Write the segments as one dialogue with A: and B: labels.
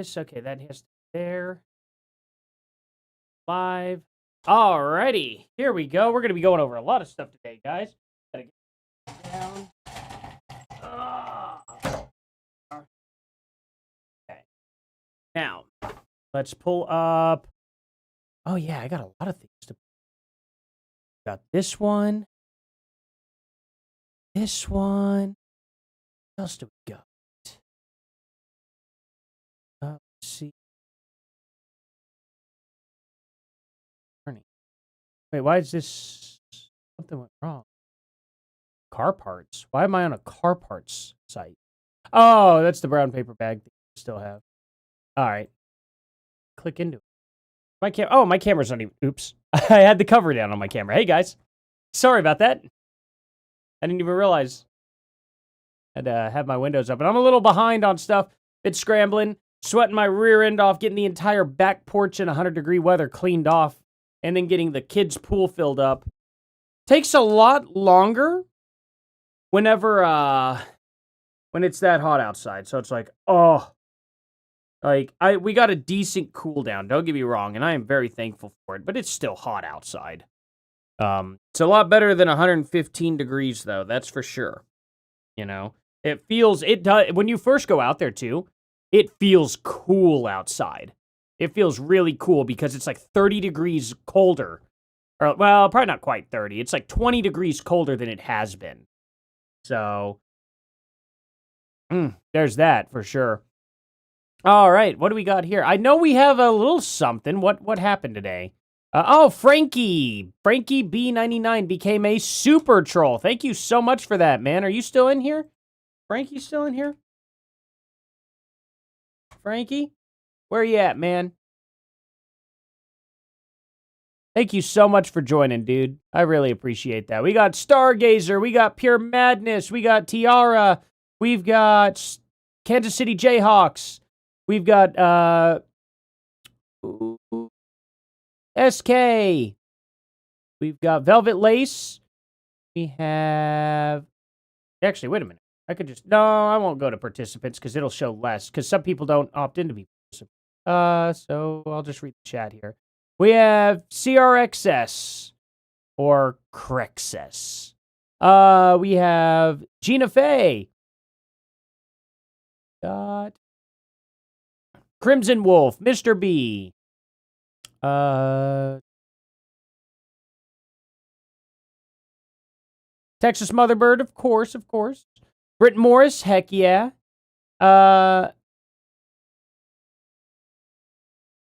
A: this. Okay, that has to be there. Live. Alrighty, here we go. We're gonna be going over a lot of stuff today, guys. Gotta get down. Okay. Now, let's pull up. Oh yeah, I got a lot of things to. Got this one. This one. What else do we got? Let's see. Wait, why is this? Something went wrong. Car parts. Why am I on a car parts site? Oh, that's the brown paper bag that you still have. All right. Click into it. My camera's not even. Oops. I had the cover down on my camera. Hey, guys. Sorry about that. I didn't even realize I had to have my windows up. And I'm a little behind on stuff. Been scrambling, sweating my rear end off, getting the entire back porch in 100-degree weather cleaned off, and then getting the kids' pool filled up. Takes a lot longer whenever, when it's that hot outside. So it's like, we got a decent cool down. Don't get me wrong, and I am very thankful for it, but it's still hot outside. It's a lot better than 115 degrees, though. That's for sure. You know, it does, when you first go out there, too, it feels cool outside. It feels really cool because it's like 30 degrees colder. Or, well, probably not quite 30. It's like 20 degrees colder than it has been. So, there's that for sure. All right, what do we got here? I know we have a little something. What happened today? Frankie B99 became a super troll. Thank you so much for that, man. Are you still in here? Frankie still in here? Frankie? Where you at, man? Thank you so much for joining, dude. I really appreciate that. We got Stargazer. We got Pure Madness. We got Tiara. We've got Kansas City Jayhawks. We've got, SK. We've got Velvet Lace. We have... Actually, wait a minute. I could just... No, I won't go to participants because it'll show less. Because some people don't opt in to be participants. So I'll just read the chat here. We have CRXS. Or Crexus. We have Gina Faye. Got... Crimson Wolf. Mr. B. Texas Motherbird, of course. Britt Morris, heck yeah.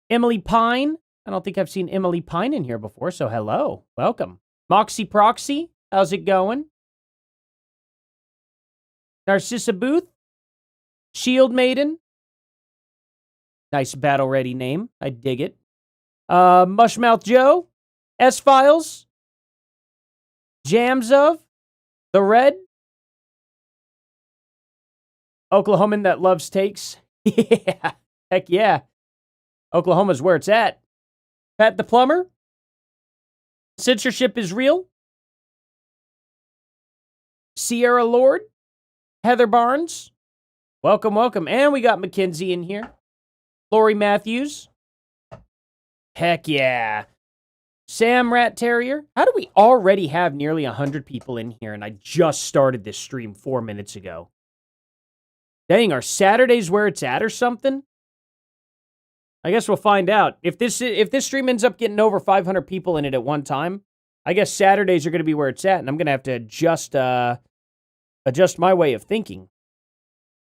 A: Emily Pine. I don't think I've seen Emily Pine in here before, so hello. Welcome. Moxie Proxy, how's it going? Narcissa Booth. Shield Maiden. Nice battle-ready name. I dig it. Mushmouth Joe, S-Files, Jams of, The Red, Oklahoman that loves takes. Yeah, heck yeah. Oklahoma's where it's at. Pat the Plumber, Censorship is Real, Sierra Lord, Heather Barnes, welcome. And we got Mackenzie in here. Lori Matthews. Heck yeah. Sam Rat Terrier. How do we already have nearly 100 people in here and I just started this stream 4 minutes ago? Dang, are Saturdays where it's at or something? I guess we'll find out. If this stream ends up getting over 500 people in it at one time, I guess Saturdays are going to be where it's at and I'm going to have to adjust my way of thinking.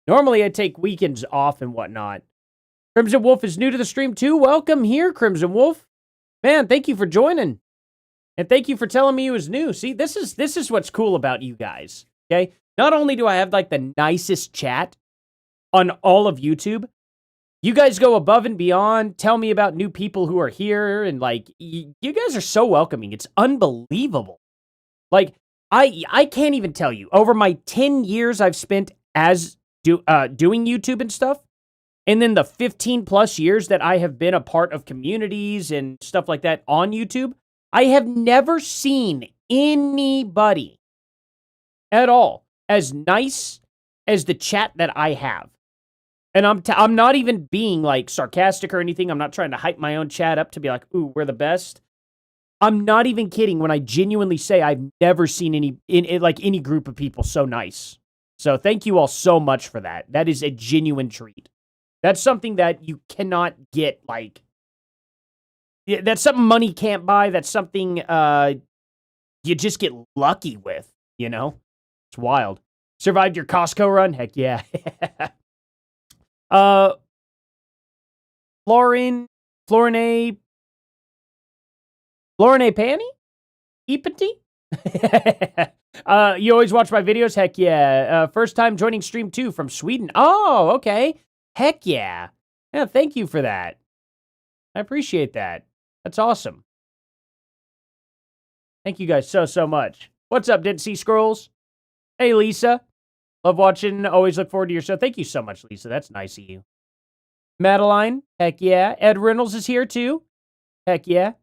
A: Normally I take weekends off and whatnot. Crimson Wolf is new to the stream too. Welcome here, Crimson Wolf. Man, thank you for joining. And thank you for telling me you was new. See, this is what's cool about you guys. Okay? Not only do I have like the nicest chat on all of YouTube, you guys go above and beyond, tell me about new people who are here, and like you guys are so welcoming. It's unbelievable. Like I can't even tell you. Over my 10 years I've spent as doing YouTube and stuff, and then the 15 plus years that I have been a part of communities and stuff like that on YouTube, I have never seen anybody at all as nice as the chat that I have. And I'm not even being, like, sarcastic or anything. I'm not trying to hype my own chat up to be like, "Ooh, we're the best." I'm not even kidding when I genuinely say I've never seen any group of people so nice. So thank you all so much for that. That is a genuine treat. That's something that you cannot get, like, yeah, that's something money can't buy. That's something you just get lucky with, you know? It's wild. Survived your Costco run? Heck yeah. uh Florine Panny? Epathy? You always watch my videos? Heck yeah. First time joining stream 2 from Sweden. Oh, okay. Heck yeah. Yeah, thank you for that. I appreciate that. That's awesome. Thank you guys so much. What's up, Didn't See Scrolls? Hey, Lisa. Love watching. Always look forward to your show. Thank you so much, Lisa. That's nice of you. Madeline. Heck yeah. Ed Reynolds is here, too. Heck yeah.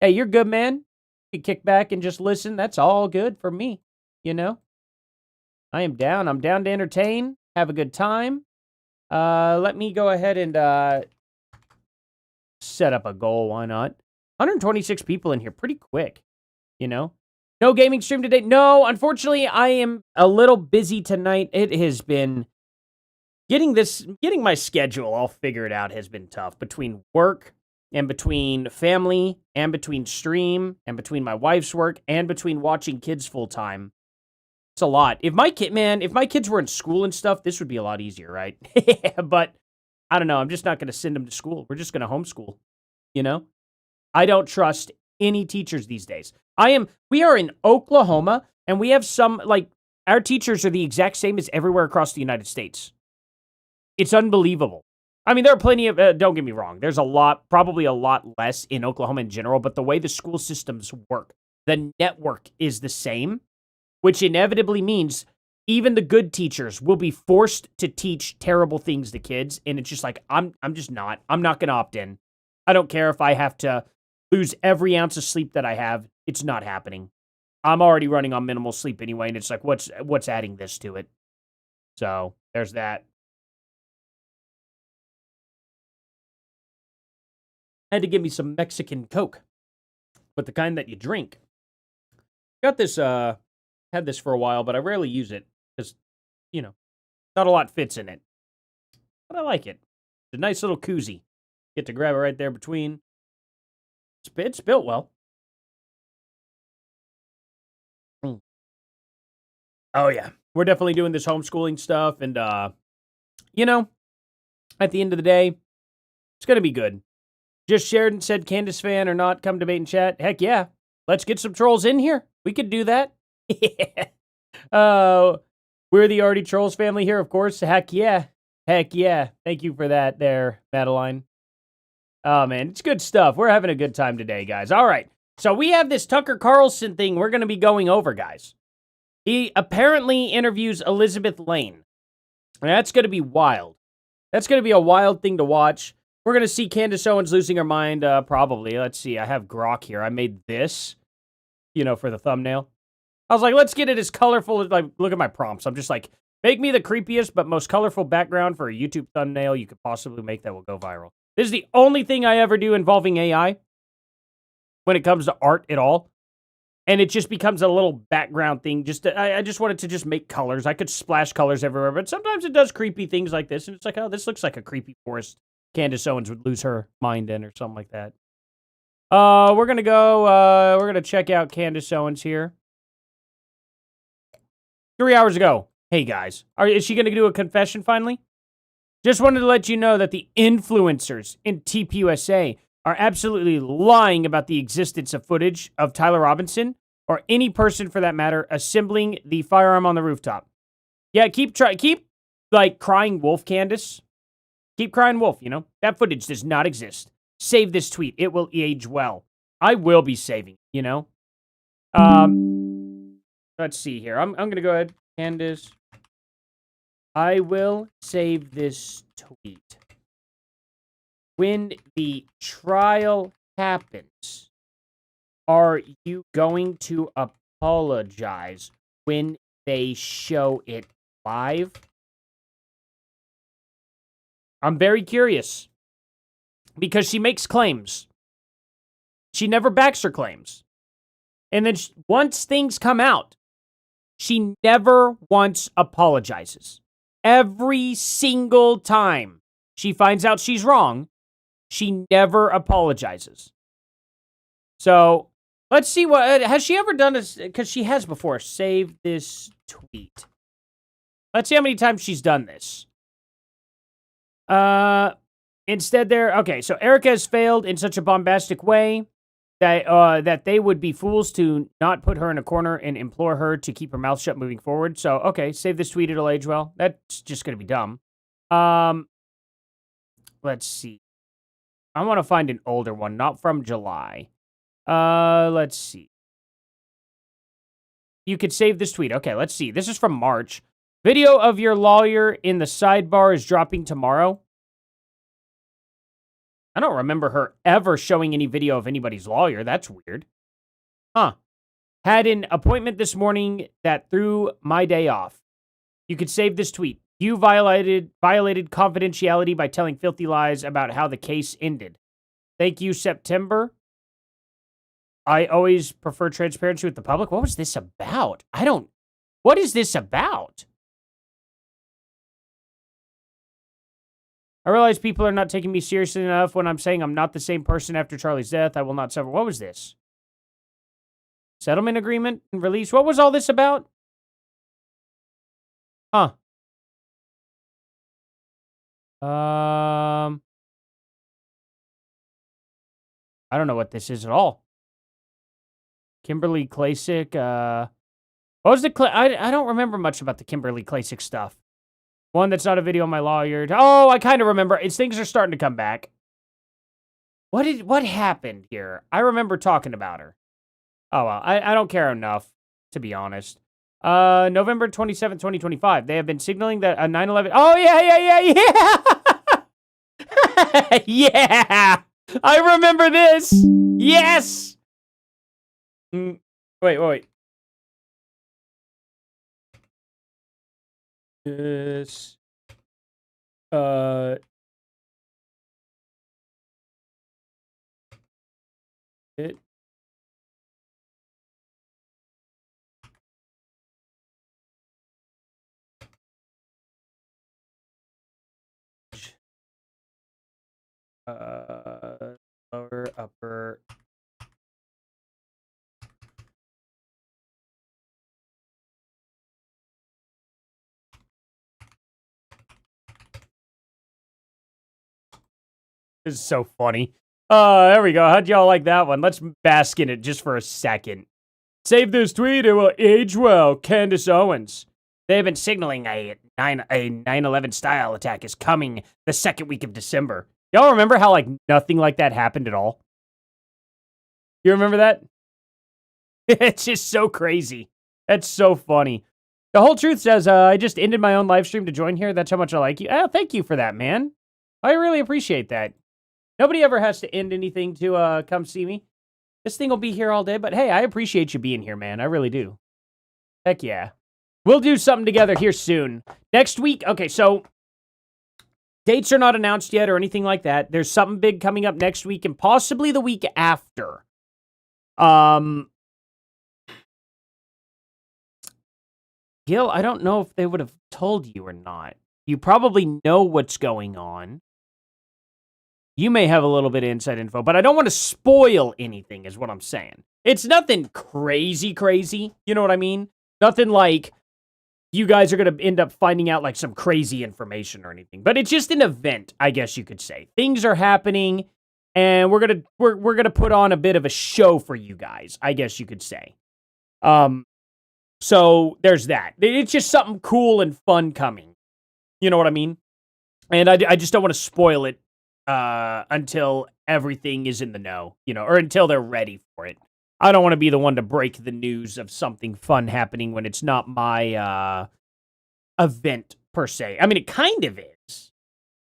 A: Hey, you're good, man. You kick back and just listen. That's all good for me, you know? I am down. I'm down to entertain, have a good time. Let me go ahead and set up a goal. Why not? 126 people in here pretty quick, you know? No gaming stream today. No, unfortunately, I am a little busy tonight. It has been getting my schedule all figured out has been tough between work and between family and between stream and between my wife's work and between watching kids full time. It's a lot. If my kids were in school and stuff, this would be a lot easier, right? But I don't know. I'm just not going to send them to school. We're just going to homeschool, you know? I don't trust any teachers these days. We are in Oklahoma, and we have our teachers are the exact same as everywhere across the United States. It's unbelievable. I mean, there are plenty of, don't get me wrong, there's probably a lot less in Oklahoma in general, but the way the school systems work, the network is the same, which inevitably means even the good teachers will be forced to teach terrible things to kids, and it's just like, I'm not going to opt in. I don't care if I have to lose every ounce of sleep that I have. It's not happening. I'm already running on minimal sleep anyway, and it's like, what's adding this to it? So, there's that. I had to give me some Mexican Coke, but the kind that you drink. Got this, had this for a while, but I rarely use it because, not a lot fits in it. But I like it. It's a nice little koozie. Get to grab it right there between. It's built well. Oh, yeah. We're definitely doing this homeschooling stuff, and, at the end of the day, it's going to be good. Just shared and said Candace fan or not, come debate and chat. Heck yeah. Let's get some trolls in here. We could do that. We're the Artie Trolls family here, of course. Heck yeah. Heck yeah. Thank you for that there, Madeline. Oh, man. It's good stuff. We're having a good time today, guys. All right. So we have this Tucker Carlson thing we're going to be going over, guys. He apparently interviews Elizabeth Lane. And that's going to be wild. That's going to be a wild thing to watch. We're going to see Candace Owens losing her mind, probably. Let's see. I have Grok here. I made this, for the thumbnail. I was like, let's get it as colorful as, look at my prompts. I'm just like, make me the creepiest but most colorful background for a YouTube thumbnail you could possibly make that will go viral. This is the only thing I ever do involving AI when it comes to art at all. And it just becomes a little background thing. I just wanted to just make colors. I could splash colors everywhere, but sometimes it does creepy things like this. And it's like, oh, this looks like a creepy forest Candace Owens would lose her mind in or something like that. We're going to check out Candace Owens here. 3 hours ago. Hey, guys. Is she going to do a confession finally? Just wanted to let you know that the influencers in TPUSA are absolutely lying about the existence of footage of Tyler Robinson, or any person for that matter, assembling the firearm on the rooftop. Yeah, keep crying wolf, Candace. Keep crying wolf, That footage does not exist. Save this tweet. It will age well. I will be saving, Let's see here. I'm going to go ahead. Candace. I will save this tweet. When the trial happens, are you going to apologize when they show it live? I'm very curious because she makes claims. She never backs her claims. And then once things come out, she never once apologizes. Every single time she finds out she's wrong, she never apologizes. So let's see what, has she ever done this? Because she has before. Save this tweet. Let's see how many times she's done this. Instead okay, so Erica has failed in such a bombastic way that they would be fools to not put her in a corner and implore her to keep her mouth shut moving forward. So, okay, save this tweet, it'll age well. That's just going to be dumb. Let's see. I want to find an older one, not from July. Let's see. You could save this tweet. Okay, let's see. This is from March. Video of your lawyer in the sidebar is dropping tomorrow. I don't remember her ever showing any video of anybody's lawyer. That's weird. Huh. Had an appointment this morning that threw my day off. You could save this tweet. You violated confidentiality by telling filthy lies about how the case ended. Thank you, September. I always prefer transparency with the public. What was this about? What is this about? I realize people are not taking me seriously enough when I'm saying I'm not the same person after Charlie's death. I will not suffer. What was this? Settlement agreement and release. What was all this about? Huh. I don't know what this is at all. Kimberly Klasick. What was the... I don't remember much about the Kimberly Klasick stuff. One that's not a video of my lawyer. Oh, I kind of remember. Things are starting to come back. What happened here? I remember talking about her. Oh, well, I don't care enough, to be honest. November 27th, 2025. They have been signaling that a 9/11... Oh, yeah! Yeah! I remember this! Yes! Wait. This, it, lower, upper, this is so funny. There we go. How'd y'all like that one? Let's bask in it just for a second. Save this tweet. It will age well. Candace Owens. They have been signaling a 9/11 style attack is coming the second week of December. Y'all remember how, like, nothing like that happened at all? You remember that? It's just so crazy. That's so funny. The Whole Truth says, I just ended my own live stream to join here. That's how much I like you. Oh, thank you for that, man. I really appreciate that. Nobody ever has to end anything to come see me. This thing will be here all day, but hey, I appreciate you being here, man. I really do. Heck yeah. We'll do something together here soon. Next week, okay, so dates are not announced yet or anything like that. There's something big coming up next week and possibly the week after. Gil, I don't know if they would have told you or not. You probably know what's going on. You may have a little bit of inside info, but I don't want to spoil anything is what I'm saying. It's nothing crazy, you know what I mean? Nothing like you guys are going to end up finding out like some crazy information or anything. But it's just an event, I guess you could say. Things are happening, and we're gonna put on a bit of a show for you guys, I guess you could say. So there's that. It's just something cool and fun coming. You know what I mean? And I just don't want to spoil it until everything is in the know, you know, or until they're ready for it. I don't want to be the one to break the news of something fun happening when it's not my event, per se. I mean, it kind of is,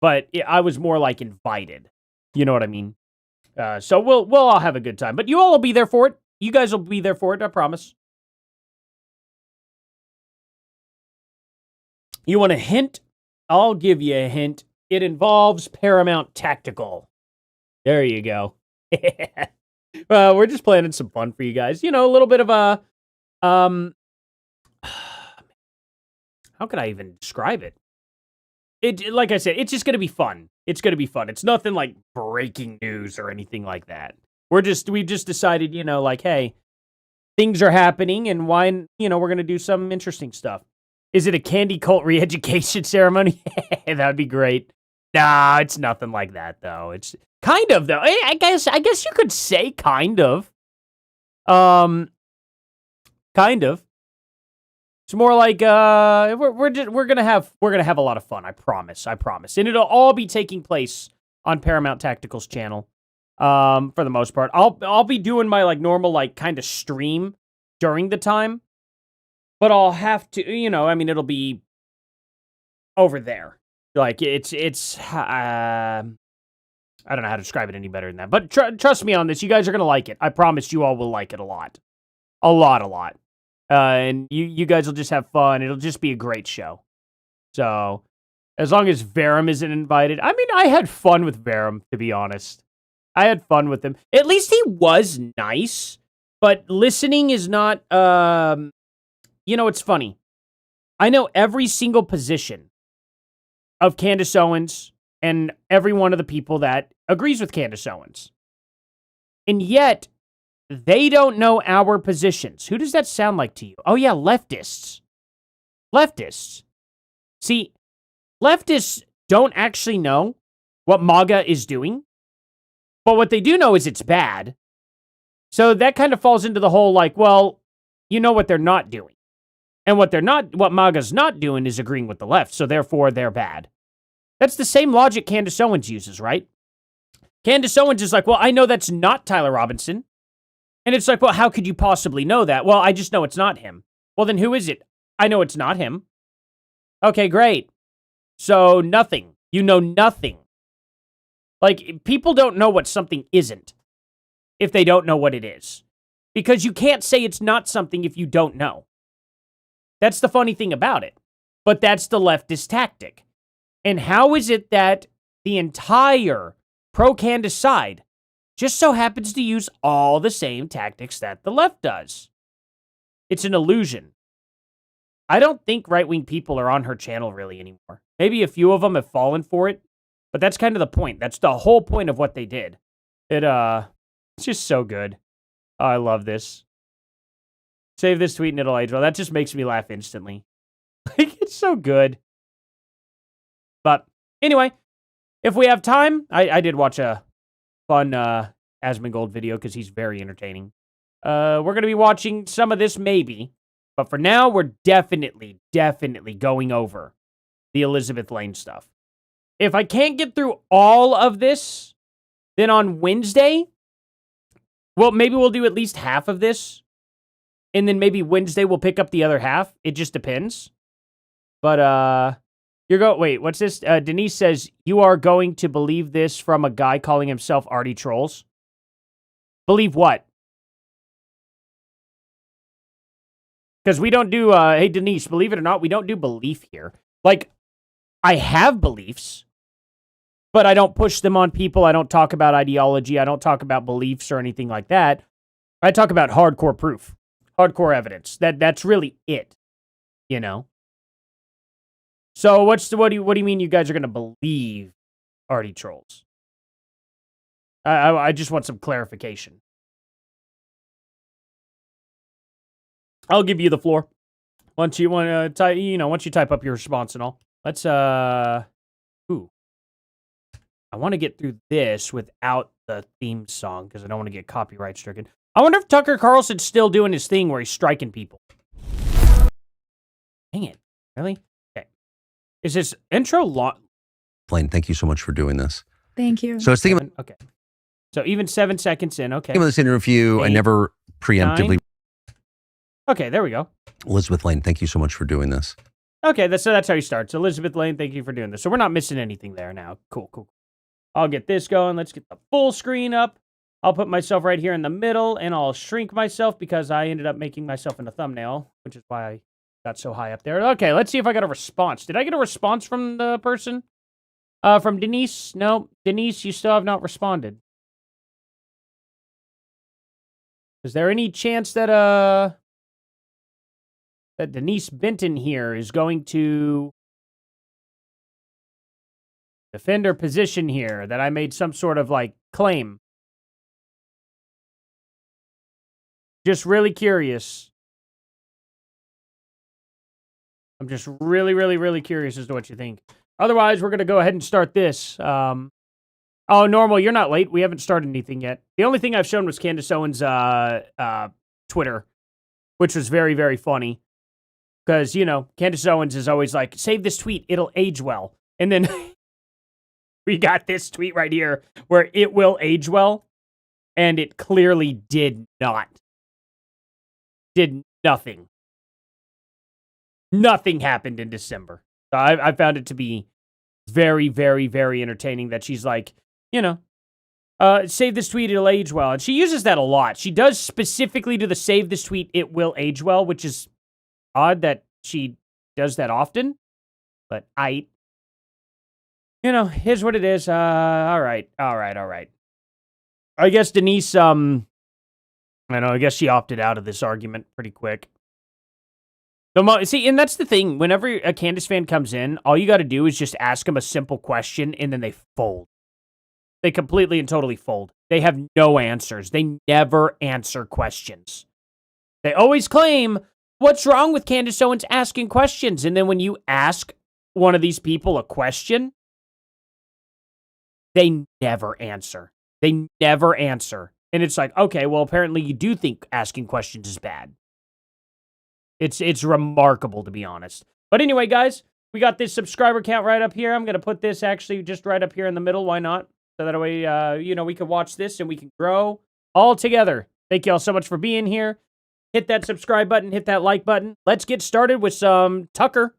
A: but I was more like invited. You know what I mean? So we'll all have a good time. But you all will be there for it. You guys will be there for it, I promise. You want a hint? I'll give you a hint. It involves Paramount Tactical. There you go. We're just planning some fun for you guys. You know, a little bit of a, how could I even describe it? Like I said, it's just going to be fun. It's going to be fun. It's nothing like breaking news or anything like that. We just decided, you know, like, hey, things are happening and why, you know, we're going to do some interesting stuff. Is it a candy cult re-education ceremony? That would be great. Nah, it's nothing like that though. It's kind of though. I guess you could say kind of. Kind of. It's more like we're gonna have a lot of fun. I promise. And it'll all be taking place on Paramount Tactical's channel. For the most part, I'll be doing my like normal like kind of stream during the time, but I'll have to, you know, I mean, it'll be over there. Like it's I don't know how to describe it any better than that. But trust me on this, you guys are gonna like it. I promise you all will like it a lot. A lot. And you guys will just have fun. It'll just be a great show. So, as long as Verum isn't invited. I mean, I had fun with Verum, to be honest. I had fun with him. At least he was nice. But listening is not, you know, it's funny. I know every single position of Candace Owens and every one of the people that agrees with Candace Owens. And yet, they don't know our positions. Who does that sound like to you? Oh, yeah, leftists. Leftists. See, leftists don't actually know what MAGA is doing, but what they do know is it's bad. So that kind of falls into the whole, like, well, you know what they're not doing. And what MAGA's not doing is agreeing with the left, so therefore they're bad. That's the same logic Candace Owens uses, right? Candace Owens is like, well, I know that's not Tyler Robinson. And it's like, well, how could you possibly know that? Well, I just know it's not him. Well, then who is it? I know it's not him. Okay, great. So nothing. You know nothing. Like, people don't know what something isn't if they don't know what it is. Because you can't say it's not something if you don't know. That's the funny thing about it. But that's the leftist tactic. And how is it that the entire pro-Candace side just so happens to use all the same tactics that the left does? It's an illusion. I don't think right-wing people are on her channel really anymore. Maybe a few of them have fallen for it, but that's kind of the point. That's the whole point of what they did. It's just so good. Oh, I love this. Save this tweet and it'll age well. That just makes me laugh instantly. Like, it's so good. But anyway, if we have time, I did watch a fun Asmongold video because he's very entertaining. We're going to be watching some of this maybe, but for now, we're definitely going over the Elizabeth Lane stuff. If I can't get through all of this, then on Wednesday, well, maybe we'll do at least half of this, and then maybe Wednesday we'll pick up the other half. It just depends. But, wait, what's this? Denise says, you are going to believe this from a guy calling himself Artie Trolls? Believe what? Because we don't do, hey, Denise, believe it or not, we don't do belief here. Like, I have beliefs, but I don't push them on people. I don't talk about ideology. I don't talk about beliefs or anything like that. I talk about hardcore proof, hardcore evidence. That's really it, you know? So what do you mean you guys are going to believe Artie Trolls? I just want some clarification. I'll give you the floor. Once you want to once you type up your response and all. Let's I want to get through this without the theme song because I don't want to get copyright stricken. I wonder if Tucker Carlson's still doing his thing where he's striking people. Dang it. Really? Okay. Is this intro long?
B: Blaine, thank you so much for doing this.
C: Thank you.
B: So I was thinking about,
A: okay. So even 7 seconds in, okay.
B: this interview.
A: 8,
B: I never preemptively.
A: 9. Okay, there we go.
B: Elizabeth Lane, thank you so much for doing this.
A: Okay, so that's how you start. So Elizabeth Lane, thank you for doing this. So we're not missing anything there now. Cool. I'll get this going. Let's get the full screen up. I'll put myself right here in the middle, and I'll shrink myself because I ended up making myself in a thumbnail, which is why I got so high up there. Okay, let's see if I got a response. Did I get a response from the person? From Denise. No, Denise, you still have not responded. Is there any chance that that Denise Benton here is going to defend her position here, that I made some sort of, like, claim? Just really curious. I'm just really, really, really curious as to what you think. Otherwise, we're going to go ahead and start this. Oh, Normal, you're not late. We haven't started anything yet. The only thing I've shown was Candace Owens' Twitter, which was very, very funny. Because, you know, Candace Owens is always like, save this tweet, it'll age well. And then we got this tweet right here where it will age well. And it clearly did not. Did nothing. Nothing happened in December. So I found it to be very, very, very entertaining that she's like, you know, save this tweet, it'll age well. And she uses that a lot. She does specifically do the save this tweet, it will age well, which is odd that she does that often. But you know, here's what it is. All right. I guess Denise, I guess she opted out of this argument pretty quick. See, and that's the thing. Whenever a Candace fan comes in, all you got to do is just ask them a simple question, and then they fold. They completely and totally fold. They have no answers. They never answer questions. They always claim, what's wrong with Candace Owens asking questions? And then when you ask one of these people a question, they never answer. They never answer. And it's like, okay, well, apparently you do think asking questions is bad. It's remarkable, to be honest. But anyway, guys, we got this subscriber count right up here. I'm going to put this actually just right up here in the middle. Why not? So that way, we can watch this and we can grow all together. Thank you all so much for being here. Hit that subscribe button. Hit that like button. Let's get started with some Tucker.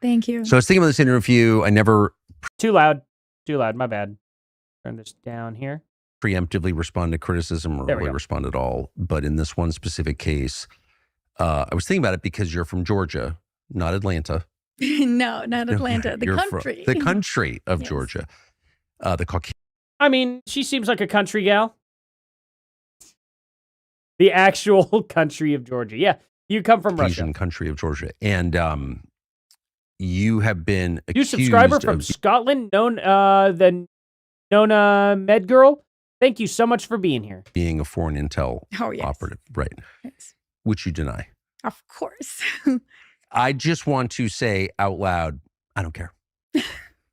C: Thank you.
B: So I was thinking about this interview. I never
A: Too loud. My bad. Turn this down here.
B: preemptively respond to criticism or really respond at all. But in this one specific case, I was thinking about it because you're from Georgia, not Atlanta.
C: No, not Atlanta. The country.
B: The country of Georgia. The Caucasian.
A: I mean, she seems like a country gal. The actual country of Georgia. Yeah, you come from Russia.
B: Country of Georgia. And you have been accused.
A: You subscriber from Scotland, the Nona Med Girl. Thank you so much for being here.
B: Being a foreign intel operative. Right.
C: Yes.
B: Which you deny.
C: Of course.
B: I just want to say out loud, I don't care.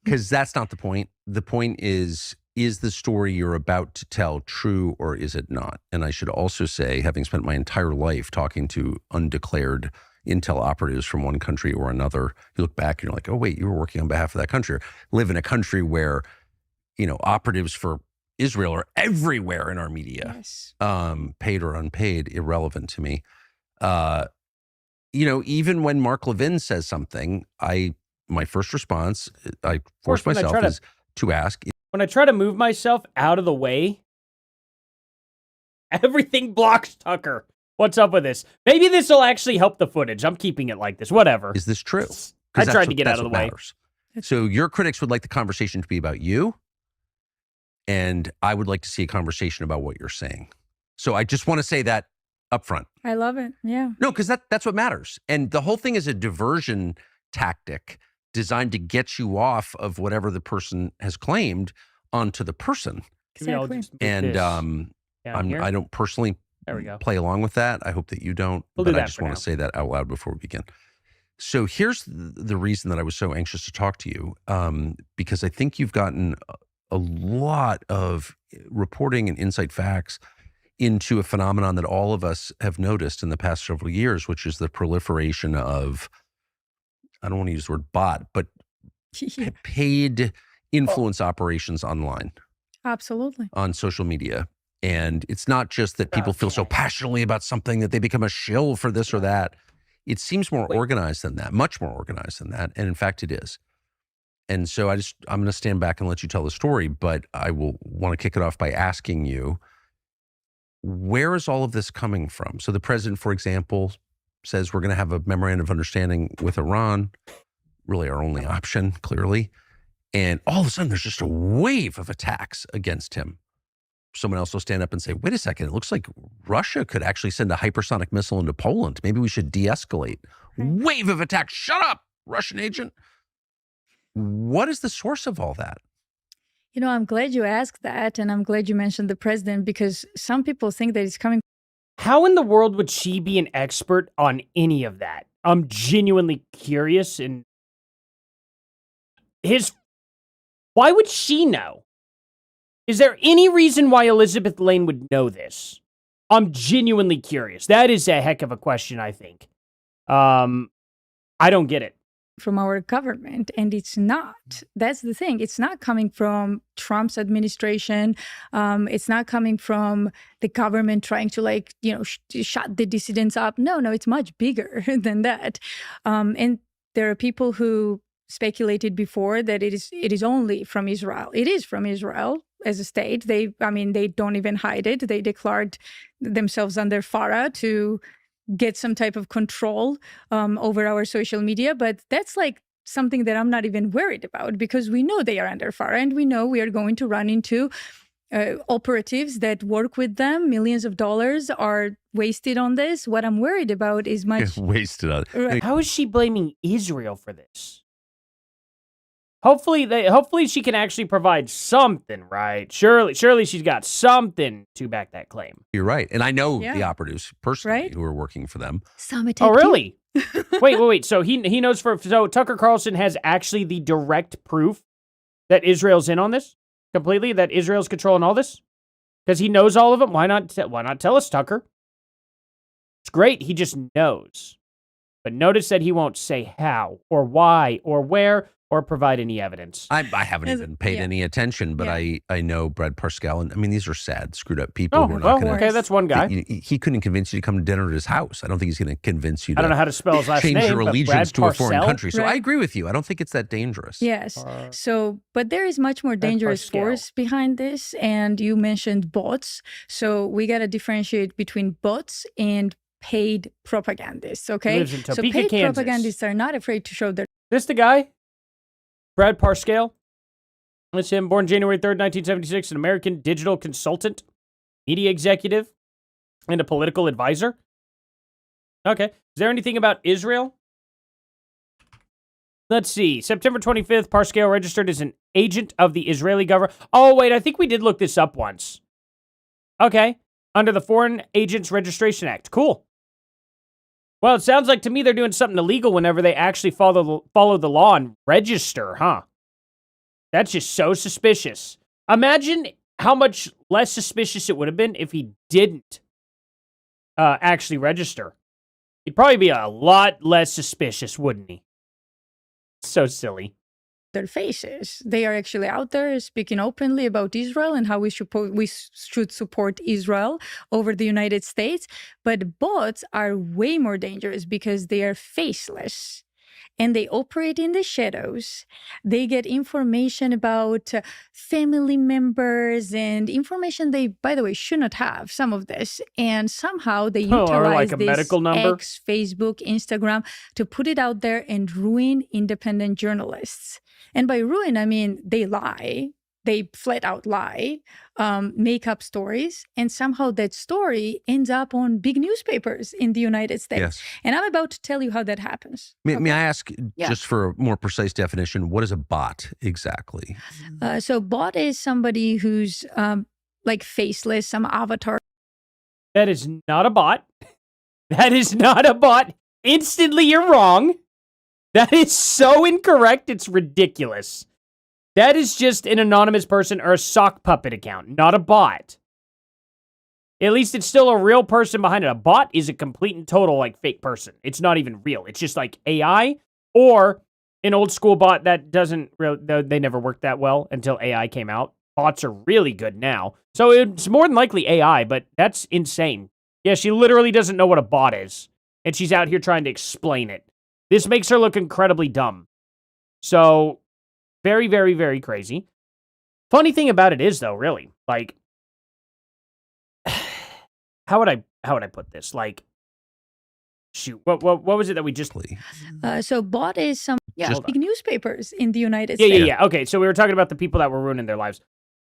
B: Because that's not the point. The point is the story you're about to tell true or is it not? And I should also say, having spent my entire life talking to undeclared intel operatives from one country or another, you look back and you're like, oh, wait, you were working on behalf of that country. Or live in a country where, operatives for Israel are everywhere in our media.
C: Yes.
B: Paid or unpaid, irrelevant to me. Even when Mark Levin says something, my first response, I force myself is to ask.
A: When I try to move myself out of the way, everything blocks Tucker. What's up with this? Maybe this will actually help the footage. I'm keeping it like this. Whatever.
B: Is this true?
A: I tried to get out of the way.
B: So your critics would like the conversation to be about you, and I would like to see a conversation about what you're saying. So I just want to say that up front.
C: I love it. Yeah.
B: No, because that's what matters. And the whole thing is a diversion tactic designed to get you off of whatever the person has claimed onto the person.
C: Exactly.
B: And I don't personally play along with that. I hope that you don't. But I just want to say that out loud before we begin. So here's the reason that I was so anxious to talk to you, because I think you've gotten a lot of reporting and insight facts into a phenomenon that all of us have noticed in the past several years, which is the proliferation of, I don't want to use the word bot, but paid influence operations online.
C: Absolutely.
B: On social media. And it's not just that people feel so passionately about something that they become a shill for this or that. It seems more organized than that, much more organized than that. And in fact, it is. And so I'm going to stand back and let you tell the story, but I will want to kick it off by asking you, where is all of this coming from? So the president, for example, says we're going to have a memorandum of understanding with Iran. really our only option, clearly. And all of a sudden, there's just a wave of attacks against him. Someone else will stand up and say, wait a second, it looks like Russia could actually send a hypersonic missile into Poland. Maybe we should de-escalate. Wave of attacks. Shut up, Russian agent. What is the source of all that?
C: You know, I'm glad you asked that, and I'm glad you mentioned the president, because some people think that it's coming.
A: How in the world would she be an expert on any of that? I'm genuinely curious. And why would she know? Is there any reason why Elizabeth Lane would know this? I'm genuinely curious. That is a heck of a question, I think. I don't get it.
C: From our government, and it's not. That's the thing. It's not coming from Trump's administration. It's not coming from the government trying to shut the dissidents up. No, it's much bigger than that. And there are people who speculated before that it is only from Israel. It is from Israel as a state. They don't even hide it. They declared themselves under FARA to get some type of control over our social media. But that's like something that I'm not even worried about, because we know they are under FARA, and we know we are going to run into operatives that work with them. Millions of dollars are wasted on this. What I'm worried about is much
B: wasted on it.
A: How is she blaming Israel for this? Hopefully she can actually provide something, right? Surely she's got something to back that claim.
B: You're right. And I know the operatives personally who are working for them.
A: Oh, really? Wait. So he knows so Tucker Carlson has actually the direct proof that Israel's in on this completely, that Israel's controlling all this? Because he knows all of them. Why not tell us, Tucker? It's great. He just knows. But notice that he won't say how or why or where or provide any evidence.
B: I haven't even paid any attention, but I know Brad Parscale, and I mean, these are sad, screwed up people.
A: Okay, that's one guy.
B: He couldn't convince you to come to dinner at his house. I don't think he's going to convince you to.
A: I don't know how to spell his last name.
B: Change your allegiance to a foreign
A: Parscale?
B: country. So I agree with you. I don't think it's that dangerous.
C: Yes. But there is much more dangerous force behind this. And you mentioned bots. So we got to differentiate between bots and paid propagandists, okay?
A: So
C: paid propagandists are not afraid to show their...
A: This the guy? Brad Parscale? That's him, born January 3rd, 1976, an American digital consultant, media executive, and a political advisor. Okay. Is there anything about Israel? Let's see. September 25th, Parscale registered as an agent of the Israeli government. Oh, wait, I think we did look this up once. Okay. Under the Foreign Agents Registration Act. Cool. Well, it sounds like to me they're doing something illegal whenever they actually follow the law and register, huh? That's just so suspicious. Imagine how much less suspicious it would have been if he didn't actually register. He'd probably be a lot less suspicious, wouldn't he? So silly.
C: Their faces. They are actually out there speaking openly about Israel and how we should support Israel over the United States. But bots are way more dangerous because they are faceless and they operate in the shadows. They get information about family members and information they, by the way, should not have, some of this. And somehow they utilize
A: like a
C: this
A: medical number?
C: X, Facebook, Instagram to put it out there and ruin independent journalists. And by ruin, I mean they lie. They flat out lie, make up stories, and somehow that story ends up on big newspapers in the United States.
B: Yes.
C: And I'm about to tell you how that happens.
B: May I ask, just for a more precise definition, what is a bot exactly?
C: So bot is somebody who's like faceless, some avatar.
A: That is not a bot. That is not a bot. Instantly, you're wrong. That is so incorrect, it's ridiculous. That is just an anonymous person or a sock puppet account, not a bot. At least it's still a real person behind it. A bot is a complete and total, like, fake person. It's not even real. It's just like AI or an old school bot that doesn't really, they never worked that well until AI came out. Bots are really good now. So it's more than likely AI, but that's insane. Yeah, she literally doesn't know what a bot is. And she's out here trying to explain it. This makes her look incredibly dumb. So, very, very, very crazy. Funny thing about it is, though, really, like, how would I put this? Like, shoot, what was it that we just...
C: So bot is some big newspapers in the United
A: States.
C: States.
A: Yeah. Okay, so we were talking about the people that were ruining their lives.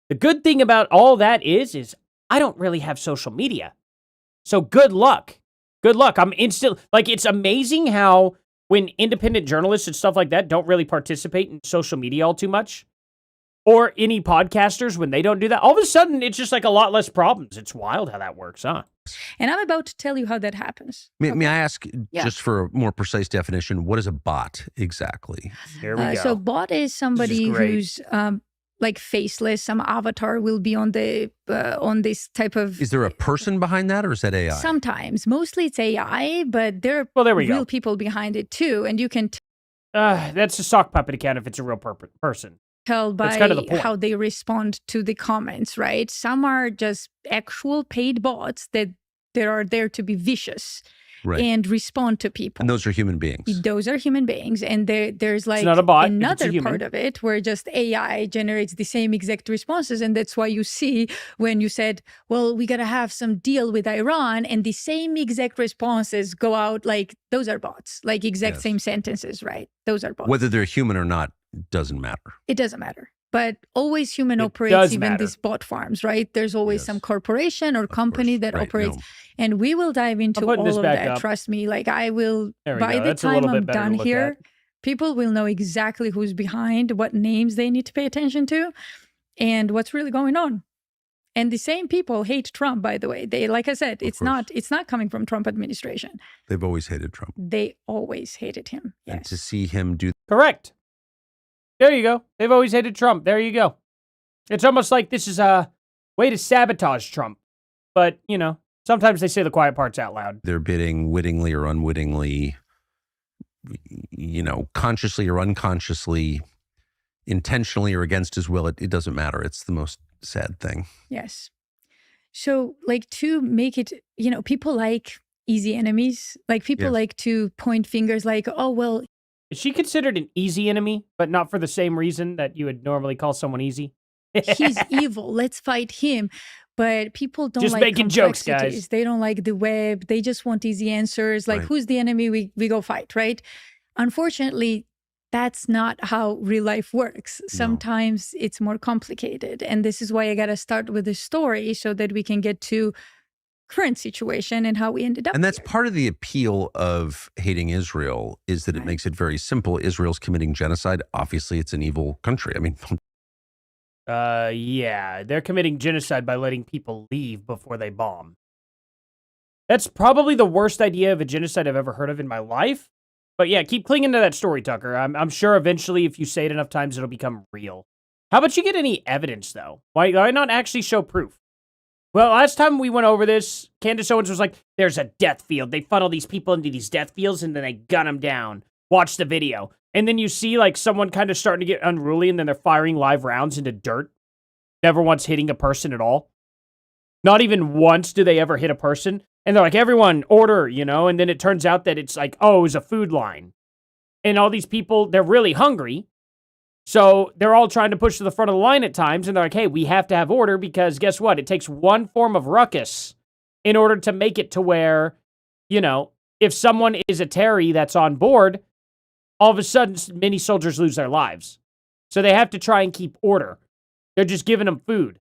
A: The good thing about all that is I don't really have social media. So good luck. Good luck. I'm it's amazing how when independent journalists and stuff like that don't really participate in social media all too much, or any podcasters, when they don't do that, all of a sudden it's just like a lot less problems. It's wild how that works, huh?
C: And I'm about to tell you how that happens.
B: May I ask, just for a more precise definition, what is a bot exactly?
A: Here we go.
C: So bot is somebody who's like faceless. Some avatar will be on the on this type of...
B: Is there a person behind that, or is that AI?
C: Sometimes. Mostly it's AI, but there are real people behind it too. And you can...
A: that's a sock puppet account if it's a real person.
C: Tell by how they respond to the comments, right? Some are just actual paid bots that are there to be vicious and respond to people.
B: And those are human beings.
C: Those are human beings. And there's like
A: not a bot,
C: another part of it where just AI generates the same exact responses. And that's why you see when you said, well, we got to have some deal with Iran, and the same exact responses go out, like those are bots, like exact same sentences, right? Those are bots.
B: Whether they're human or not doesn't matter.
C: It doesn't matter. But always human operates, even these bot farms, right? There's always some corporation or company that operates. No. And we will dive into all of that. Trust me. Like I will, by the time I'm done here, people will know exactly who's behind, what names they need to pay attention to, and what's really going on. And the same people hate Trump, by the way. They, like I said, it's not coming from Trump administration.
B: They've always hated Trump.
C: They always hated him. Yes.
B: And to see him do...
A: Correct. There you go. They've always hated Trump. There you go. It's almost like this is a way to sabotage Trump. But, you know, sometimes they say the quiet parts out loud.
B: They're bidding wittingly or unwittingly, you know, consciously or unconsciously, intentionally or against his will. It doesn't matter. It's the most sad thing.
C: Yes. So, like, to make it, you know, people like easy enemies. Like, people like to point fingers like, oh, well...
A: Is she considered an easy enemy, but not for the same reason that you would normally call someone easy?
C: He's evil. Let's fight him. But people don't
A: just
C: like
A: making jokes, guys.
C: They don't like the web. They just want easy answers. Like, who's the enemy? We go fight, right? Unfortunately, that's not how real life works. Sometimes it's more complicated. And this is why I got to start with a story so that we can get to current situation and how we ended up
B: And that's
C: here.
B: part of the appeal of hating Israel, is that it makes it very simple. Israel's committing genocide. Obviously, it's an evil country. I mean,
A: yeah, they're committing genocide by letting people leave before they bomb. That's probably the worst idea of a genocide I've ever heard of in my life. But yeah, keep clinging to that story, Tucker. I'm sure eventually, if you say it enough times, it'll become real. How about you get any evidence, though? Why not actually show proof? Well, last time we went over this, Candace Owens was like, there's a death field. They funnel these people into these death fields, and then they gun them down. Watch the video. And then you see, like, someone kind of starting to get unruly, and then they're firing live rounds into dirt. Never once hitting a person at all. Not even once do they ever hit a person. And they're like, everyone, order, you know? And then it turns out that it's like, oh, it was a food line. And all these people, they're really hungry. So they're all trying to push to the front of the line at times, and they're like, hey, we have to have order because guess what? It takes one form of ruckus in order to make it to where, you know, if someone is a Terry that's on board, all of a sudden many soldiers lose their lives. So they have to try and keep order. They're just giving them food.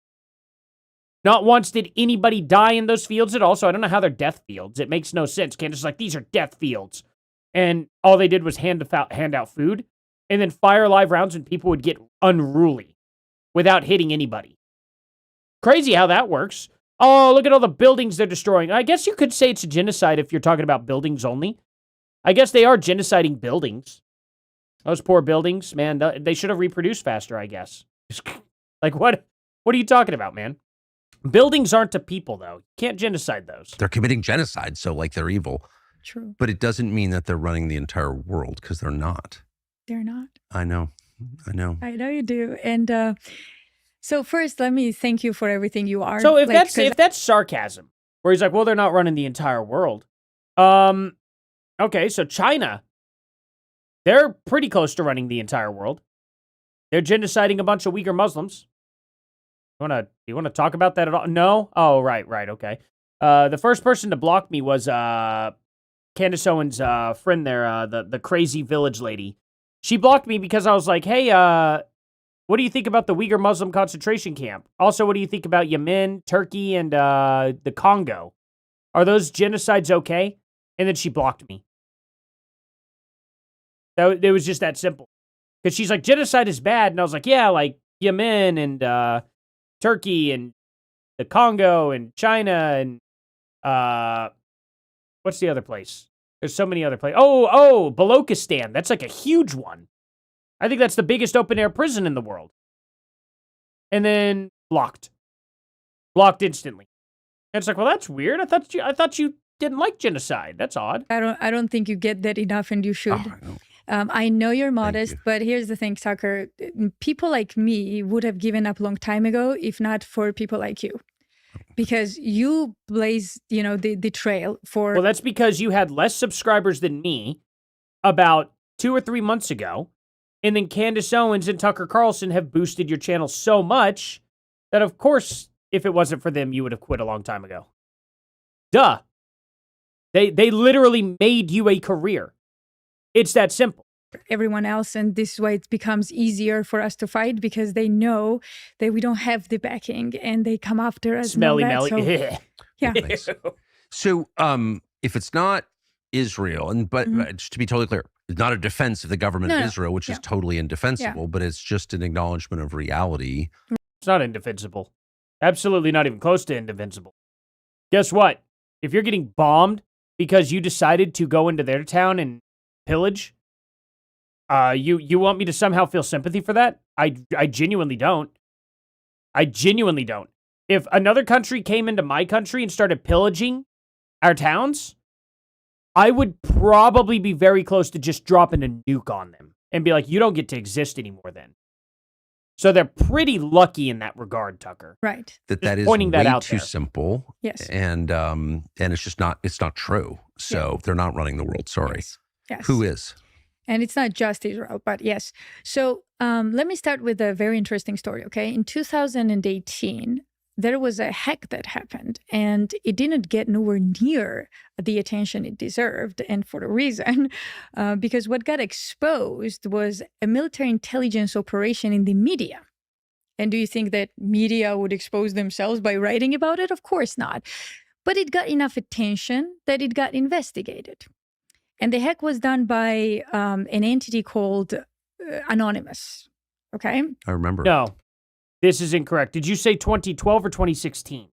A: Not once did anybody die in those fields at all, so I don't know how they're death fields. It makes no sense. Candace is like, these are death fields. And all they did was hand out food. And then fire live rounds and people would get unruly without hitting anybody. Crazy how that works. Oh, look at all the buildings they're destroying. I guess you could say it's a genocide if you're talking about buildings only. I guess they are genociding buildings. Those poor buildings, man, they should have reproduced faster, I guess. Like, what are you talking about, man? Buildings aren't to people, though. You can't genocide those.
B: They're committing genocide, so, like, they're evil.
C: True.
B: But it doesn't mean that they're running the entire world, because they're not.
C: They're not.
B: I know. I know
C: you do. And so first, let me thank you for everything you are.
A: So if that's sarcasm, where he's like, well, they're not running the entire world. Okay, so China, they're pretty close to running the entire world. They're genociding a bunch of Uyghur Muslims. You wanna talk about that at all? No? Oh, right, okay. The first person to block me was Candace Owens' friend there, the crazy village lady. She blocked me because I was like, hey, what do you think about the Uyghur Muslim concentration camp? Also, what do you think about Yemen, Turkey, and the Congo? Are those genocides okay? And then she blocked me. It was just that simple. Because she's like, genocide is bad. And I was like, yeah, like Yemen and Turkey and the Congo and China and what's the other place? There's so many other places. Oh, Balochistan. That's like a huge one. I think that's the biggest open-air prison in the world. And then blocked. Blocked instantly. And it's like, well, that's weird. I thought you didn't like genocide. That's odd.
C: I don't think you get that enough, and you should. I know you're modest, but here's the thing, Tucker. People like me would have given up a long time ago, if not for people like you. Because you blaze, the trail for...
A: Well, that's because you had less subscribers than me about 2 or 3 months ago. And then Candace Owens and Tucker Carlson have boosted your channel so much that, of course, if it wasn't for them, you would have quit a long time ago. Duh. They literally made you a career. It's that simple.
C: Everyone else, and this is why it becomes easier for us to fight, because they know that we don't have the backing and they come after us.
A: Smelly.
C: Yeah.
B: So if it's not Israel, but just to be totally clear, it's not a defense of the government of Israel, which is totally indefensible, but it's just an acknowledgement of reality.
A: It's not indefensible. Absolutely not even close to indefensible. Guess what? If you're getting bombed because you decided to go into their town and pillage, you want me to somehow feel sympathy for that? I genuinely don't. I genuinely don't. If another country came into my country and started pillaging our towns, I would probably be very close to just dropping a nuke on them and be like, you don't get to exist anymore then. So they're pretty lucky in that regard, Tucker.
C: Right.
B: That is
A: pointing
B: way
A: that out
B: too
A: there.
B: simple.
C: Yes.
B: And it's just not true. So they're not running the world. Sorry.
C: Yes.
B: Who is?
C: And it's not just Israel, but yes. So let me start with a very interesting story, okay? In 2018, there was a hack that happened, and it didn't get nowhere near the attention it deserved, and for a reason, because what got exposed was a military intelligence operation in the media. And do you think that media would expose themselves by writing about it? Of course not. But it got enough attention that it got investigated. And the hack was done by an entity called Anonymous, okay?
B: I remember.
A: No, this is incorrect. Did you say 2012 or 2016?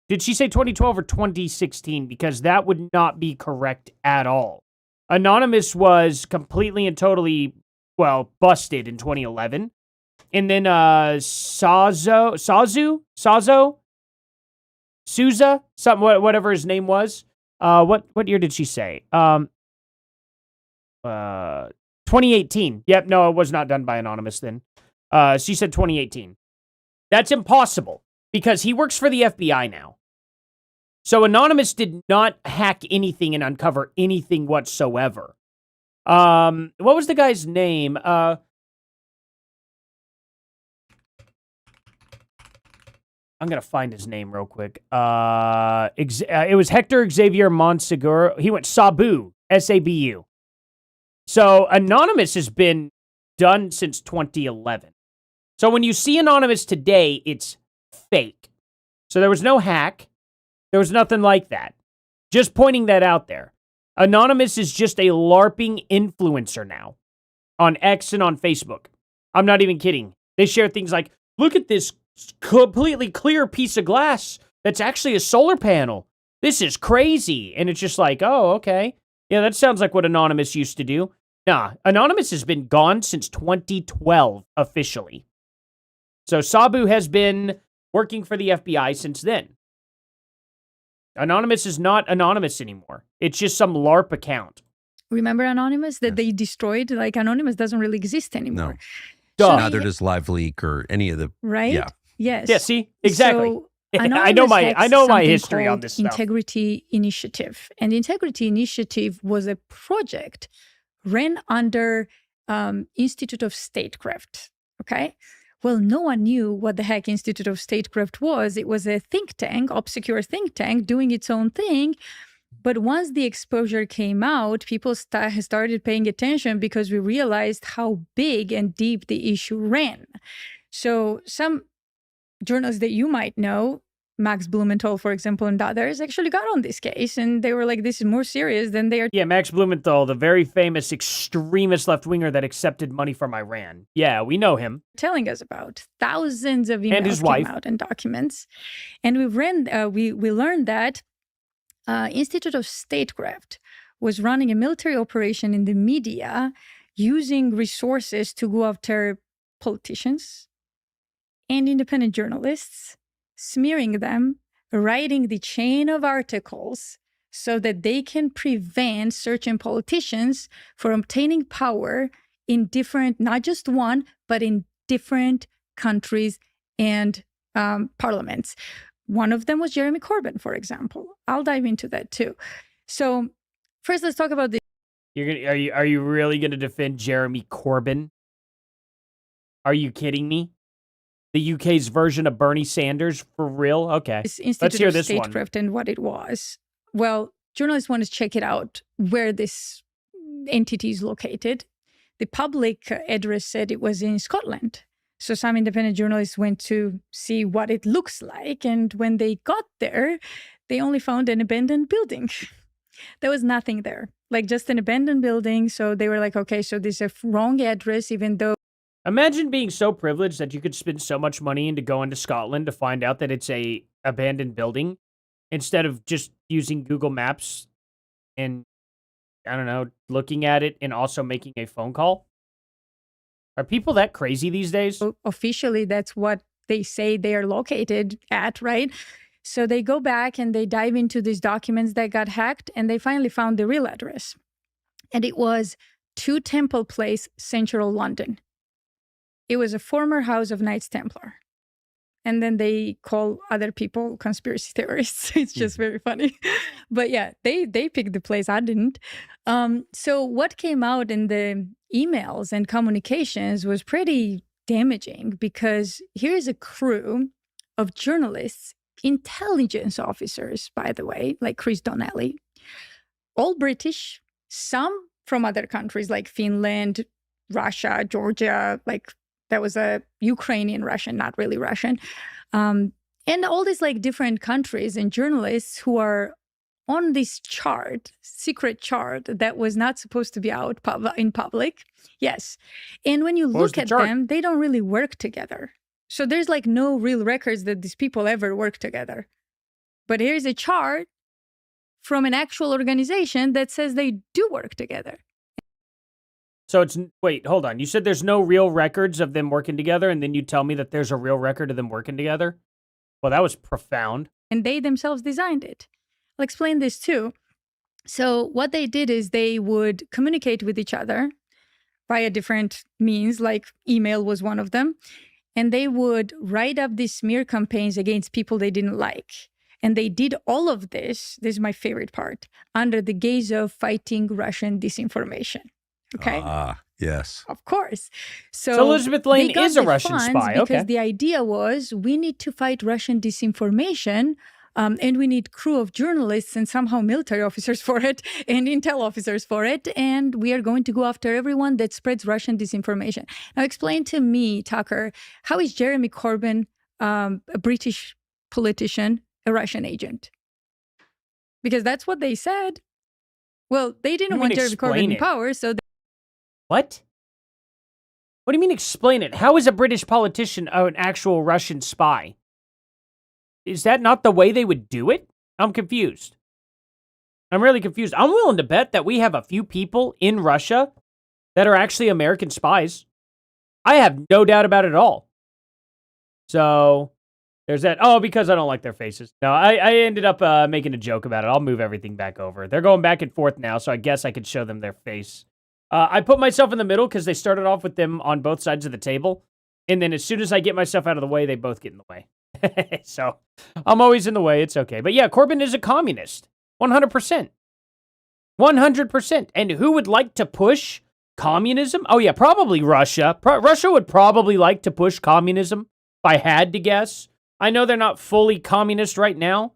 A: Did she say 2012 or 2016? Because that would not be correct at all. Anonymous was completely and totally, busted in 2011. And then Souza, whatever his name was. What year did she say? 2018. Yep, no, it was not done by Anonymous then. She said 2018. That's impossible because he works for the FBI now. So Anonymous did not hack anything and uncover anything whatsoever. What was the guy's name? I'm going to find his name real quick. It was Hector Xavier Monsegur. He went Sabu, S-A-B-U. So Anonymous has been done since 2011. So when you see Anonymous today, it's fake. So there was no hack. There was nothing like that. Just pointing that out there. Anonymous is just a LARPing influencer now on X and on Facebook. I'm not even kidding. They share things like, look at this completely clear piece of glass that's actually a solar panel. This is crazy. And it's just like, oh, okay. Yeah, that sounds like what Anonymous used to do. Nah, Anonymous has been gone since 2012 officially. So Sabu has been working for the FBI since then. Anonymous is not Anonymous anymore. It's just some LARP account.
C: Remember Anonymous that they destroyed? Like Anonymous doesn't really exist anymore.
B: No. So neither does LiveLeak or any of the...
C: Right?
B: Yeah.
C: Yes.
A: Yeah, see? Exactly.
C: So
A: I know my history on this stuff.
C: Integrity Initiative. And the Integrity Initiative was a project ran under Institute of Statecraft. Okay? Well, no one knew what the heck Institute of Statecraft was. It was a think tank, obscure think tank, doing its own thing. But once the exposure came out, people started paying attention because we realized how big and deep the issue ran. So some journalists that you might know, Max Blumenthal, for example, and others, actually got on this case, and they were like, this is more serious than they are.
A: Yeah, Max Blumenthal, the very famous extremist left-winger that accepted money from Iran. Yeah, we know him.
C: Telling us about thousands of emails
A: and his wife.
C: came out and documents. And we learned that Institute of Statecraft was running a military operation in the media using resources to go after politicians and independent journalists, smearing them, writing the chain of articles so that they can prevent certain politicians from obtaining power in different, not just one, but in different countries and parliaments. One of them was Jeremy Corbyn, for example. I'll dive into that too. So first, let's talk about the.
A: Are you really gonna defend Jeremy Corbyn? Are you kidding me? The UK's version of Bernie Sanders, for real? Okay, let's hear this one.
C: Statecraft and what it was. Well, journalists want to check it out where this entity is located. The public address said it was in Scotland. So some independent journalists went to see what it looks like. And when they got there, they only found an abandoned building. There was nothing there, like just an abandoned building. So they were like, okay, so this is a wrong address, even though.
A: Imagine being so privileged that you could spend so much money into going to Scotland to find out that it's a abandoned building instead of just using Google Maps and, I don't know, looking at it and also making a phone call. Are people that crazy these days?
C: Officially, that's what they say they are located at, right? So they go back and they dive into these documents that got hacked, and they finally found the real address. And it was 2 Temple Place, Central London. It was a former house of Knights Templar. And then they call other people conspiracy theorists. It's just very funny. But yeah, they picked the place. I didn't. So what came out in the emails and communications was pretty damaging, because here's a crew of journalists, intelligence officers, by the way, like Chris Donnelly, all British, some from other countries like Finland, Russia, Georgia, like that was a Ukrainian Russian, not really Russian. And all these like different countries and journalists who are on this chart, secret chart that was not supposed to be out in public. Yes. And when you look at them, they don't really work together. So there's like no real records that these people ever work together. But here's a chart from an actual organization that says they do work together.
A: So it's, wait, hold on. You said there's no real records of them working together, and then you tell me that there's a real record of them working together? Well, that was profound.
C: And they themselves designed it. I'll explain this too. So what they did is they would communicate with each other via different means, like email was one of them. And they would write up these smear campaigns against people they didn't like. And they did all of this is my favorite part, under the guise of fighting Russian disinformation. Okay.
B: Yes.
C: Of course. So
A: Elizabeth Lane is a Russian spy.
C: Because the idea was we need to fight Russian disinformation, and we need crew of journalists and somehow military officers for it and intel officers for it. And we are going to go after everyone that spreads Russian disinformation. Now explain to me, Tucker, how is Jeremy Corbyn, a British politician, a Russian agent? Because that's what they said. Well, they didn't want Jeremy Corbyn in power, so...
A: What? What do you mean explain it? How is a British politician an actual Russian spy? Is that not the way they would do it? I'm confused. I'm really confused. I'm willing to bet that we have a few people in Russia that are actually American spies. I have no doubt about it at all. So, there's that. Oh, because I don't like their faces. No, I ended up making a joke about it. I'll move everything back over. They're going back and forth now, so I guess I could show them their face. I put myself in the middle because they started off with them on both sides of the table. And then as soon as I get myself out of the way, they both get in the way. So I'm always in the way. It's okay. But yeah, Corbyn is a communist. 100%. 100%. And who would like to push communism? Oh yeah, probably Russia. Russia would probably like to push communism if I had to guess. I know they're not fully communist right now.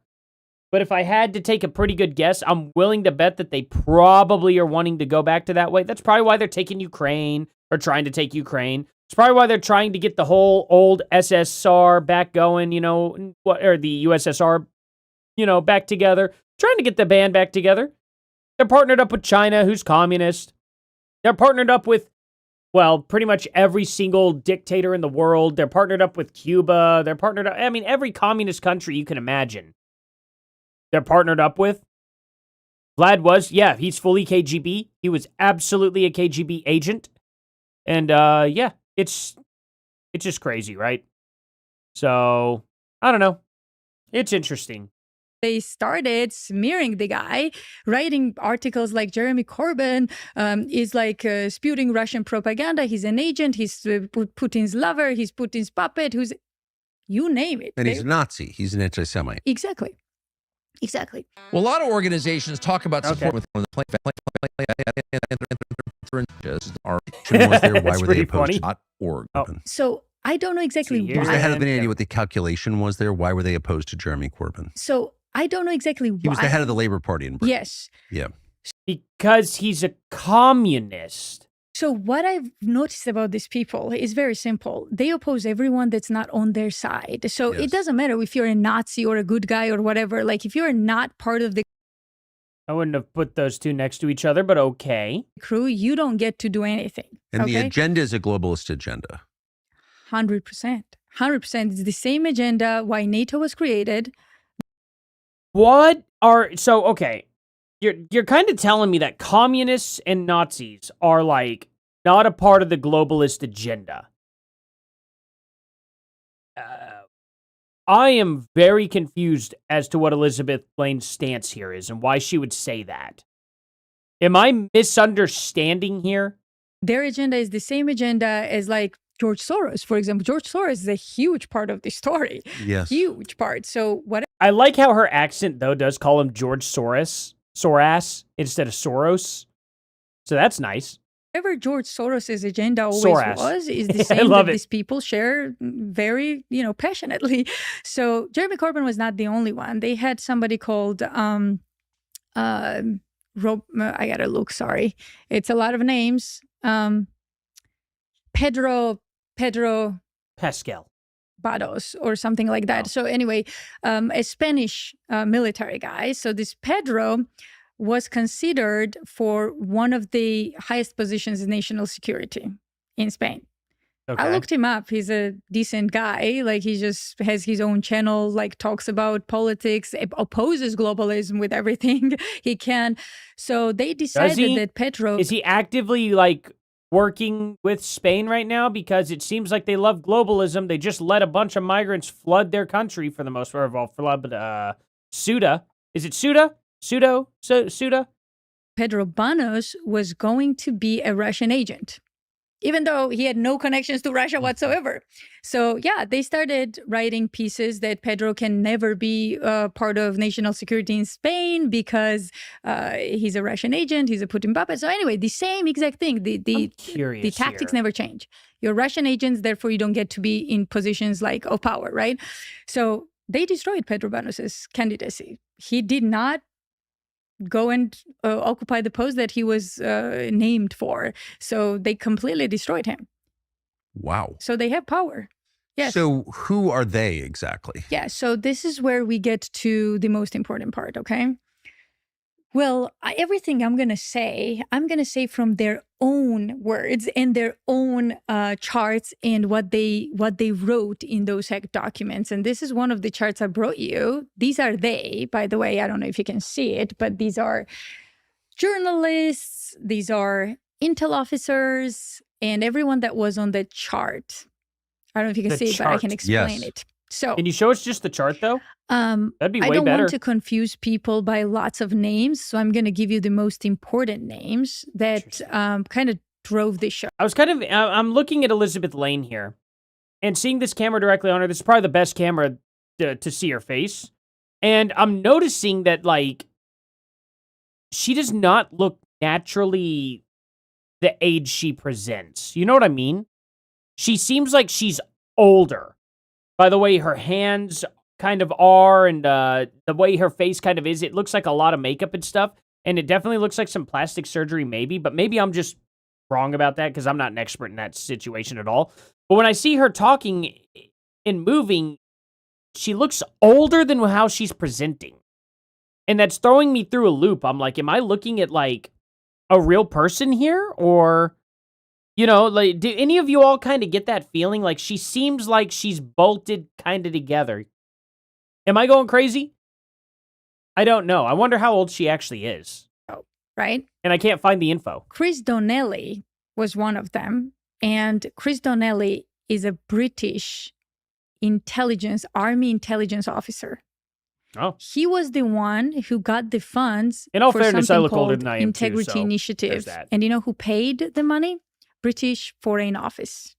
A: But if I had to take a pretty good guess, I'm willing to bet that they probably are wanting to go back to that way. That's probably why they're taking Ukraine or trying to take Ukraine. It's probably why they're trying to get the whole old SSR back going, or the USSR, back together. Trying to get the band back together. They're partnered up with China, who's communist. They're partnered up with, well, pretty much every single dictator in the world. They're partnered up with Cuba. They're partnered up, every communist country you can imagine. They're partnered up with. Vlad was, he's fully KGB. He was absolutely a KGB agent. And, it's just crazy, right? So, I don't know. It's interesting.
C: They started smearing the guy, writing articles like Jeremy Corbyn is like spewing Russian propaganda. He's an agent. He's Putin's lover. He's Putin's puppet. You name it.
B: And he's a Nazi. He's an anti-Semite.
C: Exactly.
D: Well, a lot of organizations talk about support with the
B: was there. Why were they opposed to .org?
C: So I don't know exactly why.
B: I have any idea what the calculation was there. Why were they opposed to Jeremy Corbyn?
C: So I don't know exactly why.
B: He was the head of the Labour Party in Britain.
C: Yes.
B: Yeah.
A: Because he's a communist.
C: So what I've noticed about these people is very simple. They oppose everyone that's not on their side. So It doesn't matter if you're a Nazi or a good guy or whatever. Like if you're not part of the
A: I wouldn't have put those two next to each other, but okay.
C: Crew, you don't get to do anything.
B: And the agenda is a globalist agenda.
C: 100%. 100%. It's the same agenda why NATO was created.
A: Okay. You're kind of telling me that communists and Nazis are like not a part of the globalist agenda. I am very confused as to what Elizabeth Lane's stance here is and why she would say that. Am I misunderstanding here?
C: Their agenda is the same agenda as like George Soros, for example. George Soros is a huge part of the story.
B: Yes.
C: Huge part. So what
A: I like how her accent, though, does call him George Soros instead of Soros. So that's nice.
C: Whatever George Soros' agenda always was is the same that these people share very, passionately. So Jeremy Corbyn was not the only one. They had somebody called I gotta look, sorry. It's a lot of names. Pedro
A: Pascal
C: Bados or something like that. Wow. So anyway, a Spanish military guy. So this Pedro was considered for one of the highest positions in national security in Spain. Okay. I looked him up. He's a decent guy. Like he just has his own channel, like talks about politics, opposes globalism with everything he can. So they decided that Pedro...
A: Is he actively like working with Spain right now? Because it seems like they love globalism. They just let a bunch of migrants flood their country for the most part. Ceuta. Is it Ceuta? Ceuta?
C: Pedro Banos was going to be a Russian agent, even though he had no connections to Russia whatsoever. So yeah, they started writing pieces that Pedro can never be part of national security in Spain because he's a Russian agent, he's a Putin puppet. So anyway, the same exact thing. The tactics never change. You're Russian agents, therefore you don't get to be in positions like of power, right? So they destroyed Pedro Banos' candidacy. He did not go and occupy the post that he was named for. So they completely destroyed him.
B: Wow.
C: So they have power. Yes.
B: So who are they exactly?
C: Yeah. So this is where we get to the most important part, okay? Well, everything I'm going to say from their own words and their own charts and what they wrote in those documents. And this is one of the charts I brought you. These are they, by the way. I don't know if you can see it, but these are journalists, these are intel officers, and everyone that was on the chart. I don't know if you can see it, but I can explain it. So,
A: can you show us just the chart, though? That'd be way better.
C: I don't want to confuse people by lots of names, so I'm going to give you the most important names that kind of drove the show.
A: I'm looking at Elizabeth Lane here, and seeing this camera directly on her. This is probably the best camera to see her face, and I'm noticing that like she does not look naturally the age she presents. You know what I mean? She seems like she's older. By the way, her hands kind of are and the way her face kind of is, it looks like a lot of makeup and stuff. And it definitely looks like some plastic surgery maybe, but maybe I'm just wrong about that because I'm not an expert in that situation at all. But when I see her talking and moving, she looks older than how she's presenting. And that's throwing me through a loop. I'm like, am I looking at like a real person here? Or, you know, like, do any of you all kind of get that feeling? Like she seems like she's bolted kind of together. Am I going crazy? I don't know. I wonder how old she actually is.
C: Oh, right.
A: And I can't find the info.
C: Chris Donnelly was one of them. And Chris Donnelly is a British army intelligence officer.
A: Oh.
C: He was the one who got the funds
A: in all
C: for
A: fairness,
C: something
A: I look older
C: called
A: than I am
C: Integrity
A: too, so
C: Initiative.
A: that.
C: And you know who paid the money? British Foreign Office.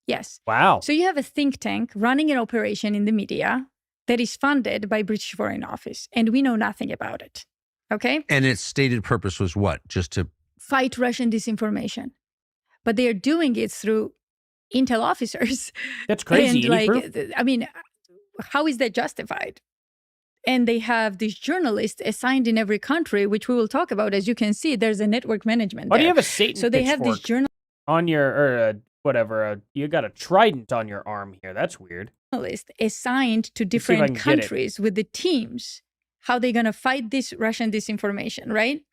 C: Yes.
A: Wow.
C: So you have a think tank running an operation in the media that is funded by British Foreign Office, and we know nothing about it. Okay?
B: And its stated purpose was what? Just to
C: fight Russian disinformation. But they are doing it through intel officers.
A: That's crazy.
C: And like, I mean, how is that justified? And they have these journalists assigned in every country, which we will talk about. As you can see, there's a network management.
A: Why do you have a Satan
C: So they have these journalists
A: on your, or whatever, you got a trident on your arm here. That's weird.
C: Assigned to different countries with the teams, how they're going to fight this Russian disinformation, right?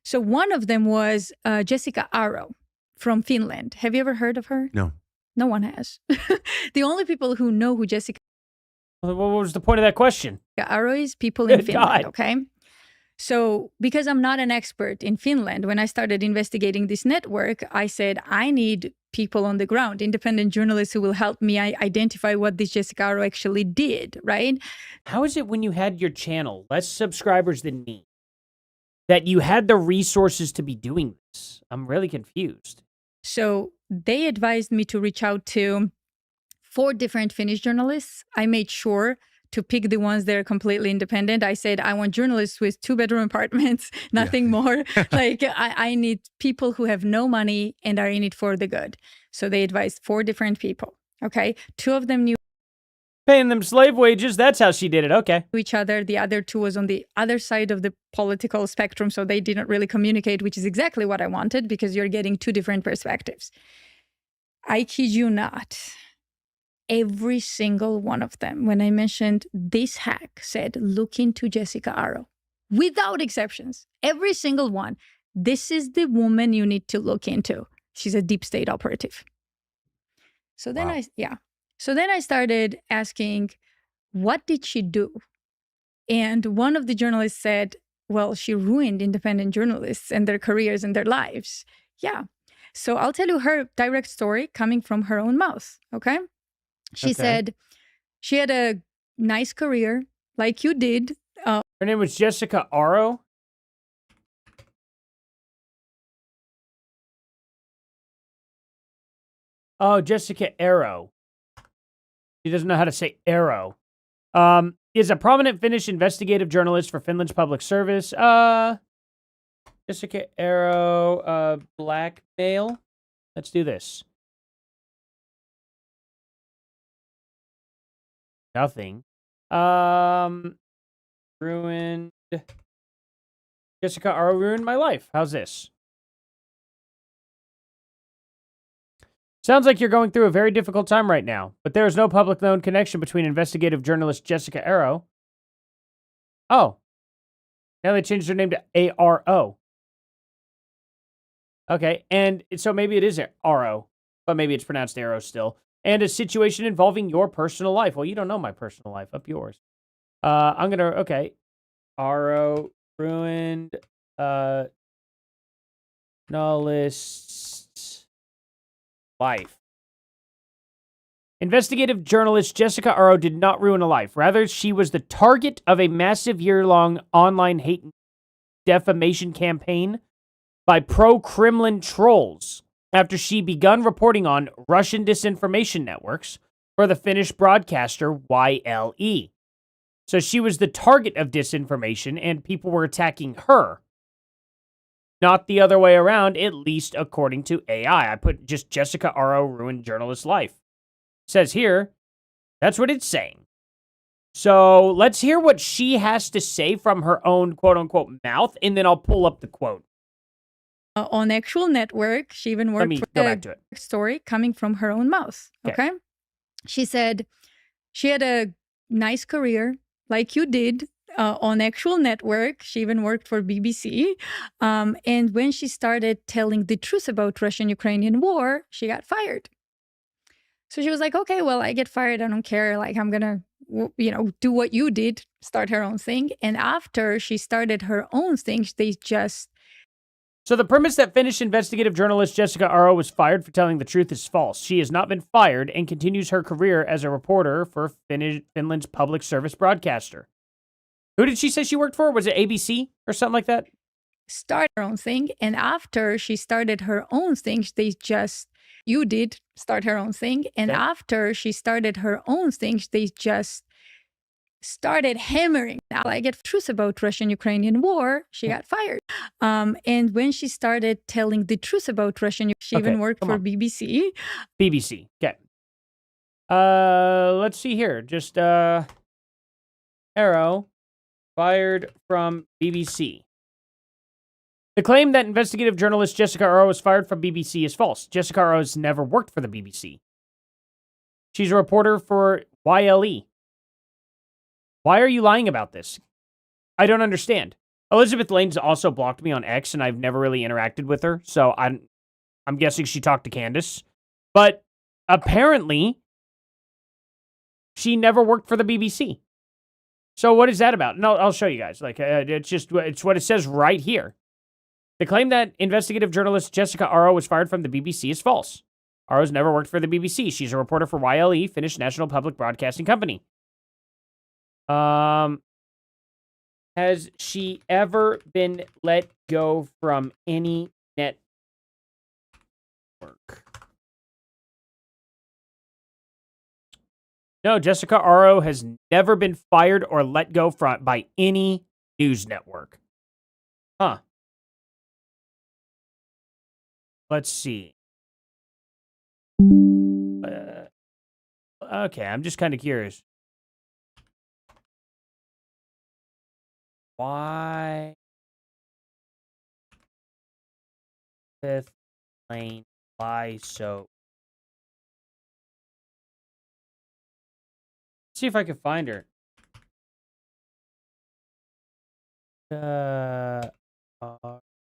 C: So one of them was Jessica Aro from Finland. Have you ever heard of her?
B: No.
C: No one has. The only people who know who Jessica
A: What was the point of that question?
C: Aro is people in
A: Good
C: Finland,
A: God.
C: okay? So because I'm not an expert in Finland, when I started investigating this network, I said, I need people on the ground, independent journalists who will help me identify what this Jessica Aro actually did, right?
A: How is it when you had your channel, less subscribers than me, that you had the resources to be doing this? I'm really confused.
C: So they advised me to reach out to 4 different Finnish journalists. I made sure to pick the ones that are completely independent. I said, I want journalists with 2-bedroom apartments, nothing more. Like, I need people who have no money and are in it for the good. So they advised 4 different people, okay? 2 of them knew
A: paying them slave wages. That's how she did it. Okay.
C: each other. The other 2 was on the other side of the political spectrum, so they didn't really communicate, which is exactly what I wanted because you're getting 2 different perspectives. I kid you not. Every single one of them, when I mentioned this hack, said, look into Jessica Aro. Without exceptions. Every single one. This is the woman you need to look into. She's a deep state operative. So then So then I started asking, what did she do? And one of the journalists said, well, she ruined independent journalists and their careers and their lives. Yeah. So I'll tell you her direct story coming from her own mouth, okay? She said she had a nice career, like you did.
A: Her name was Jessica Aro. Oh, Jessica Aro. She doesn't know how to say arrow. Is a prominent Finnish investigative journalist for Finland's public service. Jessica Aro, blackmail. Let's do this. Nothing. Ruined. Jessica Aro ruined my life. How's this? Sounds like you're going through a very difficult time right now, but there is no public known connection between investigative journalist Jessica Aro. Oh. Now they changed her name to ARO. Okay, and so maybe it is Aro, but maybe it's pronounced Arrow still. And a situation involving your personal life. Well, you don't know my personal life. Up yours. I'm going to, okay. Aro ruined journalist's life. Investigative journalist Jessica Aro did not ruin a life. Rather, she was the target of a massive year-long online hate and defamation campaign by pro-Kremlin trolls after she begun reporting on Russian disinformation networks for the Finnish broadcaster YLE. So she was the target of disinformation and people were attacking her. Not the other way around, at least according to AI. I put just Jessica Aro ruined journalist's life. It says here, that's what it's saying. So let's hear what she has to say from her own quote-unquote mouth, and then I'll pull up the quote.
C: On actual network, she even worked for
A: go back to it.
C: Story coming from her own mouth. Okay. She said she had a nice career like you did on actual network. She even worked for BBC. And when she started telling the truth about Russian-Ukrainian war, she got fired. So she was like, okay, well, I get fired. I don't care. Like, I'm going to, do what you did, start her own thing. And after she started her own thing, they just...
A: So the premise that Finnish investigative journalist Jessica Aro was fired for telling the truth is false. She has not been fired and continues her career as a reporter for Finland's public service broadcaster. Who did she say she worked for? Was it ABC or something like that?
C: Start her own thing. And after she started her own thing, they just... You did start her own thing. And after she started her own thing, they just started hammering. Now, I get truth about Russian-Ukrainian war. She got fired. And when she started telling the truth about she even worked for BBC.
A: BBC. Okay. Let's see here. Just Arrow fired from BBC. The claim that investigative journalist Jessica Aro was fired from BBC is false. Jessica Aro has never worked for the BBC. She's a reporter for YLE. Why are you lying about this? I don't understand. Elizabeth Lane's also blocked me on X, and I've never really interacted with her, so I'm guessing she talked to Candace. But apparently, she never worked for the BBC. So what is that about? No, I'll show you guys. Like, it's what it says right here. The claim that investigative journalist Jessica Aro was fired from the BBC is false. Aro's never worked for the BBC. She's a reporter for YLE, Finnish National Public Broadcasting Company. Has she ever been let go from any network? No, Jessica Aro has never been fired or let go by any news network. Huh. Let's see. Okay, I'm just kind of curious. Why Fifth Lane lie so? Let's see if I can find her.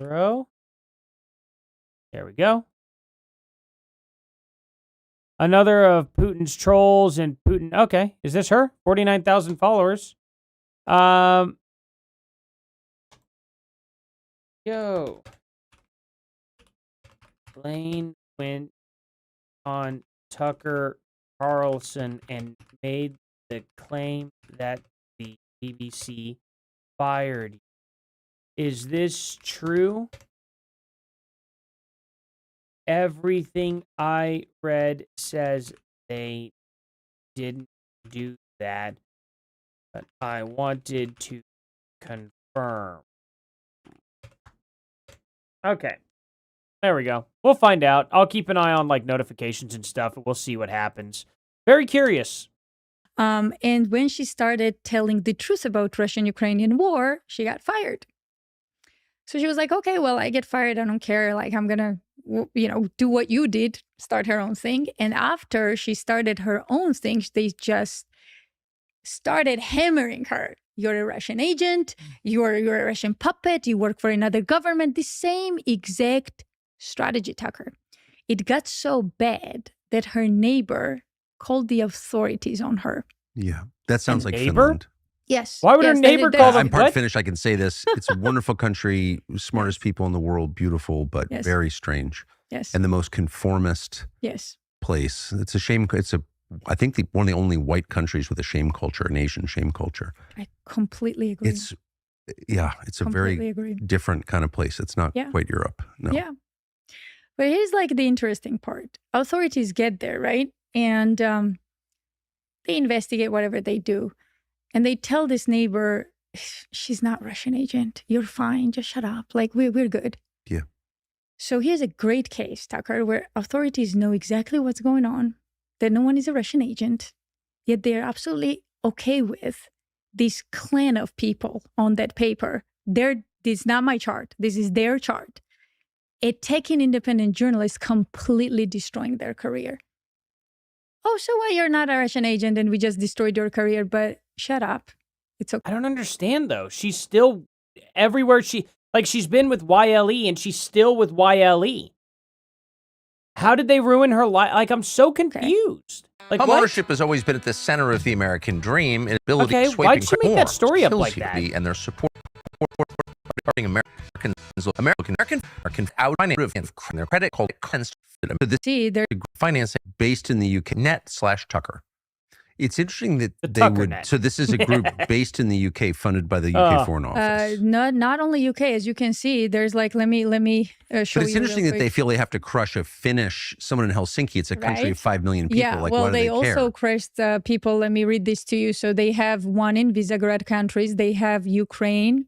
A: Aro. There we go. Another of Putin's trolls and Putin. Okay, is this her? 49,000 followers. Yo. Lane went on Tucker Carlson and made the claim that the BBC fired you. Is this true? Everything I read says they didn't do that, but I wanted to confirm. Okay. There we go. We'll find out. I'll keep an eye on like notifications and stuff, and we'll see what happens. Very curious.
C: And when she started telling the truth about Russian-Ukrainian war, she got fired. So she was like, okay, well, I get fired. I don't care. Like, I'm going to, do what you did, start her own thing. And after she started her own thing, they just started hammering her. You're a Russian agent. You're a Russian puppet. You work for another government. The same exact strategy, Tucker. It got so bad that her neighbor called the authorities on her.
B: Yeah, that sounds like Finland.
C: Yes.
A: Why would her neighbor call them?
B: I'm part Finnish. I can say this. It's a wonderful country, smartest people in the world, beautiful, but very strange.
C: Yes.
B: And the most conformist place. It's a shame. I think one of the only white countries with a shame culture, an Asian shame culture.
C: I completely agree.
B: It's a very different kind of place. It's not quite Europe. No.
C: Yeah. But here's like the interesting part. Authorities get there, right? And they investigate whatever they do. And they tell this neighbor, she's not Russian agent. You're fine. Just shut up. Like, we're good.
B: Yeah.
C: So here's a great case, Tucker, where authorities know exactly what's going on, that no one is a Russian agent, yet they're absolutely okay with this clan of people on that paper. This is not my chart. This is their chart. Attacking independent journalists, completely destroying their career. Oh, so why you're not a Russian agent and we just destroyed your career? But shut up. It's okay.
A: I don't understand, though. She's still everywhere. She's been with YLE and she's still with YLE. How did they ruin her life? Like, I'm so confused. Like,
B: homeownership has always been at the center of the American dream. And ability
A: okay, why'd she make that story up like that?
B: And their support American out of their credit called financing based in the UK. Net/Tucker. It's interesting that they would. Net. So this is a group based in the UK, funded by the UK Foreign Office.
C: Not only UK, as you can see, there's like let me show you.
B: But it's interesting that they feel they have to crush someone in Helsinki. It's a country of 5 million people.
C: Yeah,
B: like,
C: well,
B: why do
C: they
B: care?
C: also crushed people. Let me read this to you. So they have one in Visegrad countries. They have Ukraine.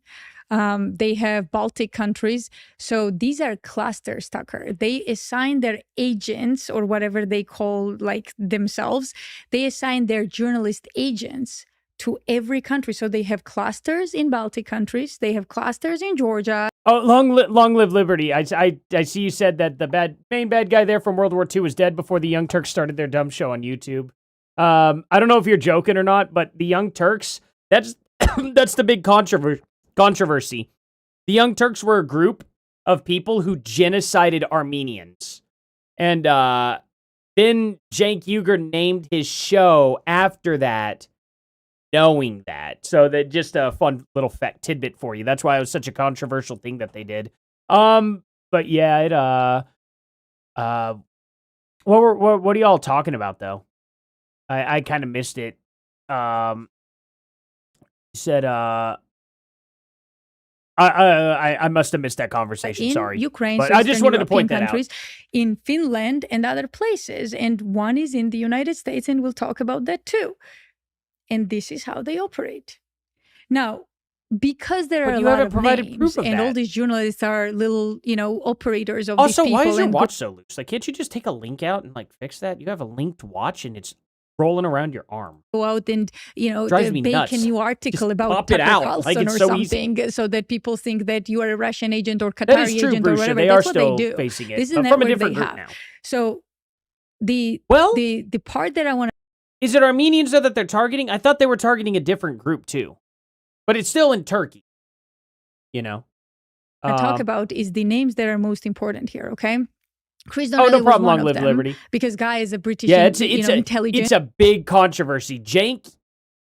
C: They have Baltic countries. So these are clusters, Tucker. They assign their agents, or whatever they call like themselves, they assign their journalist agents to every country. So they have clusters in Baltic countries. They have clusters in Georgia.
A: Oh, long live liberty. I see you said that the main bad guy there from World War II was dead before the Young Turks started their dumb show on YouTube. I don't know if you're joking or not, but the Young Turks, that's the big controversy. The Young Turks were a group of people who genocided Armenians. And then Cenk Uygur named his show after that, knowing that. So that just a fun little tidbit for you. That's why it was such a controversial thing that they did. But yeah, what are y'all talking about though? I kind of missed it. You said I must have missed that conversation. Sorry,
C: Ukraine,
A: but
C: so
A: I just wanted to point that out.
C: In Finland and other places, and one is in the United States, and we'll talk about that too. And this is how they operate. Now, because there are a lot of names, and all these journalists are little, operators of these people.
A: Also, why is your watch so loose? Like, can't you just take a link out and like fix that? You have a linked watch, and it's rolling around your arm.
C: Go out and bake
A: nuts.
C: a new article
A: just
C: about Tucker Carlson or something, so that people think that you are a Russian agent or Qatari agent or whatever. That's what they do.
A: Facing it,
C: this is
A: but
C: the
A: from a
C: network
A: different
C: they
A: group
C: have.
A: now.
C: So the part that I want to
A: is it Armenians though that they're targeting? I thought they were targeting a different group too, but it's still in Turkey.
C: Talk about is the names that are most important here. Okay. Chris
A: no problem. Long live liberty.
C: Because Guy is a British,
A: intelligent. It's a big controversy. Cenk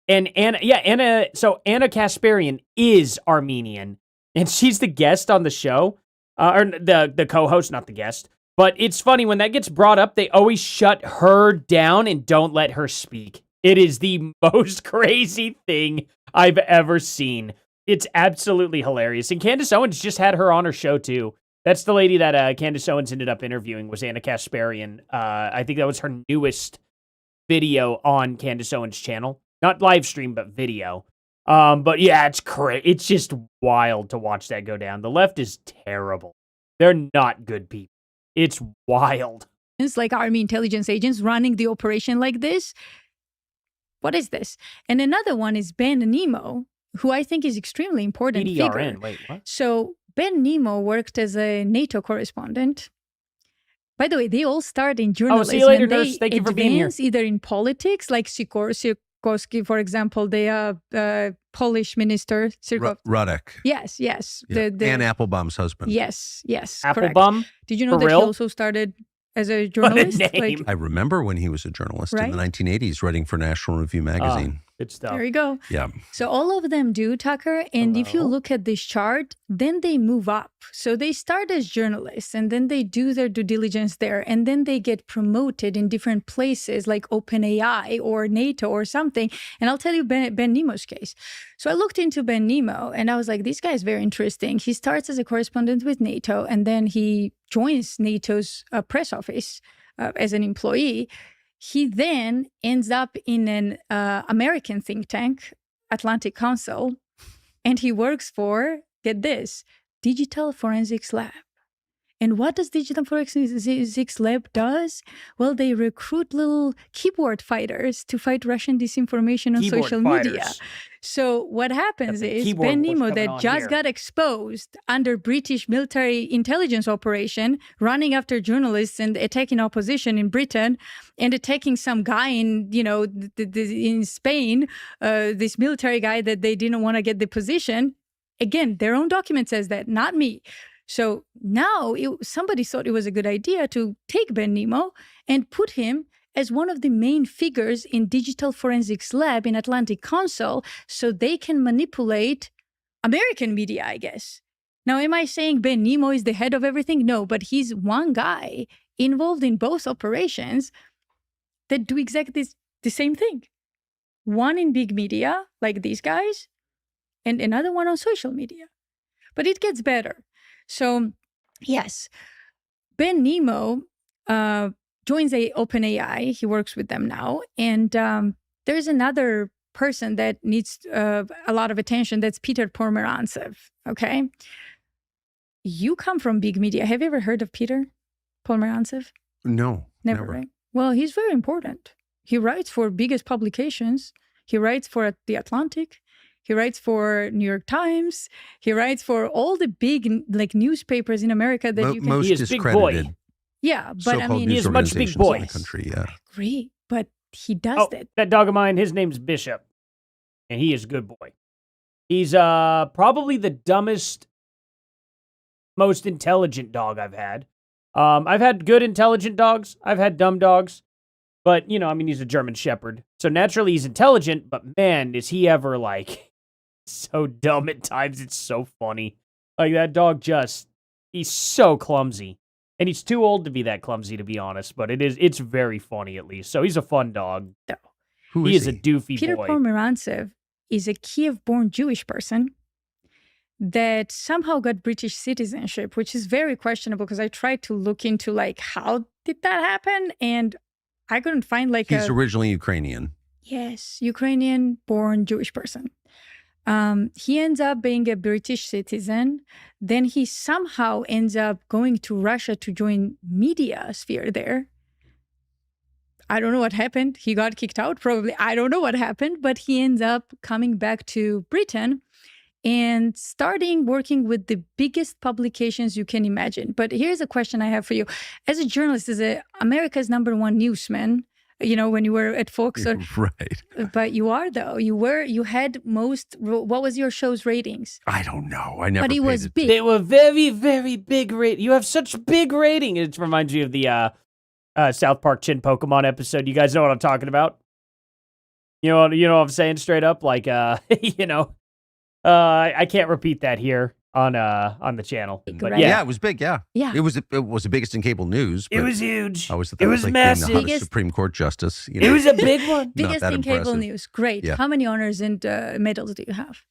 A: and Anna. So Anna Kasparian is Armenian, and she's the guest on the show, or the co-host, not the guest. But it's funny when that gets brought up, they always shut her down and don't let her speak. It is the most crazy thing I've ever seen. It's absolutely hilarious. And Candace Owens just had her on her show too. That's the lady that Candace Owens ended up interviewing, was Anna Kasparian. I think that was her newest video on Candace Owens' channel. Not live stream, but video. But yeah, it's crazy. It's just wild to watch that go down. The left is terrible. They're not good people. It's wild.
C: It's like Army intelligence agents running the operation like this. What is this? And another one is Ben Nemo, who I think is extremely important figure.
A: Wait, what?
C: So Ben Nemo worked as a NATO correspondent. By the way, they all start in journalism.
A: See you later, nurse. Thank you for being here.
C: Either in politics, like Sikorski, for example, the Polish minister.
B: Radek.
C: Yes.
B: Yeah. Anne Applebaum's husband.
C: Yes,
A: Applebaum?
C: Correct. Did you know that he also started as a journalist?
A: What a name.
B: I remember when he was a journalist in the 1980s, writing for National Review magazine.
A: Good stuff.
C: There you go.
B: Yeah.
C: So all of them do, Tucker. And if you look at this chart, then they move up. So they start as journalists, and then they do their due diligence there. And then they get promoted in different places like OpenAI or NATO or something. And I'll tell you Ben Nemo's case. So I looked into Ben Nemo, and I was like, this guy is very interesting. He starts as a correspondent with NATO, and then he joins NATO's press office as an employee. He then ends up in an American think tank, Atlantic Council, and he works for, get this, Digital Forensics Lab. And what does Digital Forensics Lab does? Well, they recruit little keyboard fighters to fight Russian disinformation on social media. So what happens is Ben Nemo, that just got exposed under British military intelligence operation, running after journalists and attacking opposition in Britain, and attacking some guy in, in Spain, this military guy that they didn't want to get the position. Again, their own document says that, not me. So now somebody thought it was a good idea to take Ben Nemo and put him as one of the main figures in Digital Forensics Lab in Atlantic Council, so they can manipulate American media, I guess. Now, am I saying Ben Nemo is the head of everything? No, but he's one guy involved in both operations that do exactly the same thing. One in big media, like these guys, and another one on social media. But it gets better. So, yes, Ben Nemo joins OpenAI. He works with them now. And there's another person that needs a lot of attention. That's Peter Pomerantsev, okay? You come from big media. Have you ever heard of Peter Pomerantsev?
B: No,
C: never. Right? Well, he's very important. He writes for biggest publications. He writes for The Atlantic. He writes for New York Times. He writes for all the big newspapers in America that you can.
B: Most
A: he is
B: discredited.
A: Big boy.
C: Yeah, but I mean,
A: he is much big boy.
B: In the country, yeah.
C: I agree, but he does that.
A: That dog of mine, his name's Bishop, and he is a good boy. He's probably the dumbest, most intelligent dog I've had. I've had good intelligent dogs. I've had dumb dogs. But, he's a German Shepherd. So naturally he's intelligent, but man, is he ever so dumb at times. It's so funny. That dog he's so clumsy. And he's too old to be that clumsy, to be honest. But it's very funny at least. So he's a fun dog.
C: No.
A: He is a doofy
C: Peter
A: boy.
C: Peter Pomerantsev is a Kiev-born Jewish person that somehow got British citizenship, which is very questionable because I tried to look into how did that happen? And I couldn't find
B: He's originally Ukrainian.
C: Yes, Ukrainian-born Jewish person. He ends up being a British citizen. Then he somehow ends up going to Russia to join media sphere there. I don't know what happened. He got kicked out probably. I don't know what happened, but he ends up coming back to Britain and starting working with the biggest publications you can imagine. But here's a question I have for you. As a journalist, America's #1 newsman, when you were at Fox.
B: Right.
C: But you are, though. You had what was your show's ratings?
B: I don't know. I never
C: But it was big.
A: They were very, very big You have such big rating. It reminds me of the South Park Chin Pokemon episode. You guys know what I'm talking about? You know what I'm saying straight up? I can't repeat that here on the channel. But
C: right?
B: Yeah, it was big. Yeah,
C: yeah.
B: It was the biggest in cable news.
A: It was huge.
B: I always thought
A: it
B: that
A: was
B: like
A: massive.
B: being the hottest Supreme Court justice.
A: It was a big one.
C: Biggest in cable news. Great.
B: Yeah.
C: How many honors and medals do you have?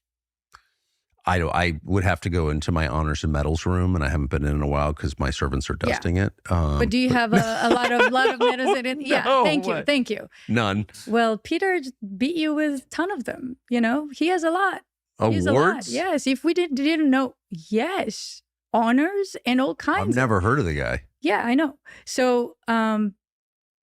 B: I would have to go into my honors and medals room, and I haven't been in a while because my servants are dusting it.
C: But do you have a lot of medals in it? Yeah,
B: No,
C: thank you.
B: None.
C: Well, Peter beat you with a ton of them. He has a lot.
B: Awards?
C: Yes. If we didn't know, yes, honors and all kinds.
B: I've never heard of the guy.
C: Yeah, I know. So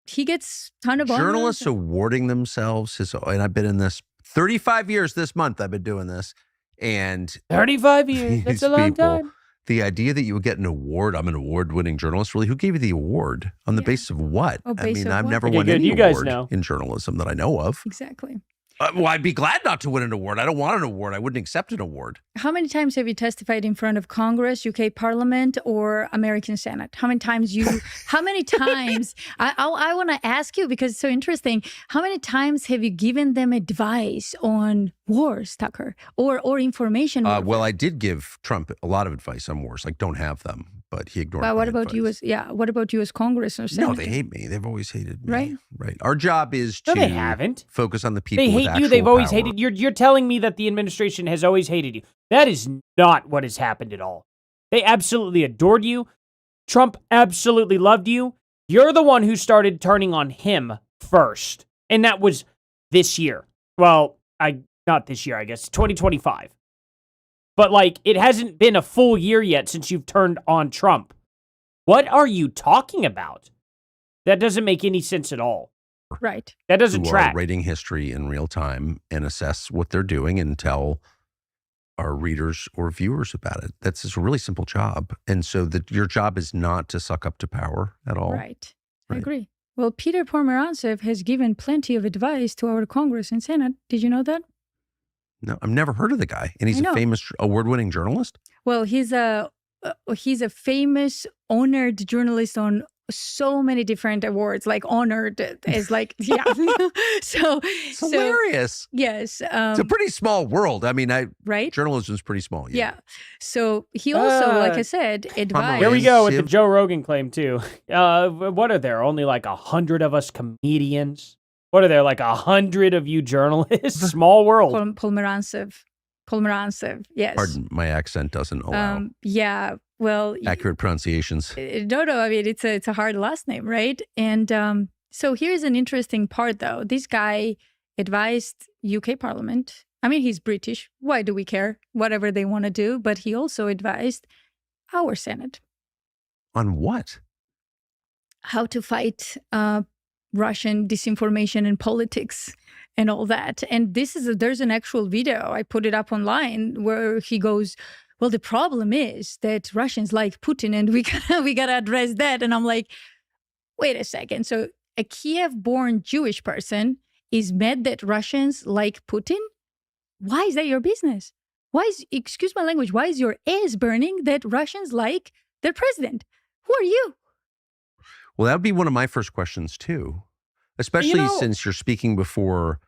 C: he gets a ton of
B: journalists
C: honors.
B: awarding themselves. And I've been in this 35 years this month. I've been doing this. And
A: 35 years. That's a long time.
B: The idea that you would get an award, I'm an award-winning journalist, really, who gave you the award? On the basis of what? I've never won any award in journalism that I know of.
C: Exactly.
B: Well, I'd be glad not to win an award. I don't want an award. I wouldn't accept an award.
C: How many times have you testified in front of Congress, UK Parliament, or American Senate? How many times I want to ask you, because it's so interesting. How many times have you given them advice on wars, Tucker, or information?
B: Well, I did give Trump a lot of advice on wars, like don't have them, but he ignored.
C: But what about you as Congress or Senate?
B: No, they hate me. They've always hated me.
C: Right.
B: Right. Our job is to
A: they haven't.
B: Focus on the people.
A: They hate you. They've always hated you. You're telling me that the administration has always hated you. That is not what has happened at all. They absolutely adored you. Trump absolutely loved you. You're the one who started turning on him first. And that was this year. Well, not this year, I guess. 2025. But it hasn't been a full year yet since you've turned on Trump. What are you talking about? That doesn't make any sense at all.
C: Right.
A: That doesn't
B: who
A: track.
B: Are rating history in real time and assess what they're doing and tell our readers or viewers about it. That's just a really simple job. And so your job is not to suck up to power at all.
C: Right. I agree. Well, Peter Pomerantsev has given plenty of advice to our Congress and Senate. Did you know that?
B: No, I've never heard of the guy. And he's a famous award-winning journalist?
C: Well, he's a famous honored journalist on so many different awards, like honored as like, yeah. So
B: it's hilarious.
C: Yes.
B: It's a pretty small world. I mean,
C: right?
B: Journalism's pretty small.
C: Yeah. So he also, like I said, advised.
A: Here we go with the Joe Rogan claim too. What are there? Only like 100 of us comedians? What are there? Like 100 of you journalists? Small world.
C: Pomerantsev, yes.
B: Pardon, my accent doesn't allow.
C: Yeah. Well,
B: accurate pronunciations.
C: No. I mean, it's a hard last name, right? And so here's an interesting part, though. This guy advised UK Parliament. I mean, he's British. Why do we care? Whatever they want to do. But he also advised our Senate.
B: On what?
C: How to fight Russian disinformation and politics and all that. And there's an actual video. I put it up online where he goes, well, the problem is that Russians like Putin and we gotta address that. And I'm like, wait a second. So a Kiev-born Jewish person is mad that Russians like Putin? Why is that your business? Excuse my language, why is your ass burning that Russians like their president? Who are you?
B: Well, that would be one of my first questions too, especially since you're speaking before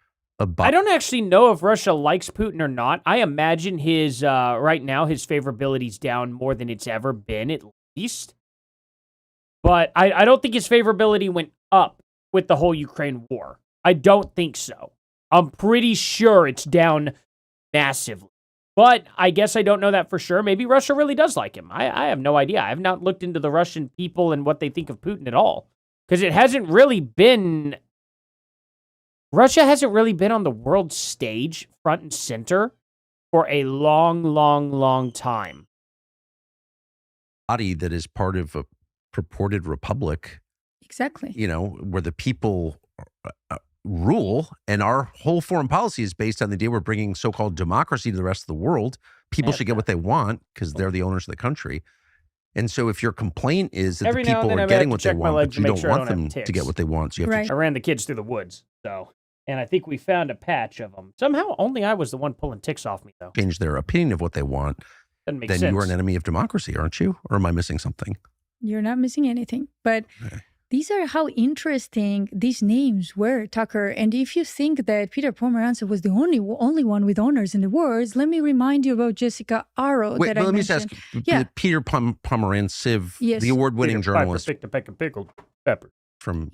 A: I don't actually know if Russia likes Putin or not. I imagine his right now his favorability's down more than it's ever been, at least. But I don't think his favorability went up with the whole Ukraine war. I don't think so. I'm pretty sure it's down massively. But I guess I don't know that for sure. Maybe Russia really does like him. I have no idea. I have not looked into the Russian people and what they think of Putin at all. Because it hasn't really been... Russia hasn't really been on the world stage, front and center, for a long, long, long time.
B: Body that is part of a purported republic.
C: Exactly.
B: Where the people rule, and our whole foreign policy is based on the idea we're bringing so-called democracy to the rest of the world. People should get what they want because they're the owners of the country. And so if your complaint is that the people are getting what they want, but you don't want them to get what they want, so you have to...
A: I ran the kids through the woods, and I think we found a patch of them. Somehow, only I was the one pulling ticks off me, though.
B: Change their opinion of what they want.
A: Doesn't make
B: then
A: sense.
B: You are an enemy of democracy, aren't you? Or am I missing something?
C: You're not missing anything. But these are how interesting these names were, Tucker. And if you think that Peter Pomerantsev was the only one with honors in the wars, let me remind you about Jessica Arrow.
B: Wait, let me just ask, Peter Pomerantsev, the award-winning journalist.
A: Pickled pepper.
B: From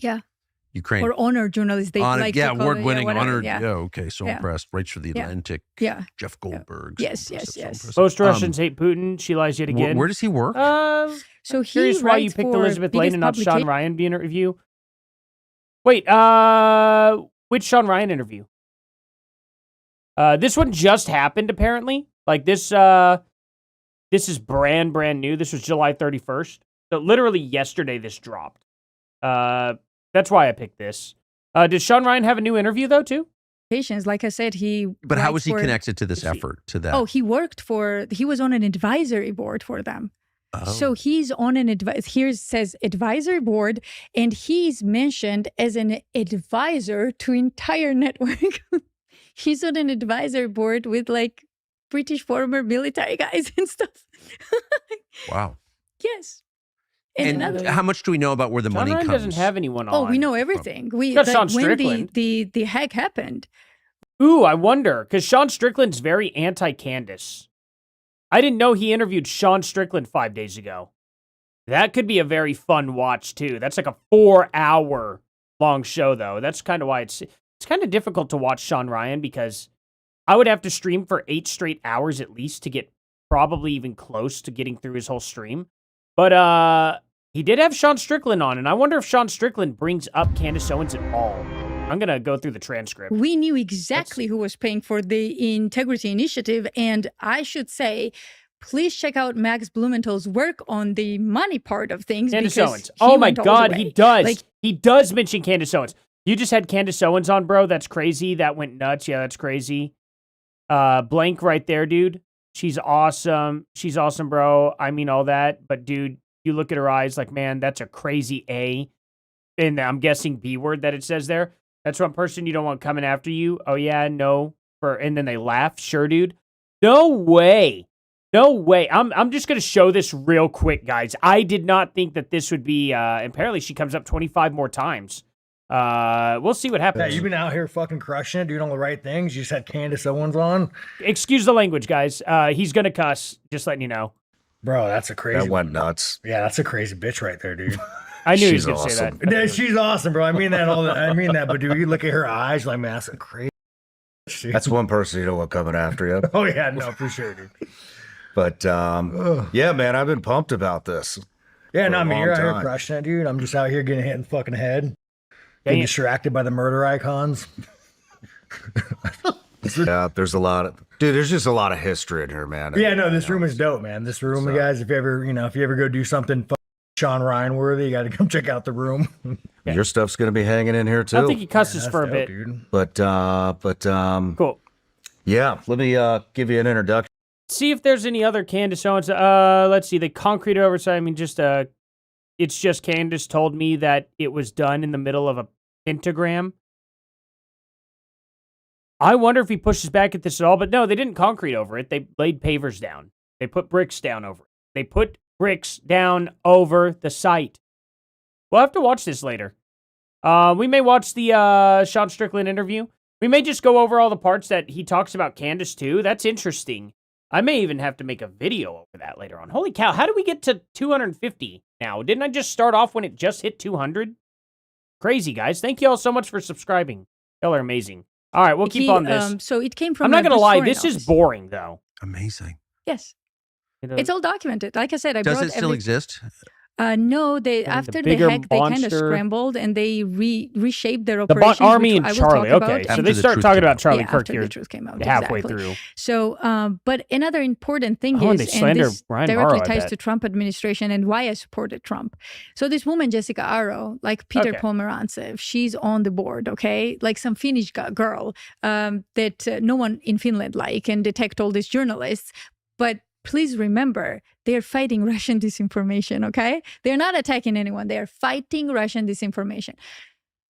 B: Ukraine.
C: Or honor journalists. They like to call
B: award-winning, honored.
C: Yeah,
B: okay, so impressed. Writes for The Atlantic.
C: Yeah.
B: Jeff Goldberg.
C: Yes.
A: Most Russians hate Putin. She lies yet again.
B: Where does he work?
C: So he
A: curious why you picked Elizabeth Lane and not Sean Ryan interview. Wait, which Sean Ryan interview? This one just happened, apparently. Like this is brand new. This was July 31st. So literally yesterday this dropped. That's why I picked this. Did Sean Ryan have a new interview, though, too?
C: Like I said,
B: But how was he connected to this effort, to that?
C: Oh, he was on an advisory board for them. Oh. So he's on an says advisory board, and he's mentioned as an advisor to entire network. He's on an advisory board with like British former military guys and stuff.
B: Wow.
C: Yes.
B: And how much do we know about where the money comes?
A: Doesn't have anyone on.
C: Oh, we know everything.
A: Sean Strickland.
C: When the hack happened.
A: Ooh, I wonder, because Sean Strickland's very anti-Candace. I didn't know he interviewed Sean Strickland 5 days ago. That could be a very fun watch, too. That's like a 4-hour long show, though. That's kind of why it's kind of difficult to watch Sean Ryan, because I would have to stream for 8 straight hours at least to get probably even close to getting through his whole stream. But he did have Sean Strickland on, and I wonder if Sean Strickland brings up Candace Owens at all. I'm going to go through the transcript.
C: We knew exactly who was paying for the Integrity Initiative, and I should say, please check out Max Blumenthal's work on the money part of things.
A: Candace Owens. Oh my God, he does. Like, he does mention Candace Owens. You just had Candace Owens on, bro. That's crazy. That went nuts. Yeah, that's crazy. Blank right there, dude. She's awesome. She's awesome, bro. I mean all that. But, dude, you look at her eyes like, man, that's a crazy A. And I'm guessing B word that it says there. That's one person you don't want coming after you. Oh, yeah, no. And then they laugh. Sure, dude. No way. No way. I'm just going to show this real quick, guys. I did not think that this would be, apparently she comes up 25 more times. We'll see what happens.
E: Yeah, you've been out here fucking crushing it, doing all the right things. You just had Candace Owens on.
A: Excuse the language, guys. He's going to cuss, just letting you know.
E: Bro, that's a crazy.
F: That went nuts.
E: Yeah, that's a crazy bitch right there, dude.
A: I knew he was going to say that.
E: Yeah, she's awesome, bro. I mean that I mean that, but dude, you look at her eyes, like, man, that's a crazy.
F: That's one person you don't want coming after you.
E: Oh yeah, no, for sure, dude.
F: But yeah, man, I've been pumped about this.
E: Yeah, no, I mean, you're out here crushing it, dude. I'm just out here getting hit in the fucking head. Getting distracted by the murder icons.
F: Yeah, there's a lot of there's just a lot of history in here, man.
E: Yeah, no, this room is dope, man. This room, guys, if you ever go do something Sean Ryan worthy, you got to come check out the room.
F: Yeah. Your stuff's gonna be hanging in here too.
A: I think he cusses for a bit,
E: dude.
F: But
A: cool.
F: Yeah, let me give you an introduction.
A: See if there's any other Candace Owens. Let's see. The concrete oversight. I mean, it's just Candace told me that it was done in the middle of a pentagram. I wonder if he pushes back at this at all, but no, they didn't concrete over it. They laid pavers down. They put bricks down over it. They put bricks down over the site. We'll have to watch this later. We may watch the Sean Strickland interview. We may just go over all the parts that he talks about Candace too. That's interesting. I may even have to make a video over that later on. Holy cow, how did we get to 250 now? Didn't I just start off when it just hit 200? Crazy, guys. Thank you all so much for subscribing. Y'all are amazing. All right, we'll keep on this.
C: So it came from
A: I'm not going to lie, this is boring, though.
B: Amazing.
C: Yes. It's all documented. Like I said,
B: Does it still exist?
C: No, after the hack, they kind of scrambled and they reshaped their operations.
A: The Army and Charlie. Okay, so they start talking about Charlie Kirk here
C: the truth came out,
A: halfway through.
C: So, but another important thing is, and this directly ties to Trump administration and why I supported Trump. So this woman, Jessica Arrow, like Peter Pomerantsev, she's on the board, okay? Like some Finnish girl that no one in Finland can detect all these journalists. But please remember, they're fighting Russian disinformation, okay? They're not attacking anyone. They're fighting Russian disinformation.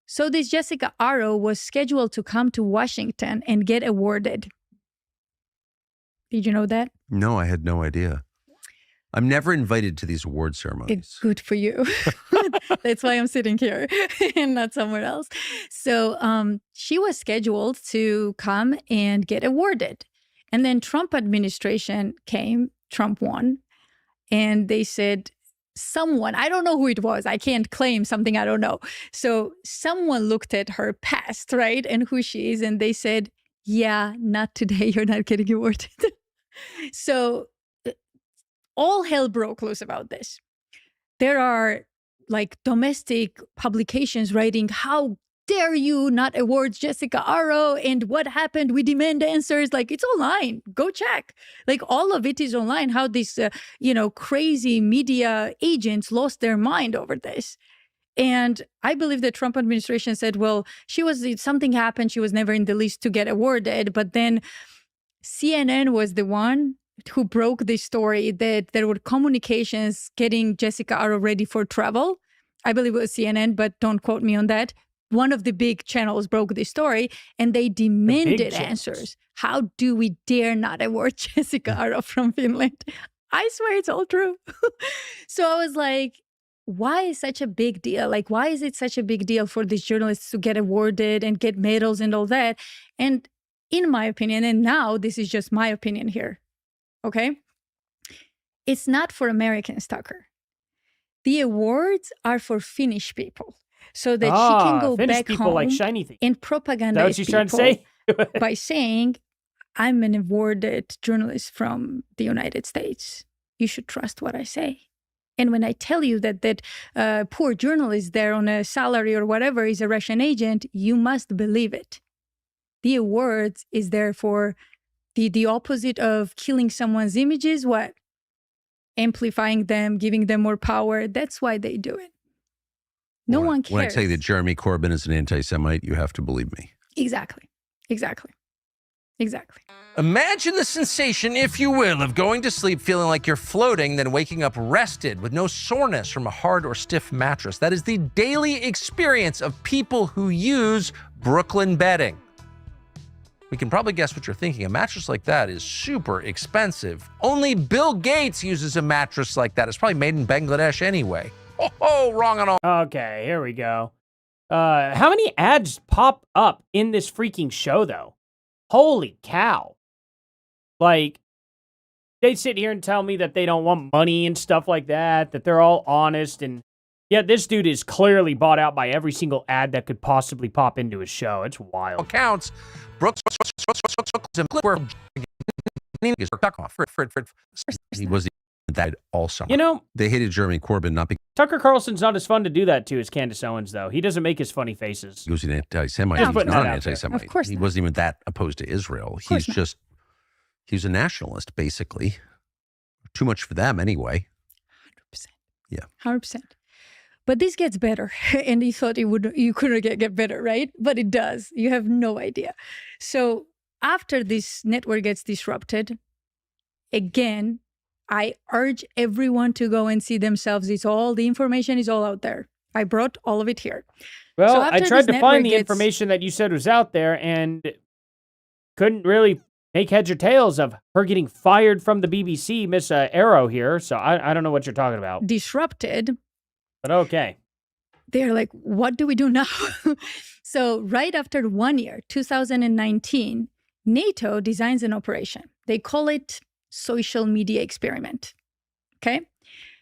C: So this Jessica Arrow was scheduled to come to Washington and get awarded. Did you know that?
B: No, I had no idea. I'm never invited to these award ceremonies.
C: It's good for you. That's why I'm sitting here and not somewhere else. So she was scheduled to come and get awarded. And then Trump administration came, Trump won, and they said, someone, I don't know who it was, I can't claim something I don't know. So someone looked at her past, right, and who she is, and they said, yeah, not today, you're not getting awarded. So all hell broke loose about this. There are like domestic publications writing, how dare you not award Jessica Arrow, and what happened? We demand answers. Like, it's online. Go check. Like, all of it is online. How these, crazy media agents lost their mind over this. And I believe the Trump administration said, well, something happened. She was never in the list to get awarded. But then CNN was the one who broke the story that there were communications getting Jessica Arrow ready for travel. I believe it was CNN, but don't quote me on that. One of the big channels broke this story and they demanded answers. How do we dare not award Jessica Arrow from Finland? I swear it's all true. So I was like, why is such a big deal? Like, why is it such a big deal for these journalists to get awarded and get medals and all that? And in my opinion, and now this is just my opinion here, okay? It's not for Americans, Tucker. The awards are for Finnish people. So that she can go
A: Finnish
C: back
A: people
C: home
A: like shiny things.
C: And propagandize
A: people trying to say?
C: by saying, I'm an awarded journalist from the United States. You should trust what I say. And when I tell you that poor journalist there on a salary or whatever is a Russian agent, you must believe it. The awards is there for The opposite of killing someone's image is what? Amplifying them, giving them more power. That's why they do it. No one cares.
B: When I tell you that Jeremy Corbyn is an anti-Semite, you have to believe me.
C: Exactly.
D: Imagine the sensation, if you will, of going to sleep feeling like you're floating, then waking up rested with no soreness from a hard or stiff mattress. That is the daily experience of people who use Brooklyn bedding. We can probably guess what you're thinking. A mattress like that is super expensive. Only Bill Gates uses a mattress like that. It's probably made in Bangladesh anyway. Oh, wrong on all.
A: Okay, here we go. How many ads pop up in this freaking show, though? Holy cow. Like, they sit here and tell me that they don't want money and stuff like that, that they're all honest, and yet this dude is clearly bought out by every single ad that could possibly pop into his show. It's wild.
D: Accounts. Brooks
B: he was that all summer.
A: You know,
B: they hated Jeremy Corbyn not because
A: Tucker Carlson's not as fun to do that to as Candace Owens, though. He doesn't make his funny faces.
B: he was an anti-Semite.
A: Yeah,
B: He's
A: but
B: not an
A: not out
B: anti-Semite.
C: Of course
B: he
C: not.
B: wasn't even that opposed to Israel. He's just, he's a nationalist, basically. Too much for them, anyway.
C: 100%.
B: Yeah.
C: 100%. But this gets better. And you thought you couldn't get better, right? But it does. You have no idea. So after this network gets disrupted, again, I urge everyone to go and see themselves. The information is all out there. I brought all of it here.
A: Well,
C: So
A: I
C: after
A: tried
C: this
A: to find
C: network
A: the
C: gets-
A: information that you said was out there and couldn't really make heads or tails of her getting fired from the BBC, Miss Arrow here. So I don't know what you're talking about.
C: disrupted,
A: But okay.
C: they're like, what do we do now? So right after 1 year, 2019, NATO designs an operation. They call it social media experiment. Okay?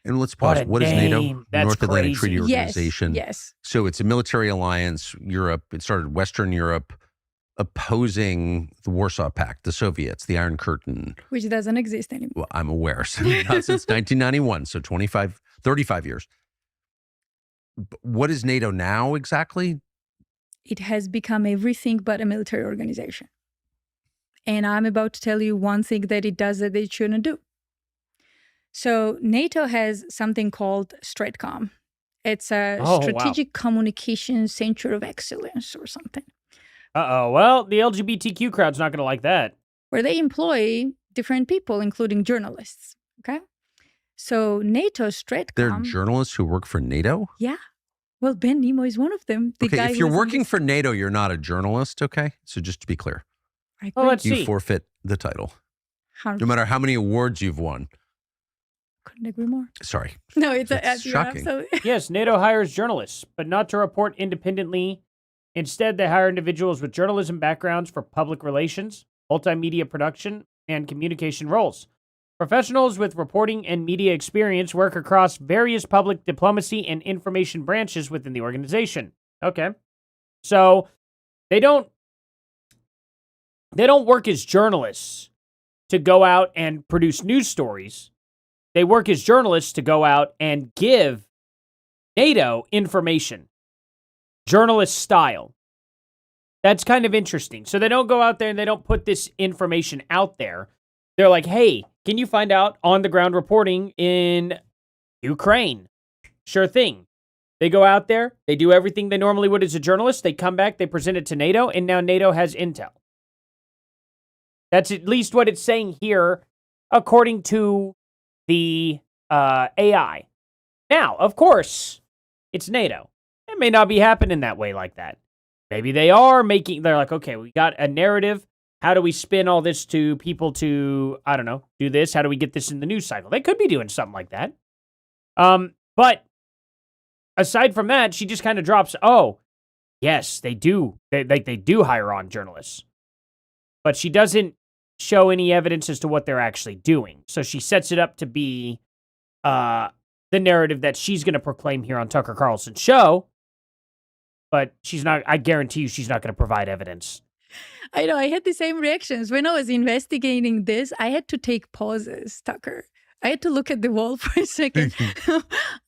B: And let's pause. What is NATO?
A: name. That's
B: North Atlantic
A: crazy.
B: Treaty
C: Yes,
B: Organization.
C: yes.
B: So it's a military alliance. Europe. It started Western Europe opposing the Warsaw Pact, the Soviets, the Iron Curtain.
C: Which doesn't exist anymore.
B: Well, I'm aware. So not since 1991. So 35 years. What is NATO now exactly?
C: It has become everything but a military organization. And I'm about to tell you one thing that it does that it shouldn't do. So NATO has something called STRATCOM. It's a strategic communication center of excellence or something.
A: Uh-oh. Well, the LGBTQ crowd's not going to like that.
C: Where they employ different people, including journalists. Okay? So NATO STRATCOM.
B: They're journalists who work for NATO?
C: Yeah. Well, Ben Nemo is one of them. The guy
B: if you're working for NATO, you're not a journalist, okay? So just to be clear.
A: Well, let's
B: you
A: see.
B: forfeit the title.
C: 100%.
B: No matter how many awards you've won.
C: Couldn't agree more.
B: Sorry.
C: No, it's
B: That's shocking.
C: Absolutely.
A: Yes, NATO hires journalists, but not to report independently. Instead, they hire individuals with journalism backgrounds for public relations, multimedia production, and communication roles. Professionals with reporting and media experience work across various public diplomacy and information branches within the organization. Okay. So they don't work as journalists to go out and produce news stories. They work as journalists to go out and give NATO information. Journalist style. That's kind of interesting. So they don't go out there and they don't put this information out there. They're like, hey, can you find out on-the-ground reporting in Ukraine? Sure thing. They go out there, they do everything they normally would as a journalist, they come back, they present it to NATO, and now NATO has intel. That's at least what it's saying here, according to the AI. Now, of course, it's NATO. It may not be happening that way like that. Maybe they're like, okay, we got a narrative. How do we spin all this to people to, I don't know, do this? How do we get this in the news cycle? They could be doing something like that. But aside from that, she just kind of drops, oh, yes, they do. They do hire on journalists. But she doesn't show any evidence as to what they're actually doing. So she sets it up to be the narrative that she's going to proclaim here on Tucker Carlson's show. But she's not, I guarantee you she's not going to provide evidence.
C: I know. I had the same reactions. When I was investigating this, I had to take pauses, Tucker. I had to look at the wall for a second.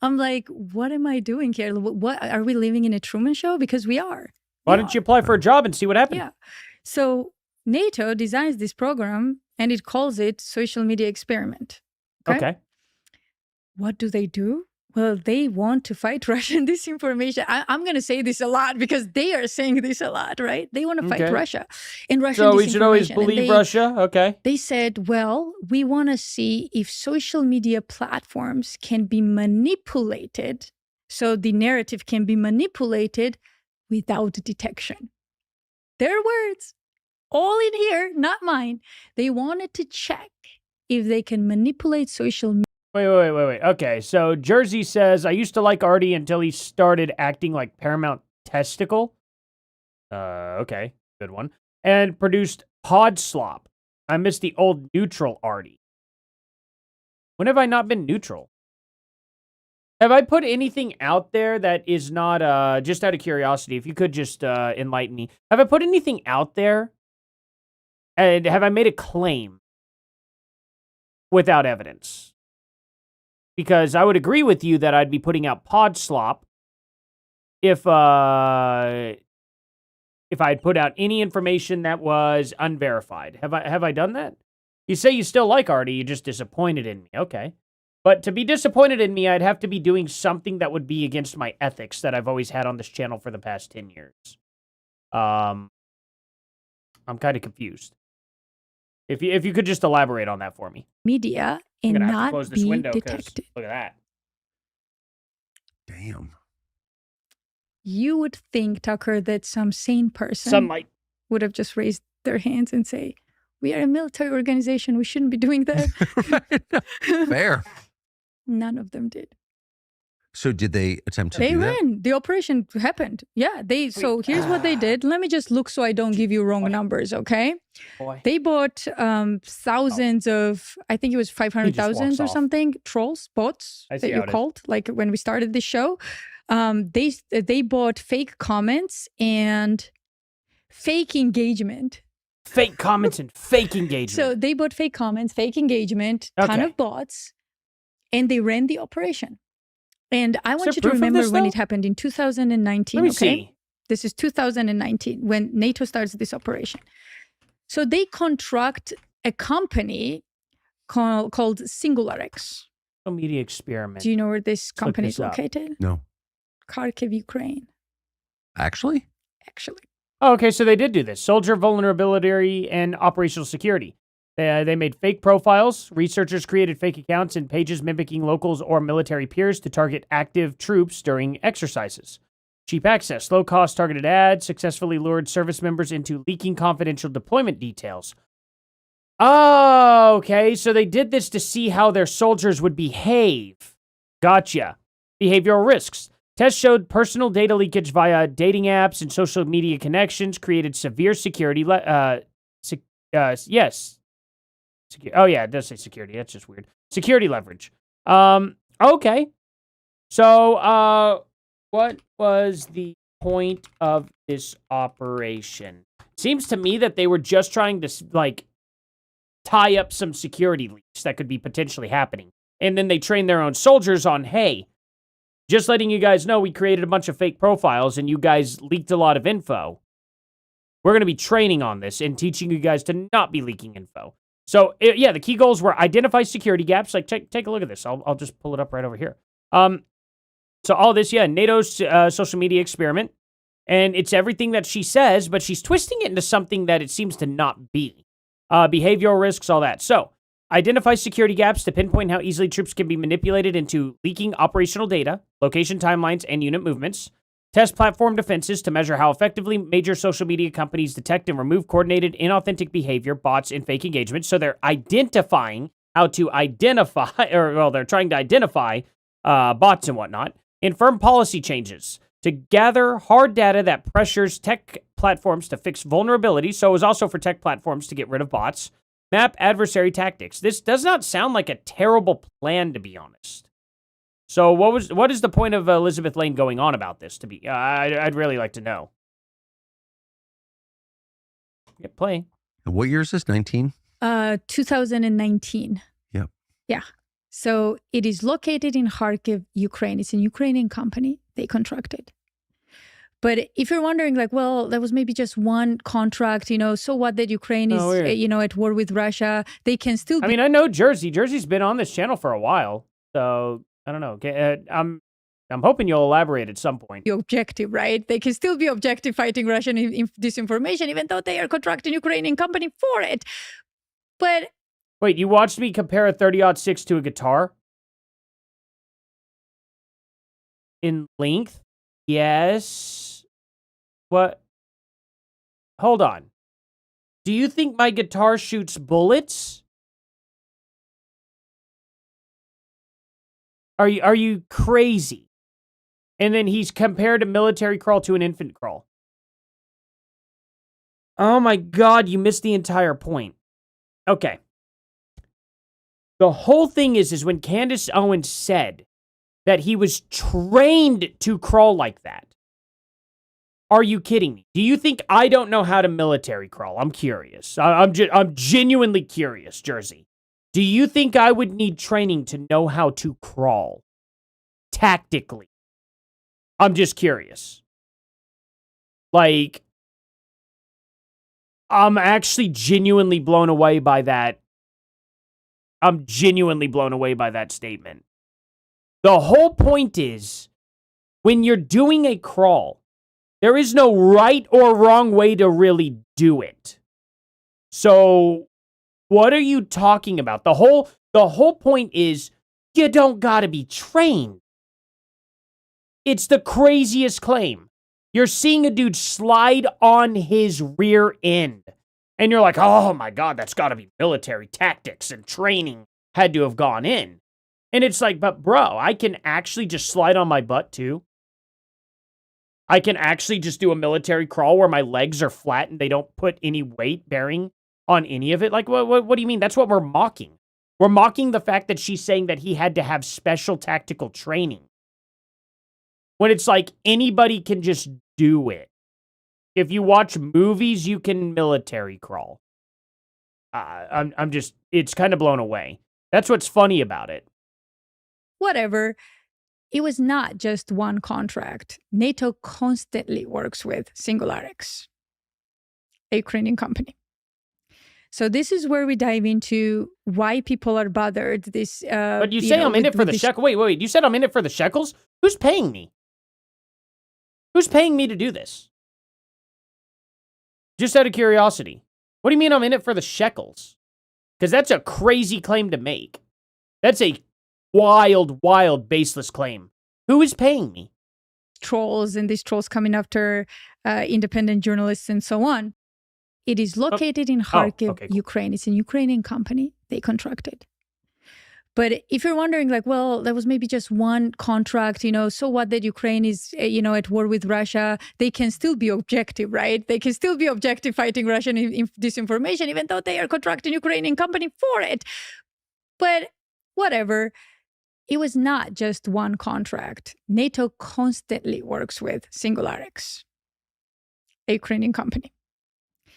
C: I'm like, what am I doing here? What are we living in a Truman Show? Because we are.
A: Why don't you apply for a job and see what happens?
C: Yeah. So NATO designs this program and it calls it social media experiment.
A: Okay.
C: What do? Well, they want to fight Russian disinformation. I'm going to say this a lot because they are saying this a lot, right? They want to fight Russia and Russian disinformation. So
A: we should always believe Russia? Okay.
C: They said, well, we want to see if social media platforms can be manipulated. So the narrative can be manipulated without detection. Their words, all in here, not mine. They wanted to check if they can manipulate social media.
A: Wait. Okay, so Jersey says, I used to like Artie until he started acting like Paramount Testicle. Okay, good one. And produced Pod Slop. I miss the old neutral Artie. When have I not been neutral? Have I put anything out there that is not, just out of curiosity, if you could just enlighten me. Have I put anything out there? And have I made a claim without evidence? Because I would agree with you that I'd be putting out Pod Slop if I had put out any information that was unverified. Have I done that? You say you still like Artie, you're just disappointed in me. Okay. But to be disappointed in me, I'd have to be doing something that would be against my ethics that I've always had on this channel for the past 10 years. I'm kind of confused. If you could just elaborate on that for me.
C: Media and not
A: close this
C: be
A: window,
C: detected.
A: look at that.
B: Damn.
C: You would think, Tucker, that some sane person would have just raised their hands and say, we are a military organization. We shouldn't be doing that.
B: Fair.
C: None of them did.
B: So did they attempt to do that?
C: They ran. The operation happened. Yeah. So here's what they did. Let me just look so I don't give you wrong numbers, okay? They bought thousands of, I think it was 500,000 or something, trolls, bots that you called, like when we started the show. They bought fake comments and fake engagement.
A: Fake comments and fake engagement.
C: So they bought fake comments, fake engagement, ton of bots, and they ran the operation. And I want you to remember when it happened in 2019.
A: Let me see.
C: This is 2019 when NATO starts this operation. So they contract a company called SingularX.
A: A media experiment.
C: Do you know where this company is located?
B: No.
C: Kharkiv, Ukraine.
B: Actually?
C: Actually.
A: Oh, okay, so they did do this. Soldier vulnerability and operational security. They made fake profiles. Researchers created fake accounts and pages mimicking locals or military peers to target active troops during exercises. Cheap access, low-cost targeted ads successfully lured service members into leaking confidential deployment details. Oh, okay, so they did this to see how their soldiers would behave. Gotcha. Behavioral risks. Tests showed personal data leakage via dating apps and social media connections created severe security. Yes. Oh, yeah, it does say security. That's just weird. Security leverage. Okay. So, what was the point of this operation? Seems to me that they were just trying to, like, tie up some security leaks that could be potentially happening. And then they trained their own soldiers on, hey, just letting you guys know we created a bunch of fake profiles and you guys leaked a lot of info. We're going to be training on this and teaching you guys to not be leaking info. So, yeah, the key goals were identify security gaps. Like, take a look at this. I'll just pull it up right over here. So all this, yeah, NATO's social media experiment. And it's everything that she says, but she's twisting it into something that it seems to not be. Behavioral risks, all that. So, identify security gaps to pinpoint how easily troops can be manipulated into leaking operational data, location timelines, and unit movements. Test platform defenses to measure how effectively major social media companies detect and remove coordinated inauthentic behavior, bots, and fake engagement. So they're identifying how to identify, they're trying to identify bots and whatnot. And firm policy changes to gather hard data that pressures tech platforms to fix vulnerabilities. So it was also for tech platforms to get rid of bots. Map adversary tactics. This does not sound like a terrible plan, to be honest. So what is the point of Elizabeth Lane going on about this? To be, I'd really like to know. Get play.
B: What year is this? 19?
C: 2019.
B: Yep.
C: Yeah. So it is located in Kharkiv, Ukraine. It's a Ukrainian company. They contracted. But if you're wondering, like, well, that was maybe just one contract, so what that Ukraine is, at war with Russia, they can still be.
A: I mean, I know Jersey. Jersey's been on this channel for a while. So, I don't know. I'm hoping you'll elaborate at some point.
C: Be objective, right? They can still be objective fighting Russian disinformation, even though they are contracting Ukrainian company for it. But.
A: Wait, you watched me compare a 30-06 to a guitar? In length? Yes. What? Hold on. Do you think my guitar shoots bullets? Are you crazy? And then he's compared a military crawl to an infant crawl. Oh my God, you missed the entire point. Okay. The whole thing is when Candace Owens said that he was trained to crawl like that. Are you kidding me? Do you think I don't know how to military crawl? I'm curious. I'm genuinely curious, Jersey. Do you think I would need training to know how to crawl? Tactically. I'm just curious. Like, I'm actually genuinely blown away by that. I'm genuinely blown away by that statement. The whole point is, when you're doing a crawl, there is no right or wrong way to really do it. So, what are you talking about? The whole point is, you don't gotta be trained. It's the craziest claim. You're seeing a dude slide on his rear end. And you're like, oh my God, that's gotta be military tactics and training had to have gone in. And it's like, but bro, I can actually just slide on my butt too. I can actually just do a military crawl where my legs are flat and they don't put any weight bearing on any of it. Like, what do you mean? That's what we're mocking. We're mocking the fact that she's saying that he had to have special tactical training. When it's like anybody can just do it. If you watch movies, you can military crawl. I'm just, it's kind of blown away. That's what's funny about it.
C: Whatever. It was not just one contract. NATO constantly works with SingleRx, a Ukrainian company. So this is where we dive into why people are bothered.
A: But you say I'm in it for the shekel. Wait. You said I'm in it for the shekels? Who's paying me? Who's paying me to do this? Just out of curiosity. What do you mean I'm in it for the shekels? Because that's a crazy claim to make. That's a wild, baseless claim. Who is paying me?
C: Trolls, and these trolls coming after independent journalists and so on. It is located in Kharkiv,
A: okay, cool.
C: Ukraine. It's a Ukrainian company. They contracted. But if you're wondering, like, well, that was maybe just one contract, so what that Ukraine is, at war with Russia, they can still be objective, right? They can still be objective fighting Russian disinformation, even though they are contracting Ukrainian company for it. But whatever. It was not just one contract. NATO constantly works with SingleRx, a Ukrainian company.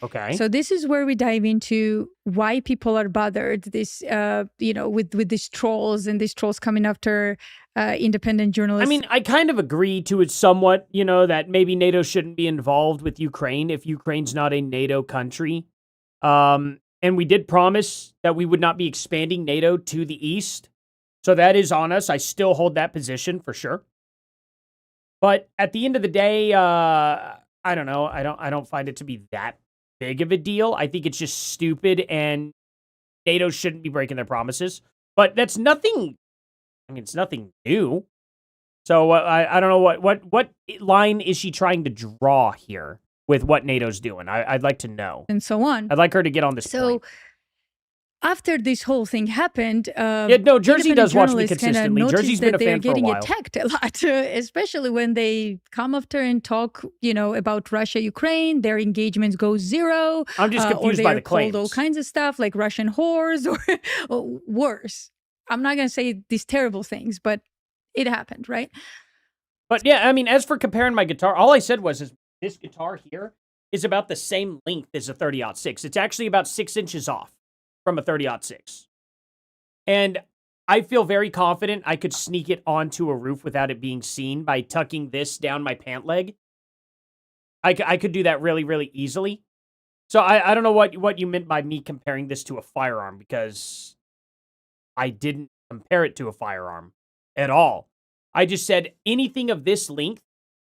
A: Okay.
C: So this is where we dive into why people are bothered. With these trolls and these trolls coming after independent journalists.
A: I mean, I kind of agree to it somewhat. That maybe NATO shouldn't be involved with Ukraine if Ukraine's not a NATO country. And we did promise that we would not be expanding NATO to the east. So that is on us. I still hold that position for sure. But at the end of the day, I don't know. I don't find it to be that big of a deal. I think it's just stupid, and NATO shouldn't be breaking their promises. But that's nothing. I mean, it's nothing new. So I don't know what line is she trying to draw here with what NATO's doing. I'd like to know,
C: and so on.
A: I'd like her to get on this point.
C: After this whole thing happened,
A: Jersey does watch me consistently. Jersey's been a fan for a while.
C: They're getting attacked a lot, especially when they come after and talk, about Russia, Ukraine. Their engagements go zero.
A: I'm just confused by the claims.
C: All kinds of stuff like Russian whores or worse. I'm not going to say these terrible things, but it happened, right?
A: But yeah, I mean, as for comparing my guitar, all I said was this guitar here is about the same length as a 30-06. It's actually about 6 inches off from a 30-06. And I feel very confident I could sneak it onto a roof without it being seen by tucking this down my pant leg. I could do that really, really easily. So I don't know what you meant by me comparing this to a firearm, because I didn't compare it to a firearm at all. I just said anything of this length,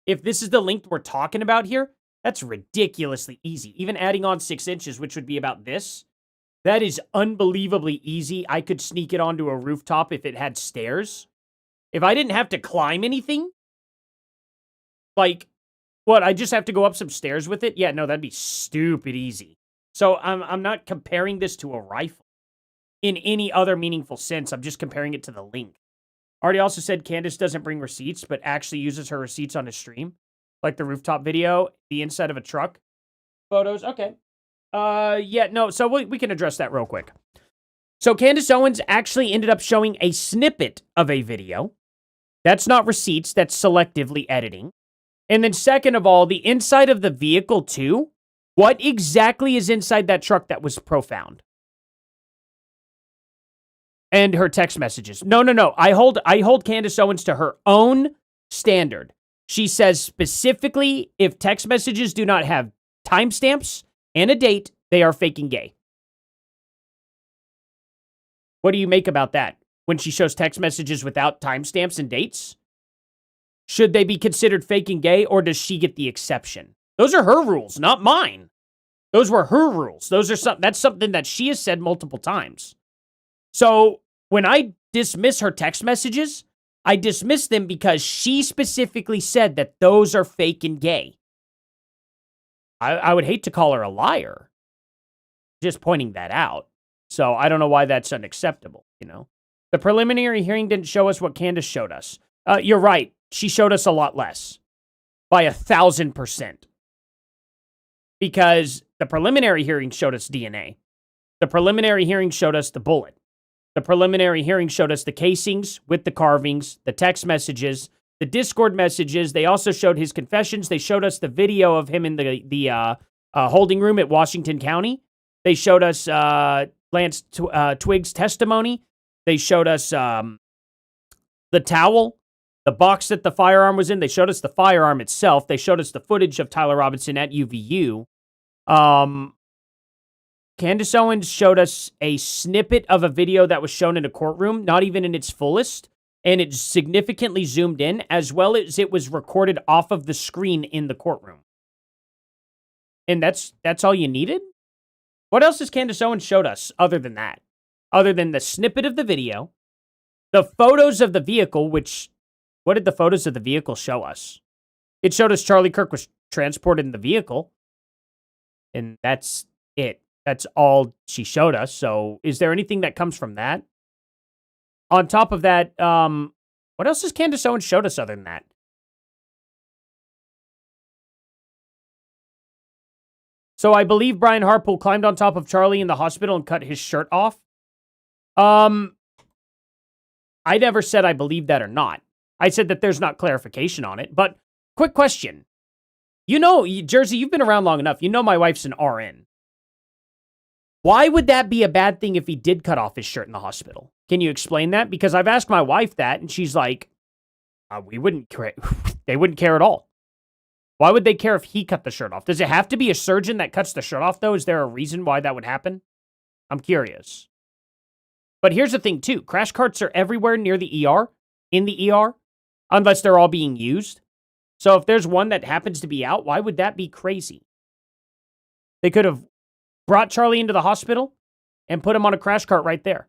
A: if this is the length we're talking about here, that's ridiculously easy. Even adding on 6 inches, which would be about this, that is unbelievably easy. I could sneak it onto a rooftop if it had stairs. If I didn't have to climb anything, like, what, I just have to go up some stairs with it? Yeah, no, that'd be stupid easy. So I'm not comparing this to a rifle in any other meaningful sense. I'm just comparing it to the length. Artie also said Candace doesn't bring receipts, but actually uses her receipts on his stream. Like the rooftop video, the inside of a truck. Photos, okay. Yeah, no, so we can address that real quick. So Candace Owens actually ended up showing a snippet of a video. That's not receipts, that's selectively editing. And then second of all, the inside of the vehicle too. What exactly is inside that truck that was profound? And her text messages. No. I hold Candace Owens to her own standard. She says specifically, if text messages do not have timestamps and a date, they are fake and gay. What do you make about that? When she shows text messages without timestamps and dates? Should they be considered fake and gay, or does she get the exception? Those are her rules, not mine. Those were her rules. That's something that she has said multiple times. So when I dismiss her text messages, I dismiss them because she specifically said that those are fake and gay. I would hate to call her a liar. Just pointing that out. So I don't know why that's unacceptable, you know. The preliminary hearing didn't show us what Candace showed us. You're right. She showed us a lot less. By 1,000%. Because the preliminary hearing showed us DNA. The preliminary hearing showed us the bullet. The preliminary hearing showed us the casings with the carvings, the text messages, the Discord messages. They also showed his confessions. They showed us the video of him in the holding room at Washington County. They showed us Lance Twiggs' testimony. They showed us the towel, the box that the firearm was in. They showed us the firearm itself. They showed us the footage of Tyler Robinson at UVU. Candace Owens showed us a snippet of a video that was shown in a courtroom, not even in its fullest, and it significantly zoomed in, as well as it was recorded off of the screen in the courtroom. And that's all you needed? What else has Candace Owens showed us other than that? Other than the snippet of the video, the photos of the vehicle, what did the photos of the vehicle show us? It showed us Charlie Kirk was transported in the vehicle, and that's it. That's all she showed us. So is there anything that comes from that? On top of that, what else has Candace Owens showed us other than that? So I believe Brian Harpool climbed on top of Charlie in the hospital and cut his shirt off. I never said I believe that or not. I said that there's not clarification on it. But quick question. You know, Jersey, you've been around long enough. You know my wife's an RN. Why would that be a bad thing if he did cut off his shirt in the hospital? Can you explain that? Because I've asked my wife that, and she's like, we wouldn't care. They wouldn't care at all. Why would they care if he cut the shirt off? Does it have to be a surgeon that cuts the shirt off, though? Is there a reason why that would happen? I'm curious. But here's the thing, too. Crash carts are everywhere near the ER, in the ER, unless they're all being used. So if there's one that happens to be out, why would that be crazy? They could have brought Charlie into the hospital and put him on a crash cart right there.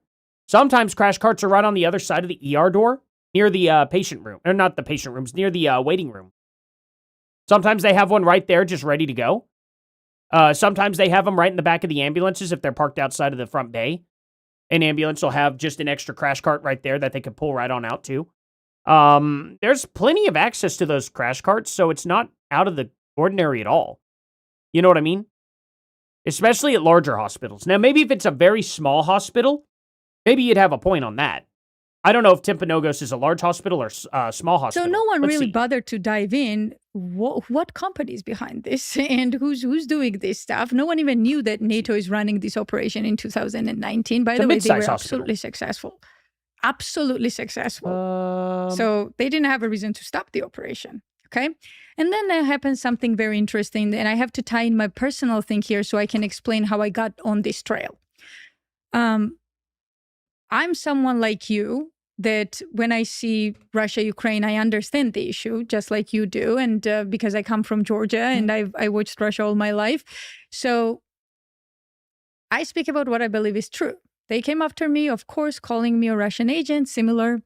A: Sometimes crash carts are right on the other side of the ER door, near the patient room. Or not the patient rooms, near the waiting room. Sometimes they have one right there just ready to go. Sometimes they have them right in the back of the ambulances if they're parked outside of the front bay. An ambulance will have just an extra crash cart right there that they can pull right on out to. There's plenty of access to those crash carts, so it's not out of the ordinary at all. You know what I mean? Especially at larger hospitals. Now, maybe if it's a very small hospital, maybe you'd have a point on that. I don't know if Timpanogos is a large hospital or a small hospital.
C: So no one really bothered to dive in. What company is behind this and who's doing this stuff? No one even knew that NATO is running this operation in 2019. By the way, they were absolutely successful. Absolutely successful. So they didn't have a reason to stop the operation. Okay. And then there happens something very interesting. And I have to tie in my personal thing here so I can explain how I got on this trail. I'm someone like you that when I see Russia, Ukraine, I understand the issue just like you do. And because I come from Georgia and I watched Russia all my life. So I speak about what I believe is true. They came after me, of course, calling me a Russian agent, similar.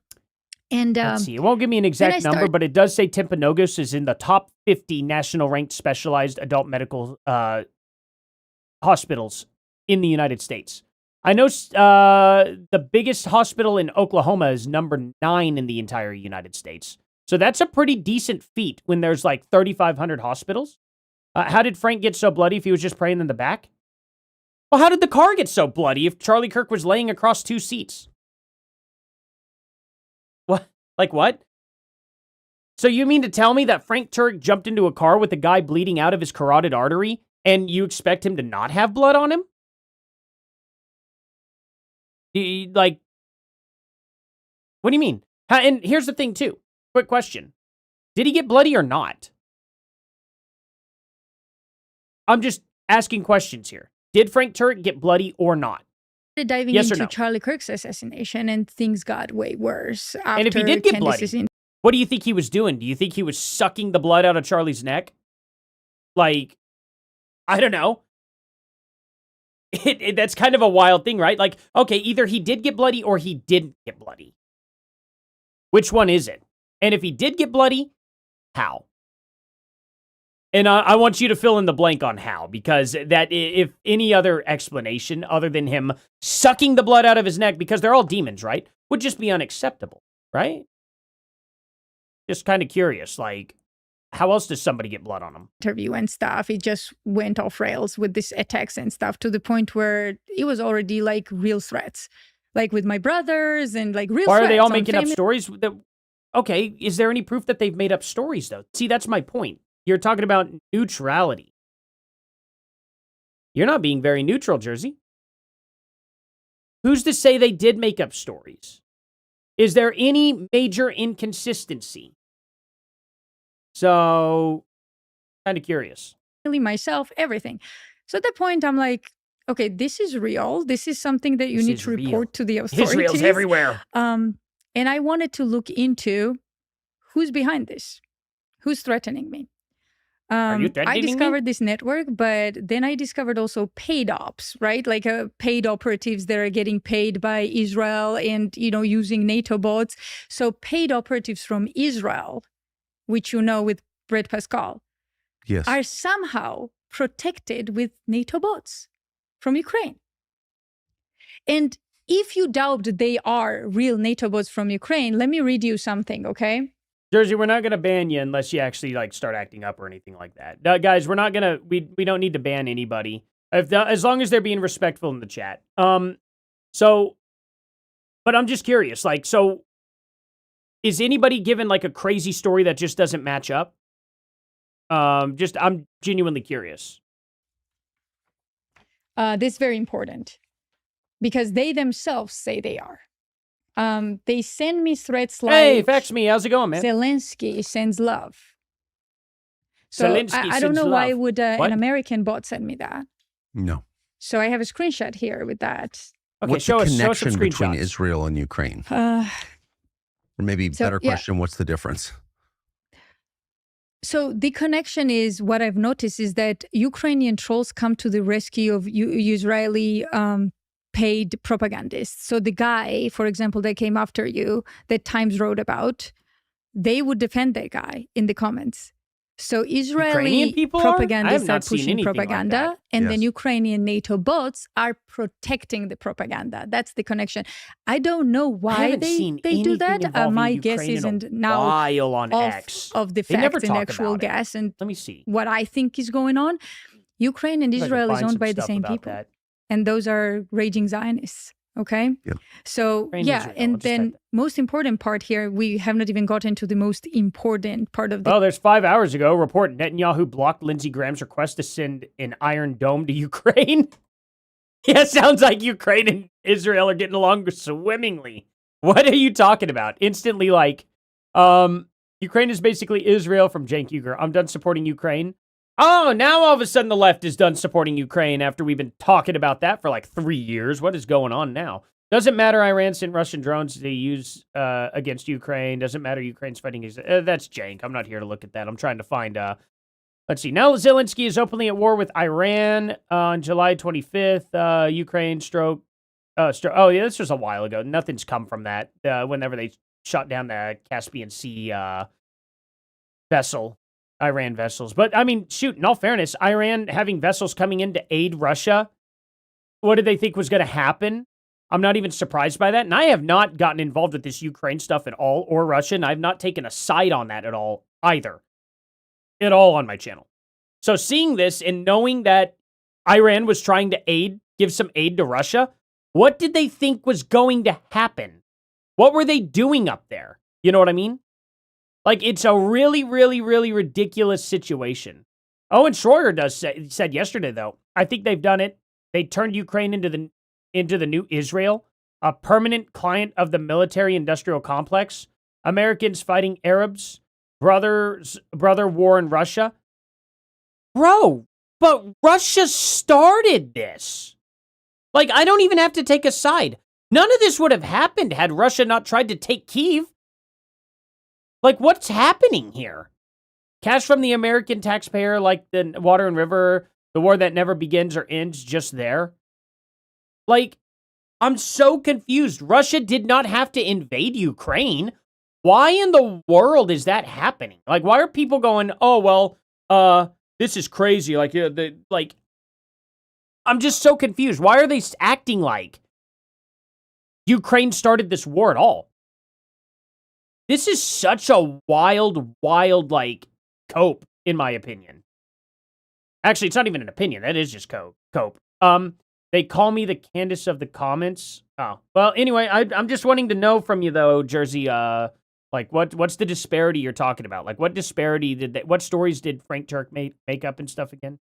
C: And
A: let's see. It won't give me an exact number, but it does say Timpanogos is in the top 50 national ranked specialized adult medical hospitals in the United States. I know the biggest hospital in Oklahoma is number 9 in the entire United States. So that's a pretty decent feat when there's like 3,500 hospitals. How did Frank get so bloody if he was just praying in the back? Well, how did the car get so bloody if Charlie Kirk was laying across 2 seats? What? Like what? So you mean to tell me that Frank Turk jumped into a car with a guy bleeding out of his carotid artery and you expect him to not have blood on him? Like, what do you mean? And here's the thing too. Quick question. Did he get bloody or not? I'm just asking questions here. Did Frank Turk get bloody or not?
C: Diving into Charlie Kirk's assassination and things got way worse. After
A: and if he did get bloody, what do you think he was doing? Do you think he was sucking the blood out of Charlie's neck? Like, I don't know. That's kind of a wild thing, right? Like, okay, either he did get bloody or he didn't get bloody. Which one is it? And if he did get bloody, how? And I want you to fill in the blank on how, because that if any other explanation other than him sucking the blood out of his neck, because they're all demons, right, would just be unacceptable, right? Just kind of curious, like, how else does somebody get blood on them?
C: Interview and stuff, it just went off rails with these attacks and stuff to the point where it was already like real threats, like with my brothers and like real
A: Why
C: threats.
A: Are they all making up stories? Okay, is there any proof that they've made up stories, though? See, that's my point. You're talking about neutrality. You're not being very neutral, Jersey. Who's to say they did make up stories? Is there any major inconsistency? So, kind of curious.
C: Really, myself, everything. So at that point, I'm like, okay, this is real. This is something that you need to report to the authorities.
A: Israel's everywhere.
C: And I wanted to look into who's behind this. Who's threatening me?
A: Are you threatening
C: I discovered this network, but then I discovered also paid ops, right? Like paid operatives that are getting paid by Israel and, using NATO bots. So paid operatives from Israel, which with Brett Pascal,
B: yes,
C: are somehow protected with NATO bots from Ukraine. And if you doubt that they are real NATO bots from Ukraine, let me read you something, okay?
A: Jersey, we're not going to ban you unless you actually start acting up or anything like that. Guys, we're not going to, we don't need to ban anybody as long as they're being respectful in the chat. But I'm just curious, so is anybody given a crazy story that just doesn't match up? I'm genuinely curious.
C: This is very important because they themselves say they are. They send me threats like,
A: "Hey, fax me. How's it going, man?"
C: Zelensky sends love. So I don't know why would an American bot send me that.
B: No.
C: So I have a screenshot here with that.
A: Okay,
B: what's the connection between Israel and Ukraine? Or maybe better question, what's the difference?
C: So the connection is, what I've noticed is that Ukrainian trolls come to the rescue of Israeli paid propagandists. So the guy, for example, that came after you, that Times wrote about, they would defend that guy in the comments. So Israeli propagandists are pushing propaganda, and then Ukrainian NATO bots are protecting the propaganda. That's the connection. I don't know why they do that. My guess isn't now
A: on X.
C: Of the facts and actual guess. And
A: let me see
C: what I think is going on. Ukraine and Israel is owned by the same people. And those are raging Zionists, okay?
B: Yep.
C: So, and then most important part here, we have not even gotten to the most important part of the...
A: Oh, there's 5 hours ago, report Netanyahu blocked Lindsey Graham's request to send an Iron Dome to Ukraine. Yeah, sounds like Ukraine and Israel are getting along swimmingly. What are you talking about? Instantly Ukraine is basically Israel from Cenk Uygur. I'm done supporting Ukraine. Oh, now all of a sudden the left is done supporting Ukraine after we've been talking about that for like 3 years. What is going on now? Doesn't matter Iran sent Russian drones to use against Ukraine. Doesn't matter Ukraine's fighting. That's jank. I'm not here to look at that. I'm trying to find... let's see. Now Zelensky is openly at war with Iran on July 25th. Ukraine oh, yeah, this was a while ago. Nothing's come from that. Whenever they shot down the Caspian Sea vessel. Iran vessels. But, I mean, shoot, in all fairness, Iran having vessels coming in to aid Russia, what did they think was going to happen? I'm not even surprised by that. And I have not gotten involved with this Ukraine stuff at all, or Russia, and I've not taken a side on that at all, either. At all on my channel. So seeing this and knowing that Iran was trying to give some aid to Russia, what did they think was going to happen? What were they doing up there? You know what I mean? Like, it's a really, really, really ridiculous situation. Owen Schroyer said yesterday, though, I think they've done it. They turned Ukraine into the new Israel, a permanent client of the military-industrial complex. Americans fighting Arabs, brother war in Russia. Bro, but Russia started this. Like, I don't even have to take a side. None of this would have happened had Russia not tried to take Kyiv. Like, what's happening here? Cash from the American taxpayer, like the water and river, the war that never begins or ends, just there. Like, I'm so confused. Russia did not have to invade Ukraine. Why in the world is that happening? Like, why are people going, oh, well, this is crazy. Like, I'm just so confused. Why are they acting like Ukraine started this war at all? This is such a wild, like, cope, in my opinion. Actually, it's not even an opinion. That is just cope. They call me the Candace of the comments. Oh, well, anyway, I'm just wanting to know from you, though, Jersey, like, what's the disparity you're talking about? Like, what disparity what stories did Frank Turk make up and stuff again?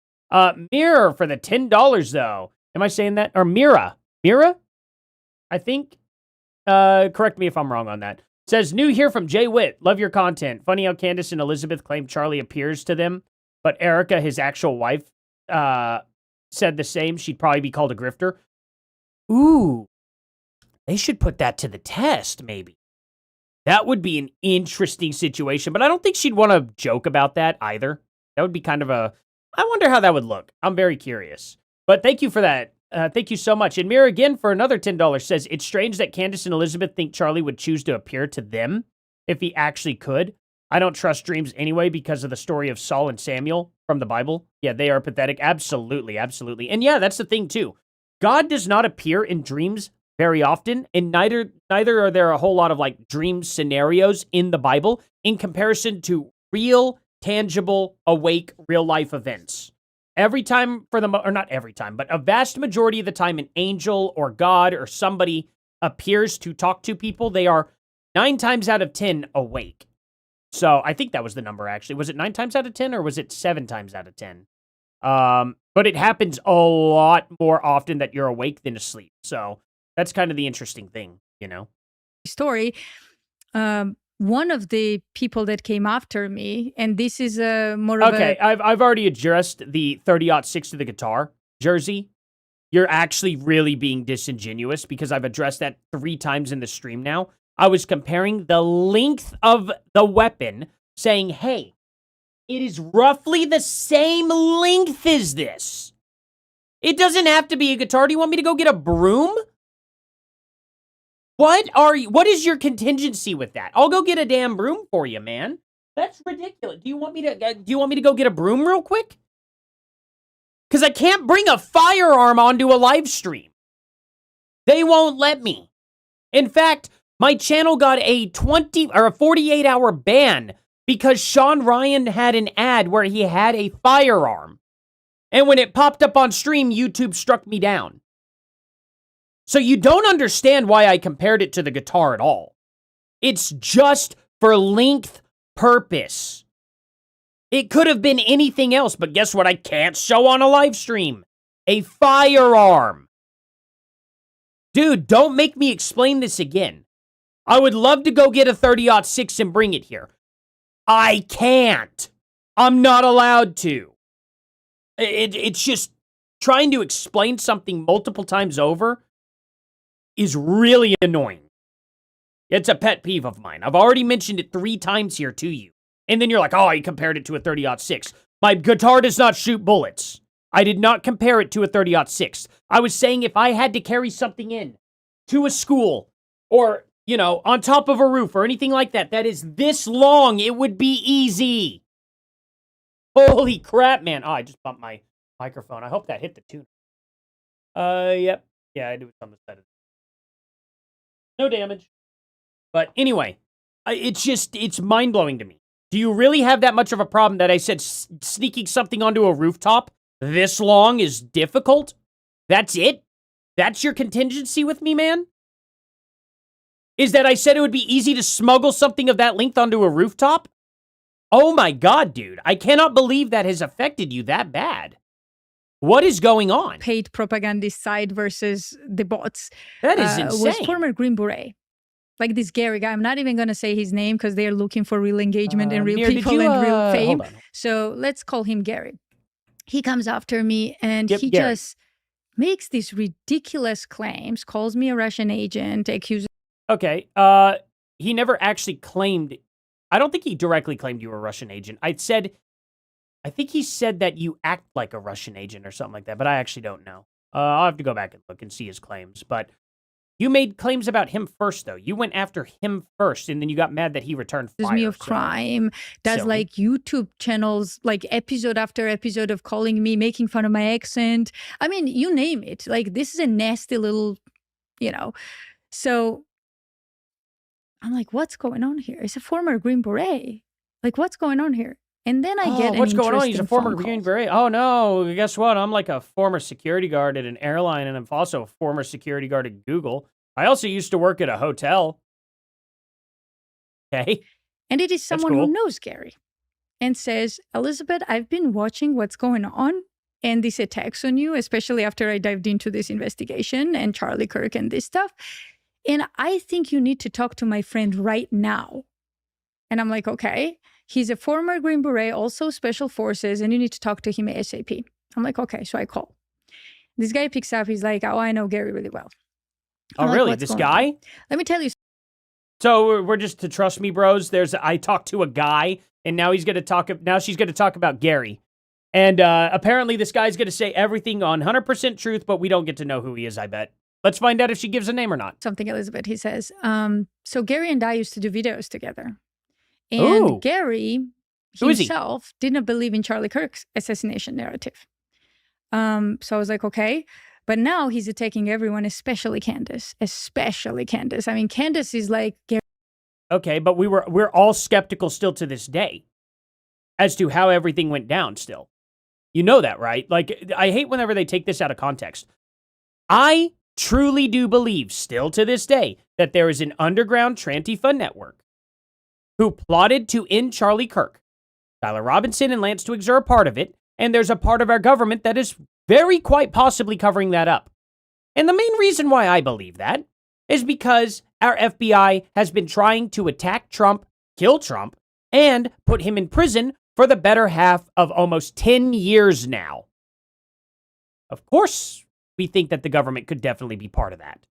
A: Mirror for the $10, though. Am I saying that? Or Mira? I think. Correct me if I'm wrong on that. Says, new here from Jay Witt. Love your content. Funny how Candace and Elizabeth claim Charlie appears to them, but Erica, his actual wife, said the same. She'd probably be called a grifter. Ooh. They should put that to the test, maybe. That would be an interesting situation, but I don't think she'd want to joke about that either. That would be kind of I wonder how that would look. I'm very curious. But thank you for that. Thank you so much. And Mira again for another $10 says, it's strange that Candace and Elizabeth think Charlie would choose to appear to them if he actually could. I don't trust dreams anyway because of the story of Saul and Samuel from the Bible. Yeah, they are pathetic. Absolutely, absolutely. And yeah, that's the thing too. God does not appear in dreams very often, and neither are there a whole lot of like dream scenarios in the Bible in comparison to real, tangible, awake, real life events. Every time or not every time, but a vast majority of the time an angel or God or somebody appears to talk to people, they are 9 times out of 10 awake. So I think that was the number actually. Was it 9 times out of 10 or was it 7 times out of 10? But it happens a lot more often that you're awake than asleep. So that's kind of the interesting thing, you know?
C: Story. One of the people that came after me, and this is more of
A: okay, I've already addressed the 30-06 to the guitar, Jersey. You're actually really being disingenuous because I've addressed that 3 times in the stream now. I was comparing the length of the weapon, saying, hey, it is roughly the same length as this. It doesn't have to be a guitar. Do you want me to go get a broom? What is your contingency with that? I'll go get a damn broom for you, man. That's ridiculous. Do you want me to go get a broom real quick? Because I can't bring a firearm onto a live stream. They won't let me. In fact, my channel got a 48-hour ban because Sean Ryan had an ad where he had a firearm. And when it popped up on stream, YouTube struck me down. So you don't understand why I compared it to the guitar at all. It's just for length purpose. It could have been anything else, but guess what I can't show on a live stream? A firearm. Dude, don't make me explain this again. I would love to go get a 30-06 and bring it here. I can't. I'm not allowed to. It's just trying to explain something multiple times over is really annoying. It's a pet peeve of mine. I've already mentioned it 3 times here to you. And then you're like, oh, I compared it to a 30-06. My guitar does not shoot bullets. I did not compare it to a 30-06. I was saying if I had to carry something in to a school or, you know, on top of a roof or anything like that, that is this long, it would be easy. Holy crap, man. Oh, I just bumped my microphone. I hope that hit the tune. Yep. Yeah, I do it on the side of it. No damage. But anyway, it's mind-blowing to me. Do you really have that much of a problem that I said sneaking something onto a rooftop this long is difficult? That's it? That's your contingency with me, man? Is that I said it would be easy to smuggle something of that length onto a rooftop? Oh my God, dude. I cannot believe that has affected you that bad. What is going on?
C: Paid propagandist side versus the bots.
A: That is insane.
C: Was former Green Beret. Like this Gary guy. I'm not even going to say his name because they're looking for real engagement and real people and real fame. So let's call him Gary. He comes after me and he Gary. Just makes these ridiculous claims, calls me a Russian agent, accuses.
A: Okay. He never actually claimed. I don't think he directly claimed you were a Russian agent. I think he said that you act like a Russian agent or something like that, but I actually don't know. I'll have to go back and look and see his claims. But you made claims about him first, though. You went after him first, and then you got mad that he returned fire.
C: Me of crime, does like YouTube channels, like episode after episode of calling me, making fun of my accent. I mean, you name it. Like, this is a nasty little, you know. So I'm like, what's going on here? It's a former Green Beret. Like, what's going on here? And then I get
A: what's going on? He's a former Green Beret. Oh, no. Guess what? I'm like a former security guard at an airline, and I'm also a former security guard at Google. I also used to work at a hotel. Okay.
C: And it is someone who knows Gary and says, Elizabeth, I've been watching what's going on and these attacks on you, especially after I dived into this investigation and Charlie Kirk and this stuff. And I think you need to talk to my friend right now. And I'm like, okay. He's a former Green Beret, also Special Forces, and you need to talk to him ASAP. I'm like, okay. So I call. This guy picks up. He's like, oh, I know Gary really well.
A: Oh, really? This guy?
C: On? Let me tell you.
A: So we're just to trust me, bros. I talked to a guy, and now she's going to talk about Gary. And apparently this guy's going to say everything on 100% truth, but we don't get to know who he is, I bet. Let's find out if she gives a name or not.
C: Something, Elizabeth, he says. So Gary and I used to do videos together. And Gary himself didn't believe in Charlie Kirk's assassination narrative. So I was like, okay. But now he's attacking everyone, especially Candace. I mean, Candace is like...
A: Okay, but we're all skeptical still to this day as to how everything went down still. You know that, right? Like, I hate whenever they take this out of context. I truly do believe still to this day that there is an underground Trantifa network who plotted to end Charlie Kirk. Tyler Robinson and Lance Twigs are a part of it, and there's a part of our government that is very quite possibly covering that up. And the main reason why I believe that is because our FBI has been trying to attack Trump, kill Trump, and put him in prison for the better half of almost 10 years now. Of course, we think that the government could definitely be part of that.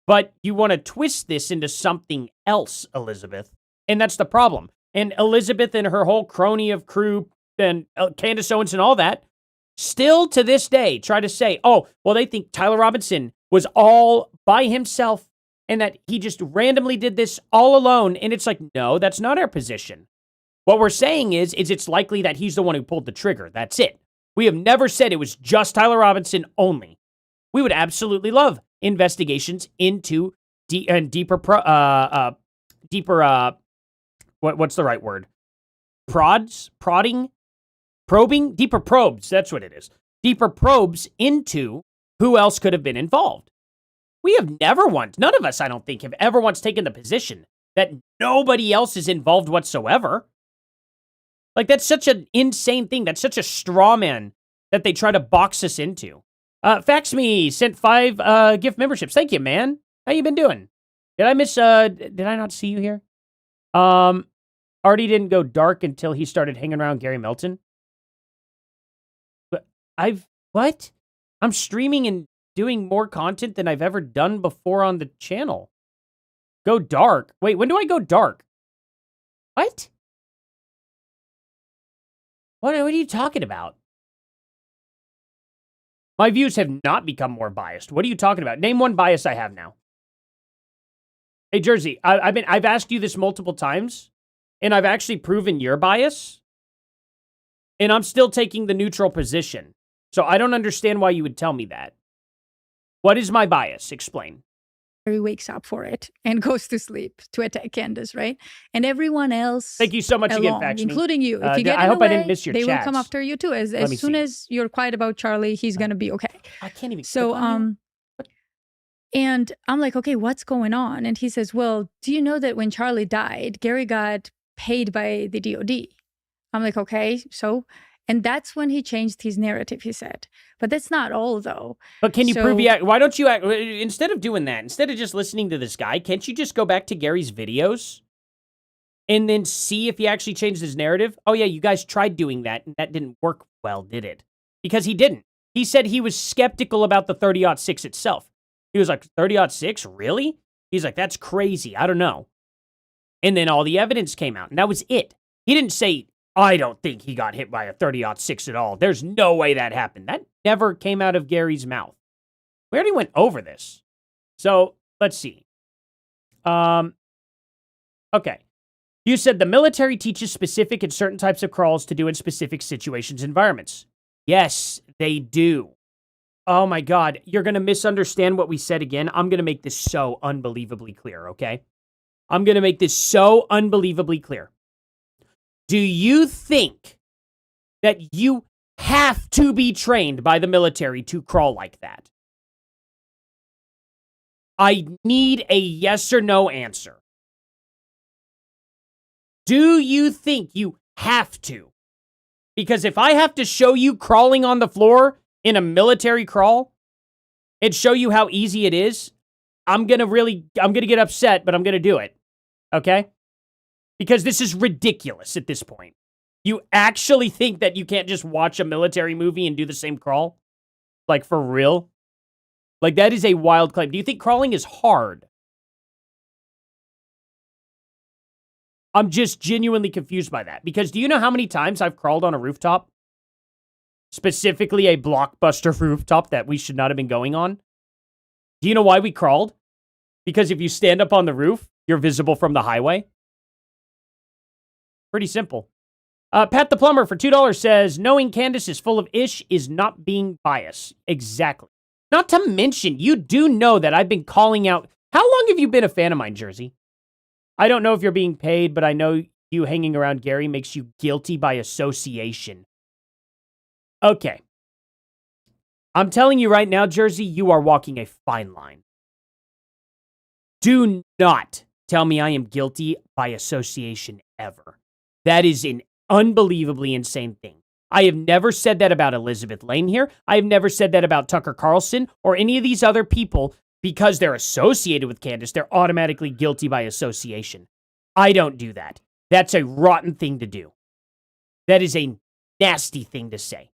A: But you want to twist this into something else, Elizabeth. And that's the problem. And Elizabeth and her whole crony of crew and Candace Owens and all that still to this day try to say, oh, well, they think Tyler Robinson was all by himself and that he just randomly did this all alone. And it's like, no, that's not our position. What we're saying is it's likely that he's the one who pulled the trigger. That's it. We have never said it was just Tyler Robinson only. We would absolutely love investigations into deeper what's the right word? Probing? Deeper probes, that's what it is. Deeper probes into who else could have been involved. We have never once, none of us, I don't think, have ever once taken the position that nobody else is involved whatsoever. Like, that's such an insane thing. That's such a straw man that they try to box us into. Fax Me sent 5 gift memberships. Thank you, man. How you been doing? Did I not see you here? Are Artie didn't go dark until he started hanging around Gary Melton. But what? I'm streaming and doing more content than I've ever done before on the channel. Go dark? Wait, when do I go dark? What? What are you talking about? My views have not become more biased. What are you talking about? Name one bias I have now. Hey, Jersey, I've asked you this multiple times, and I've actually proven your bias, and I'm still taking the neutral position. So I don't understand why you would tell me that. What is my bias? Explain.
C: He wakes up for it and goes to sleep to attack Candace, right? And everyone else.
A: Thank you so much again, Faxney.
C: Including you. If you get
A: I hope
C: away,
A: I didn't miss your
C: they
A: chats.
C: will come after you too. As soon as you're quiet about Charlie, he's gonna be okay.
A: I can't even.
C: So and I'm like, okay, what's going on? And he says, well, do you know that when Charlie died, Gary got paid by the DOD? I'm like, okay, so. And that's when he changed his narrative, he said. But that's not all, though.
A: But can you prove you... Why don't you... Instead of doing that, instead of just listening to this guy, can't you just go back to Gary's videos and then see if he actually changed his narrative? Oh, yeah, you guys tried doing that, and that didn't work well, did it? Because he didn't. He said he was skeptical about the 30-06 itself. He was like, 30-06? Really? He's like, that's crazy. I don't know. And then all the evidence came out, and that was it. He didn't say... I don't think he got hit by a 30-06 at all. There's no way that happened. That never came out of Gary's mouth. We already went over this. So, let's see. Okay. You said the military teaches specific and certain types of crawls to do in specific situations and environments. Yes, they do. Oh my God. You're going to misunderstand what we said again. I'm going to make this so unbelievably clear, okay? I'm going to make this so unbelievably clear. Do you think that you have to be trained by the military to crawl like that? I need a yes or no answer. Do you think you have to? Because if I have to show you crawling on the floor in a military crawl and show you how easy it is, I'm going to get upset, but I'm going to do it. Okay? Because this is ridiculous at this point. You actually think that you can't just watch a military movie and do the same crawl? Like, for real? Like, that is a wild claim. Do you think crawling is hard? I'm just genuinely confused by that. Because do you know how many times I've crawled on a rooftop? Specifically a Blockbuster rooftop that we should not have been going on? Do you know why we crawled? Because if you stand up on the roof, you're visible from the highway. Pretty simple. Pat the Plumber for $2 says, knowing Candace is full of ish is not being biased. Exactly. Not to mention, you do know that I've been calling out... How long have you been a fan of mine, Jersey? I don't know if you're being paid, but I know you hanging around Gary makes you guilty by association. Okay. I'm telling you right now, Jersey, you are walking a fine line. Do not tell me I am guilty by association ever. That is an unbelievably insane thing. I have never said that about Elizabeth Lane here. I have never said that about Tucker Carlson or any of these other people. Because they're associated with Candace, they're automatically guilty by association. I don't do that. That's a rotten thing to do. That is a nasty thing to say.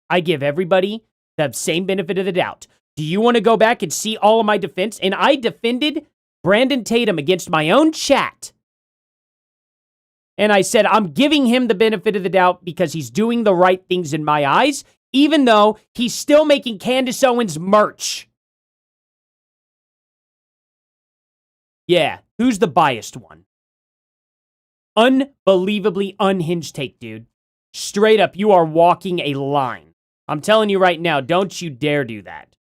A: I give everybody the same benefit of the doubt. Do you want to go back and see all of my defense? And I defended Brandon Tatum against my own chat. And I said, I'm giving him the benefit of the doubt because he's doing the right things in my eyes, even though he's still making Candace Owens merch. Yeah, who's the biased one? Unbelievably unhinged take, dude. Straight up, you are walking a line. I'm telling you right now, don't you dare do that.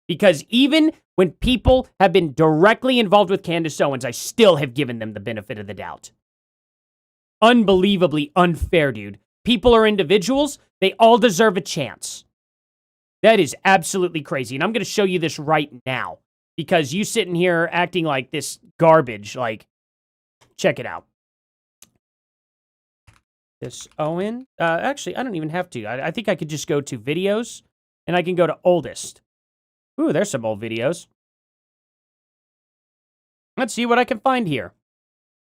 A: Because even when people have been directly involved with Candace Owens, I still have given them the benefit of the doubt. Unbelievably unfair, dude. People are individuals. They all deserve a chance. That is absolutely crazy. And I'm going to show you this right now. Because you sitting here acting like this garbage, like, check it out. This Owen. Actually, I don't even have to. I think I could just go to videos, and I can go to oldest. Ooh, there's some old videos. Let's see what I can find here.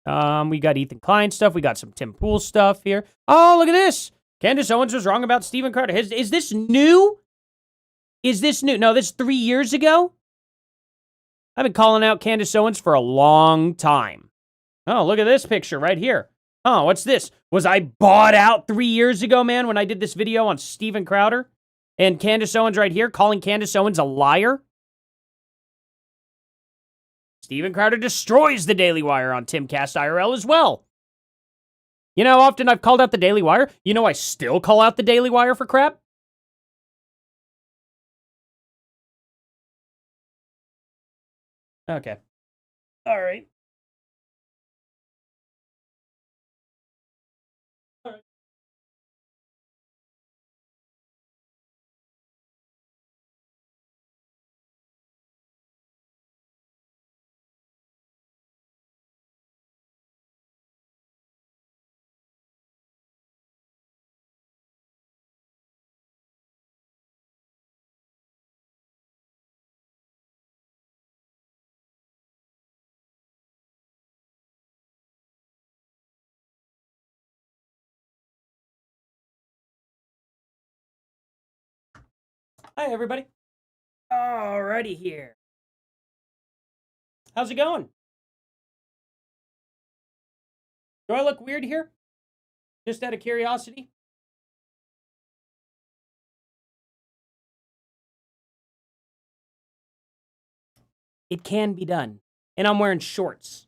A: We got Ethan Klein stuff. We got some Tim Pool stuff here. Oh, look at this. Candace Owens was wrong about Steven Crowder. Is this new? Is this new? No, this is 3 years ago. I've been calling out Candace Owens for a long time. Oh, look at this picture right here. Oh, what's this? Was I bought out 3 years ago, man, when I did this video on Steven Crowder? And Candace Owens right here, calling Candace Owens a liar? Steven Crowder destroys the Daily Wire on Timcast IRL as well. You know how often I've called out the Daily Wire? You know I still call out the Daily Wire for crap? Okay. All right. Hi, everybody. Alrighty here. How's it going? Do I look weird here? Just out of curiosity? It can be done. And I'm wearing shorts.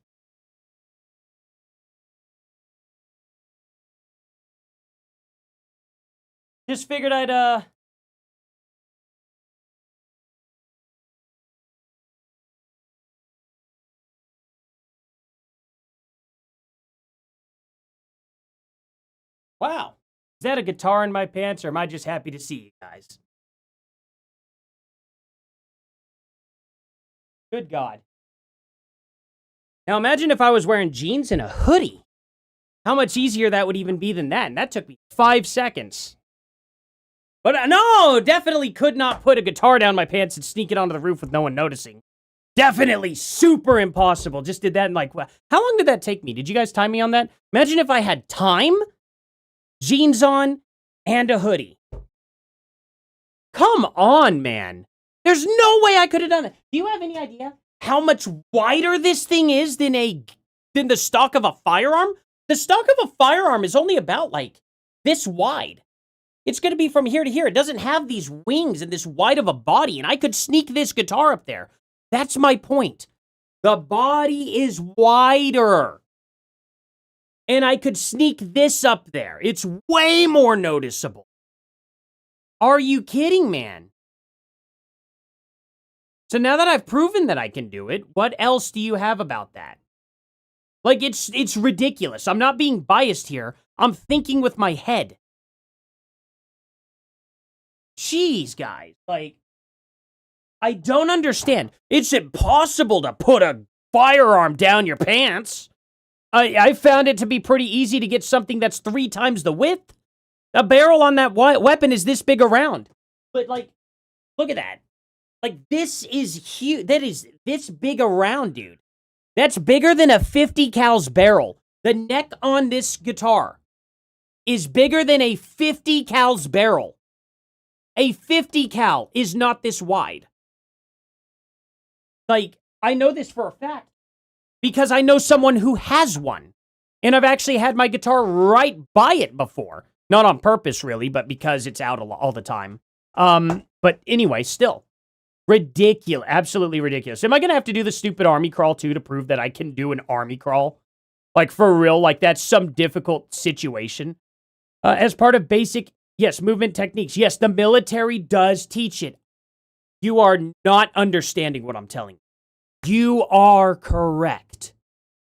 A: Just figured I'd, Wow. Is that a guitar in my pants, or am I just happy to see you guys? Good God. Now imagine if I was wearing jeans and a hoodie. How much easier that would even be than that. And that took me 5 seconds. But no, definitely could not put a guitar down my pants and sneak it onto the roof with no one noticing. Definitely super impossible. Just did that in like, how long did that take me? Did you guys time me on that? Imagine if I had time, jeans on, and a hoodie. Come on, man. There's no way I could have done it. Do you have any idea how much wider this thing is than the stock of a firearm? The stock of a firearm is only about like this wide. It's going to be from here to here. It doesn't have these wings and this wide of a body, and I could sneak this guitar up there. That's my point. The body is wider. And I could sneak this up there. It's way more noticeable. Are you kidding, man? So now that I've proven that I can do it, what else do you have about that? Like, it's ridiculous. I'm not being biased here. I'm thinking with my head. Jeez, guys. Like, I don't understand. It's impossible to put a firearm down your pants. I found it to be pretty easy to get something that's 3 times the width. A barrel on that weapon is this big around. But, like, look at that. Like, this is huge. That is this big around, dude. That's bigger than a 50 cal's barrel. The neck on this guitar is bigger than a 50 cal's barrel. A 50 cal is not this wide. Like, I know this for a fact because I know someone who has one. And I've actually had my guitar right by it before. Not on purpose, really, but because it's out all the time. But anyway, still. Ridiculous. Absolutely ridiculous. Am I going to have to do the stupid army crawl, too, to prove that I can do an army crawl? Like, for real? Like, that's some difficult situation? As part of basic, yes, movement techniques. Yes, the military does teach it. You are not understanding what I'm telling you. You are correct.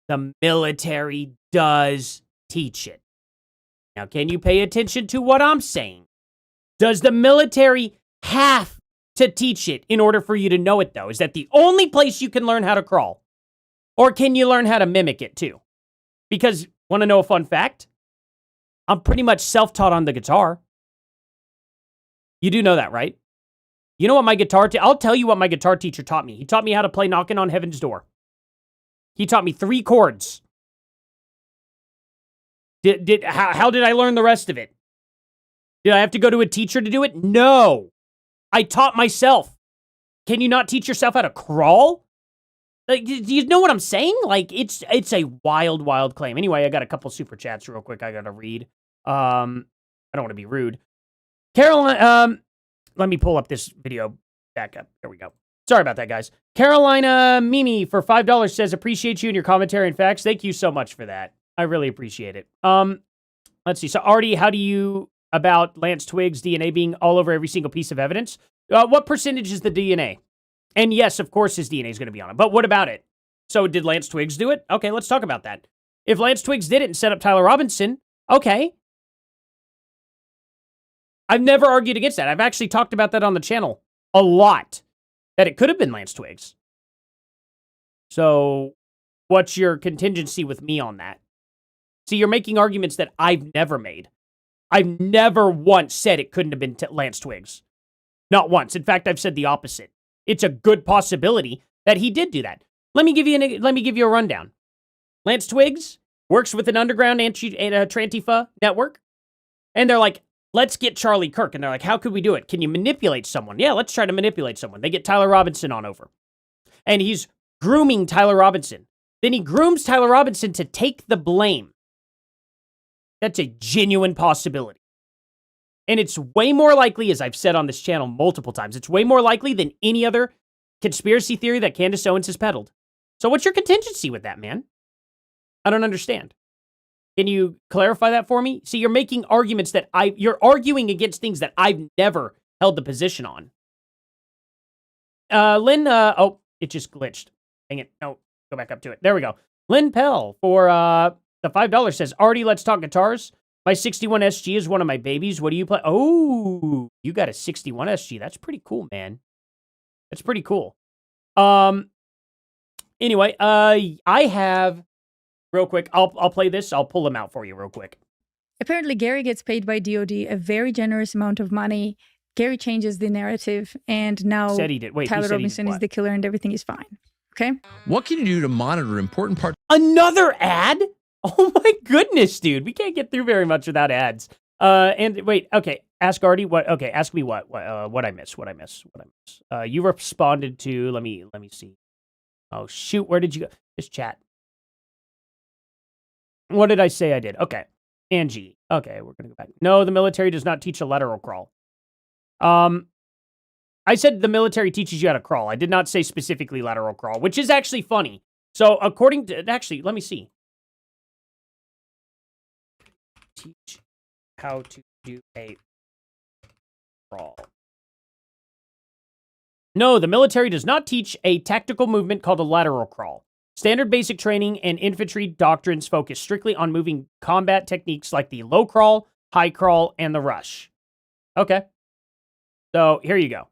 A: The military does teach it. Now, can you pay attention to what I'm saying? Does the military have to teach it in order for you to know it, though? Is that the only place you can learn how to crawl? Or can you learn how to mimic it, too? Because, want to know a fun fact? I'm pretty much self-taught on the guitar. You do know that, right? You know what my I'll tell you what my guitar teacher taught me. He taught me how to play Knocking on Heaven's Door. He taught me 3 chords. How did I learn the rest of it? Did I have to go to a teacher to do it? No. I taught myself. Can you not teach yourself how to crawl? Like, do you know what I'm saying? Like, it's a wild, wild claim. Anyway, I got a couple super chats real quick I gotta read. I don't want to be rude. Caroline, let me pull up this video back up. There we go. Sorry about that, guys. Carolina Mimi for $5 says, appreciate you and your commentary and facts. Thank you so much for that. I really appreciate it. Let's see. So, Artie, how do you about Lance Twiggs' DNA being all over every single piece of evidence? What percentage is the DNA? And yes, of course, his DNA is going to be on it. But what about it? So did Lance Twiggs do it? Okay, let's talk about that. If Lance Twiggs did it and set up Tyler Robinson, okay. I've never argued against that. I've actually talked about that on the channel a lot, that it could have been Lance Twiggs. So what's your contingency with me on that? See, you're making arguments that I've never made. I've never once said it couldn't have been Lance Twiggs. Not once. In fact, I've said the opposite. It's a good possibility that he did do that. Let me give you a rundown. Lance Twiggs works with an underground Trantifa network, and they're like, let's get Charlie Kirk. And they're like, how could we do it? Can you manipulate someone? Yeah, let's try to manipulate someone. They get Tyler Robinson on over. And he's grooming Tyler Robinson. Then he grooms Tyler Robinson to take the blame. That's a genuine possibility. And it's way more likely, as I've said on this channel multiple times, it's way more likely than any other conspiracy theory that Candace Owens has peddled. So what's your contingency with that, man? I don't understand. Can you clarify that for me? See, you're making arguments that you're arguing against things that I've never held the position on. Lynn, oh, it just glitched. Dang it. No, go back up to it. There we go. Lynn Pell for the $5 says, Artie, let's talk guitars. My 61 SG is one of my babies. What do you play? Oh, you got a 61 SG. That's pretty cool, man. That's pretty cool. Anyway, I have, real quick, I'll play this. I'll pull them out for you real quick.
C: Apparently, Gary gets paid by DOD a very generous amount of money. Gary changes the narrative, and now
A: said he did. Wait,
C: Tyler Robinson is the killer and everything is fine. Okay?
D: What can you do to monitor important parts?
A: Another ad? Oh my goodness, dude. We can't get through very much without ads. And wait, okay. Ask Artie what, okay, ask me what I miss. You responded to, let me see. Oh shoot, where did you go? Just chat. What did I say I did? Okay. Angie. Okay, we're gonna go back. No, the military does not teach a lateral crawl. I said the military teaches you how to crawl. I did not say specifically lateral crawl, which is actually funny. So according to, actually, let me see. Teach how to do a crawl. No, the military does not teach a tactical movement called a lateral crawl. Standard basic training and infantry doctrines focus strictly on moving combat techniques like the low crawl, high crawl, and the rush. Okay. So here you go.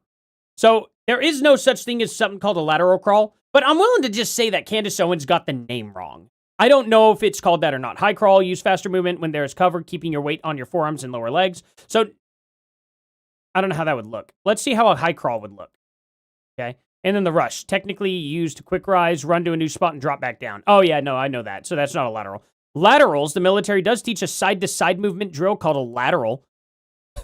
A: So there is no such thing as something called a lateral crawl, but I'm willing to just say that Candace Owens got the name wrong. I don't know if it's called that or not. High crawl, use faster movement when there is cover, keeping your weight on your forearms and lower legs. So I don't know how that would look. Let's see how a high crawl would look. Okay. And then the rush, technically used to quick rise, run to a new spot, and drop back down. Oh yeah, no, I know that. So that's not a lateral. Laterals, the military does teach a side-to-side movement drill called a lateral.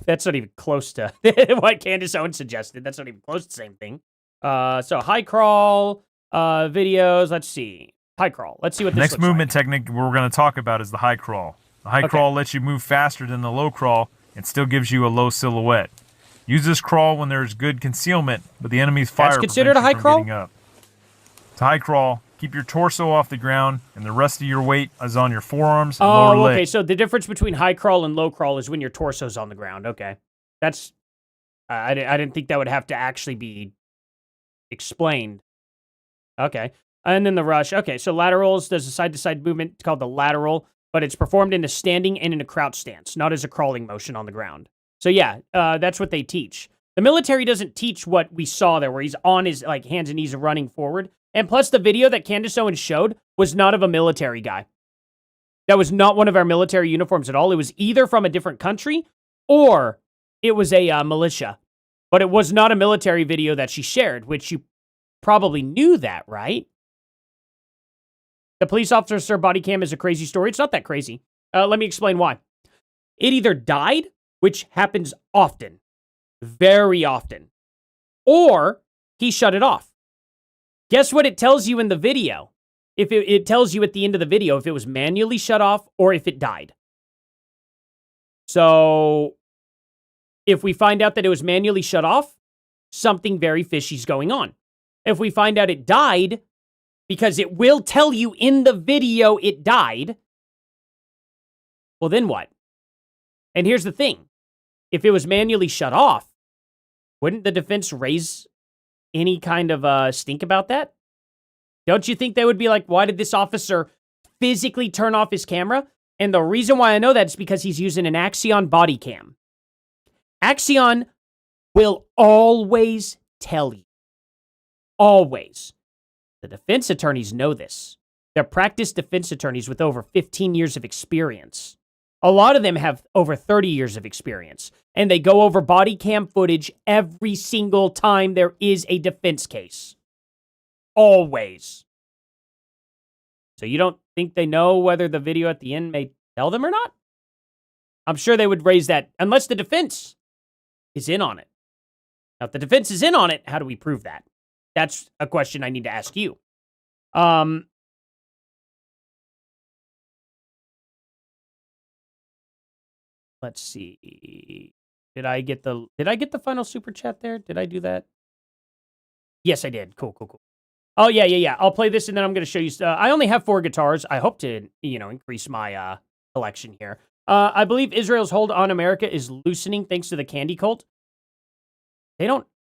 A: That's not even close to what Candace Owens suggested. That's not even close to the same thing. So high crawl, videos, let's see. High crawl. Let's see what this
G: next
A: looks
G: movement
A: like.
G: technique we're going to talk about is the high crawl. The high crawl lets you move faster than the low crawl and still gives you a low silhouette. Use this crawl when there's good concealment, but the enemy's fire
A: That's considered a high crawl?
G: Getting up. To high crawl, keep your torso off the ground, and the rest of your weight is on your forearms and lower legs.
A: Okay. So the difference between high crawl and low crawl is when your torso's on the ground. Okay. That's, I didn't think that would have to actually be explained. Okay. And then the rush. Okay, so laterals, there's a side-to-side movement called the lateral, but it's performed in a standing and in a crouch stance, not as a crawling motion on the ground. So yeah, that's what they teach. The military doesn't teach what we saw there, where he's on his like hands and knees running forward. And plus, the video that Candace Owens showed was not of a military guy. That was not one of our military uniforms at all. It was either from a different country or it was a militia. But it was not a military video that she shared, which you probably knew that, right? The police officer body cam is a crazy story. It's not that crazy. Let me explain why. It either died, which happens often, very often, or he shut it off. Guess what it tells you in the video? If it tells you at the end of the video if it was manually shut off or if it died. So if we find out that it was manually shut off, something very fishy is going on. If we find out it died, because it will tell you in the video it died, well, then what? And here's the thing. If it was manually shut off, wouldn't the defense raise any kind of stink about that? Don't you think they would be like, why did this officer physically turn off his camera? And the reason why I know that is because he's using an Axion body cam. Axion will always tell you. Always. The defense attorneys know this. They're practiced defense attorneys with over 15 years of experience. A lot of them have over 30 years of experience. And they go over body cam footage every single time there is a defense case. Always. So you don't think they know whether the video at the end may tell them or not? I'm sure they would raise that unless the defense is in on it. Now, if the defense is in on it, how do we prove that? That's a question I need to ask you. Let's see. Did I get the final super chat there? Did I do that? Yes, I did. Cool. Oh, yeah. I'll play this and then I'm going to show you. I only have 4 guitars. I hope to, increase my collection here. I believe Israel's hold on America is loosening thanks to the candy cult.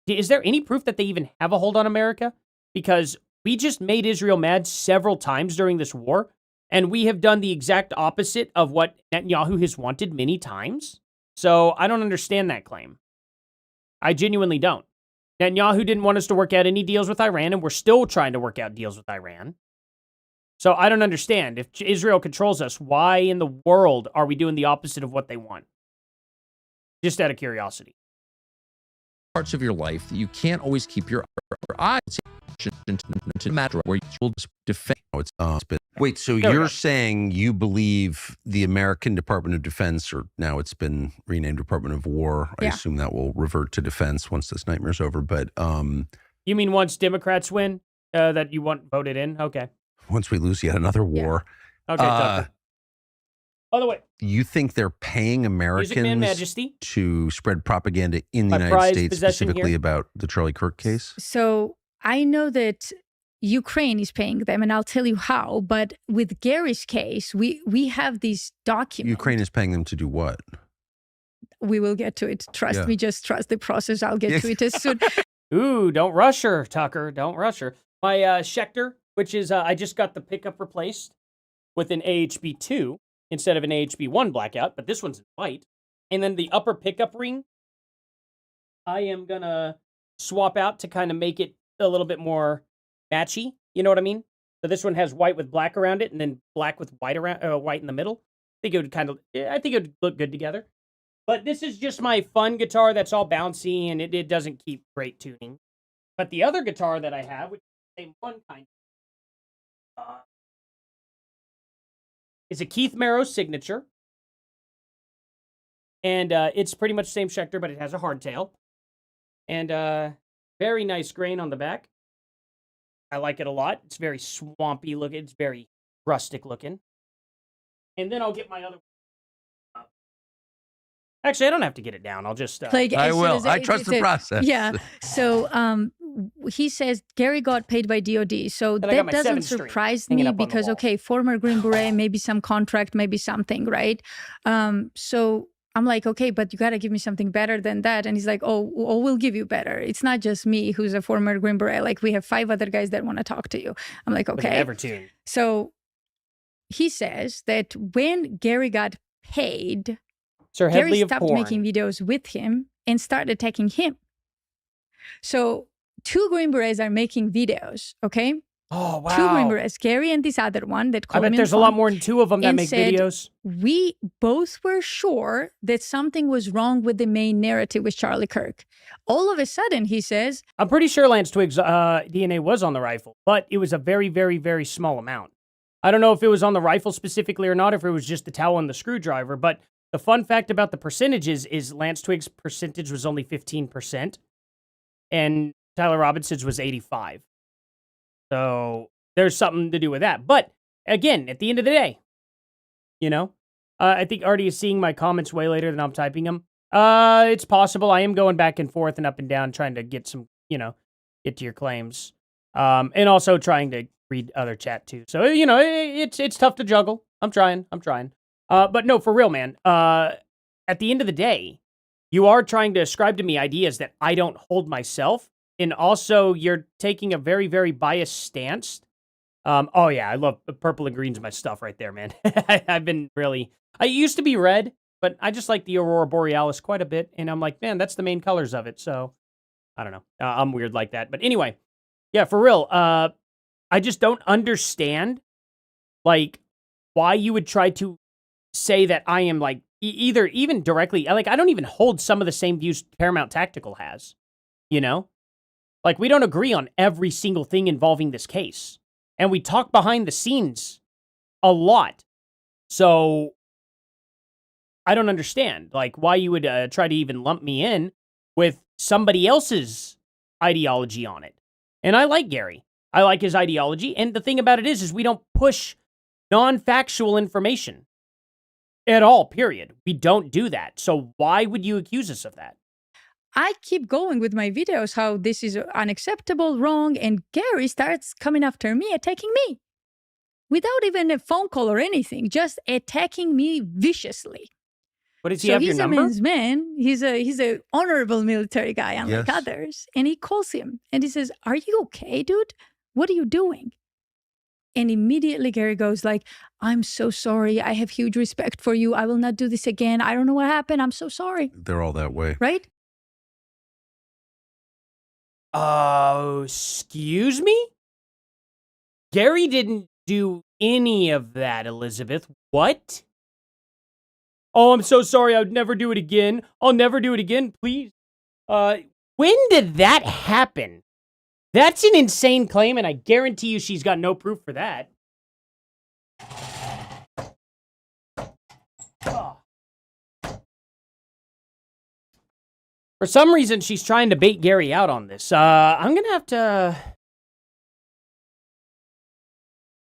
A: Is there any proof that they even have a hold on America? Because we just made Israel mad several times during this war, and we have done the exact opposite of what Netanyahu has wanted many times. So I don't understand that claim. I genuinely don't. Netanyahu didn't want us to work out any deals with Iran, and we're still trying to work out deals with Iran. So I don't understand. If Israel controls us, why in the world are we doing the opposite of what they want? Just out of curiosity.
B: Parts of your life that you can't always keep your eyes to matter where you will defend. Wait, so you're saying you believe the American Department of Defense, or now it's been renamed Department of War. I assume that will revert to defense once this nightmare's over. But
A: you mean once Democrats win, that you want voted in? Okay.
B: Once we lose yet another war.
A: Okay. By the way,
B: you think they're paying Americans to spread propaganda in the United States specifically about the Charlie Kirk case?
C: So I know that Ukraine is paying them, and I'll tell you how. But with Gary's case, we have these documents.
B: Ukraine is paying them to do what?
C: We will get to it. Trust me. Just trust the process. I'll get to it as soon.
A: Ooh, don't rush her, Tucker. Don't rush her. My Schecter, which is, I just got the pickup replaced with an AHB2 instead of an AHB1 blackout, but this one's in white. And then the upper pickup ring, I am going to swap out to kind of make it a little bit more matchy. You know what I mean? So this one has white with black around it and then black with white around, white in the middle. I think it would look good together. But this is just my fun guitar that's all bouncy and it doesn't keep great tuning. But the other guitar that I have, which is the same one kind of, is a Keith Merrow signature. And it's pretty much the same Schecter, but it has a hardtail. And very nice grain on the back. I like it a lot. It's very swampy looking. It's very rustic looking. And then I'll get my other. Actually, I don't have to get it down. I'll just.
B: I will. I trust the process.
C: Yeah. So he says Gary got paid by DOD. So that doesn't surprise me because, okay, former Green Beret, maybe some contract, maybe something, right? So I'm like, okay, but you got to give me something better than that. And he's like, oh, we'll give you better. It's not just me who's a former Green Beret. Like, we have 5 other guys that want to talk to you. I'm like, okay. So he says that when Gary got paid, Gary stopped making videos with him and started attacking him. So 2 Green Berets are making videos, okay?
A: Oh, wow.
C: 2 Green Berets, Gary and this other one that called
A: I bet there's a lot more than 2 of them that make videos.
C: We both were sure that something was wrong with the main narrative with Charlie Kirk. All of a sudden, he says...
A: I'm pretty sure Lance Twiggs' DNA was on the rifle, but it was a very, very, very small amount. I don't know if it was on the rifle specifically or not, if it was just the towel and the screwdriver, but the fun fact about the percentages is Lance Twig's percentage was only 15%, and Tyler Robinson's was 85%. So there's something to do with that. But again, at the end of the day, I think Artie is seeing my comments way later than I'm typing them. It's possible. I am going back and forth and up and down trying to get some, get to your claims. And also trying to read other chat too. So, it's tough to juggle. I'm trying. But no, for real, man. At the end of the day, you are trying to ascribe to me ideas that I don't hold myself. And also, you're taking a very, very biased stance. Oh yeah, I love purple and green's my stuff right there, man. I used to be red, but I just like the Aurora Borealis quite a bit. And I'm like, man, that's the main colors of it. So, I don't know. I'm weird like that. But anyway, yeah, for real. I just don't understand, like, why you would try to say that I am, like, either even directly, like, I don't even hold some of the same views Paramount Tactical has, Like, we don't agree on every single thing involving this case. And we talk behind the scenes a lot. So, I don't understand, like, why you would try to even lump me in with somebody else's ideology on it. And I like Gary. I like his ideology. And the thing about it is we don't push non-factual information at all, period. We don't do that. So why would you accuse us of that?
C: I keep going with my videos, how this is unacceptable, wrong, and Gary starts coming after me, attacking me. Without even a phone call or anything, just attacking me viciously.
A: What does he have your number?
C: So he's a man's man. He's a honorable military guy, unlike others. And he calls him and he says, "Are you okay, dude? What are you doing?" And immediately Gary goes like, "I'm so sorry. I have huge respect for you. I will not do this again. I don't know what happened. I'm so sorry."
B: They're all that way.
C: Right?
A: Excuse me? Gary didn't do any of that, Elizabeth. What? Oh, I'm so sorry. I would never do it again. I'll never do it again, please. When did that happen? That's an insane claim, and I guarantee you she's got no proof for that. Oh. For some reason, she's trying to bait Gary out on this. I'm going to have to...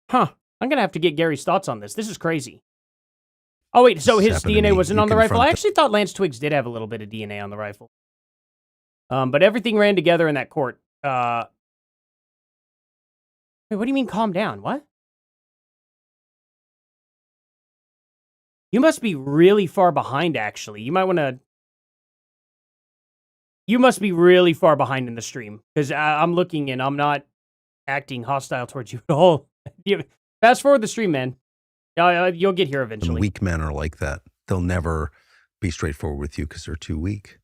A: I'm going to have to get Gary's thoughts on this. This is crazy. Oh, wait, so his DNA wasn't on the rifle? I actually thought Lance Twiggs did have a little bit of DNA on the rifle. But everything ran together in that court. Wait, what do you mean calm down? What? You must be really far behind, actually. You might want to... You must be really far behind in the stream. Because I'm looking and I'm not acting hostile towards you at all. Fast forward the stream, man. You'll get here eventually.
B: And weak men are like that. They'll never be straightforward with you because they're too weak.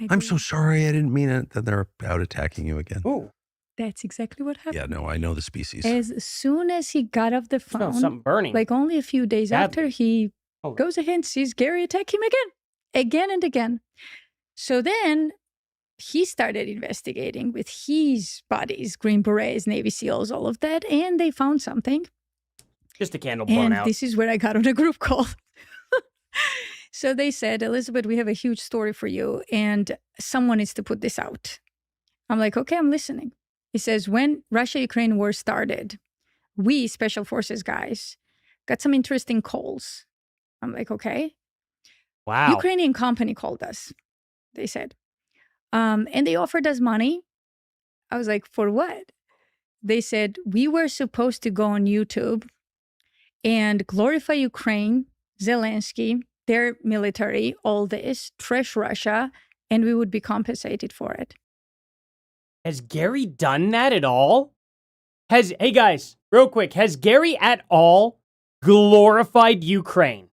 B: I'm so sorry. I didn't mean it. Then they're out attacking you again.
A: Ooh.
C: That's exactly what happened.
B: Yeah, no, I know the species.
C: As soon as he got off the phone,
A: something burning.
C: Like only a few days after, he goes ahead and sees Gary attack him again and again. So then he started investigating with his buddies, Green Berets, Navy SEALs, all of that, and they found something.
A: Just a candle blown out.
C: And this is where I got on a group call. So they said, "Elizabeth, we have a huge story for you, and someone needs to put this out." I'm like, "Okay, I'm listening." He says, "When Russia-Ukraine war started, we Special Forces guys got some interesting calls." I'm like, "Okay."
A: Wow.
C: Ukrainian company called us, they said. And they offered us money. I was like, "For what?" They said, "We were supposed to go on YouTube and glorify Ukraine, Zelensky, their military, all this, trash Russia, and we would be compensated for it."
A: Has Gary done that at all? Hey guys, real quick, has Gary at all glorified Ukraine?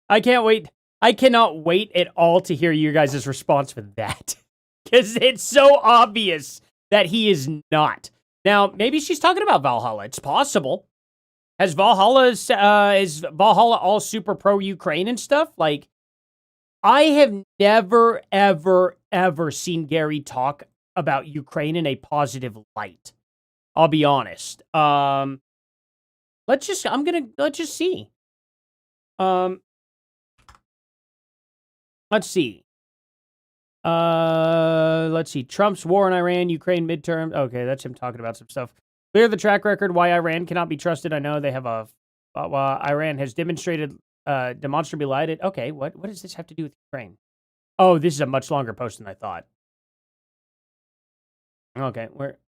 A: I can't wait. I cannot wait at all to hear your guys' response for that. Because it's so obvious that he is not. Now, maybe she's talking about Valhalla. It's possible. Is Valhalla all super pro-Ukraine and stuff? Like, I have never, ever, ever seen Gary talk about Ukraine in a positive light. I'll be honest. let's just see. Let's see. Let's see. Trump's war on Iran, Ukraine midterm. Okay, that's him talking about some stuff. Clear the track record why Iran cannot be trusted. I know they have Iran has demonstrated demonstrably lied it. Okay, what does this have to do with Ukraine? Oh, this is a much longer post than I thought. Okay, let's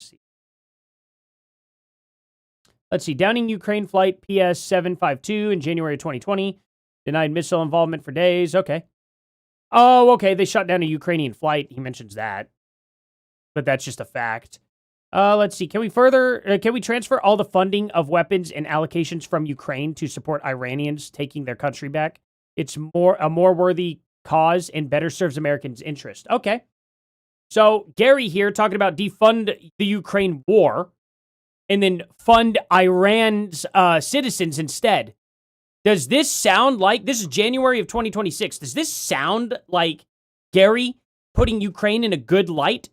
A: see. Let's see. Downing Ukraine flight PS 752 in January 2020. Denied missile involvement for days. Okay. Oh, okay. They shot down a Ukrainian flight. He mentions that. But that's just a fact. Let's see. Can we transfer all the funding of weapons and allocations from Ukraine to support Iranians taking their country back? It's a more worthy cause and better serves Americans' interest. Okay. So Gary here talking about defund the Ukraine war and then fund Iran's citizens instead. Does this sound like, this is January of 2026, does this sound like Gary putting Ukraine in a good light?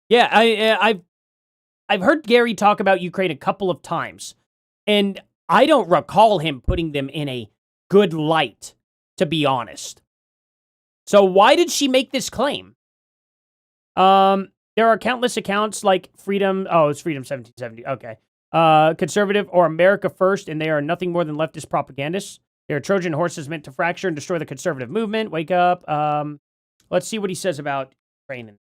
A: Yeah, I've heard Gary talk about Ukraine a couple of times, and I don't recall him putting them in a good light, to be honest. So why did she make this claim? There are countless accounts like Freedom, it's Freedom 1770, okay. Conservative or America First, and they are nothing more than leftist propagandists. They are Trojan horses meant to fracture and destroy the conservative movement. Wake up. Let's see what he says about Ukraine.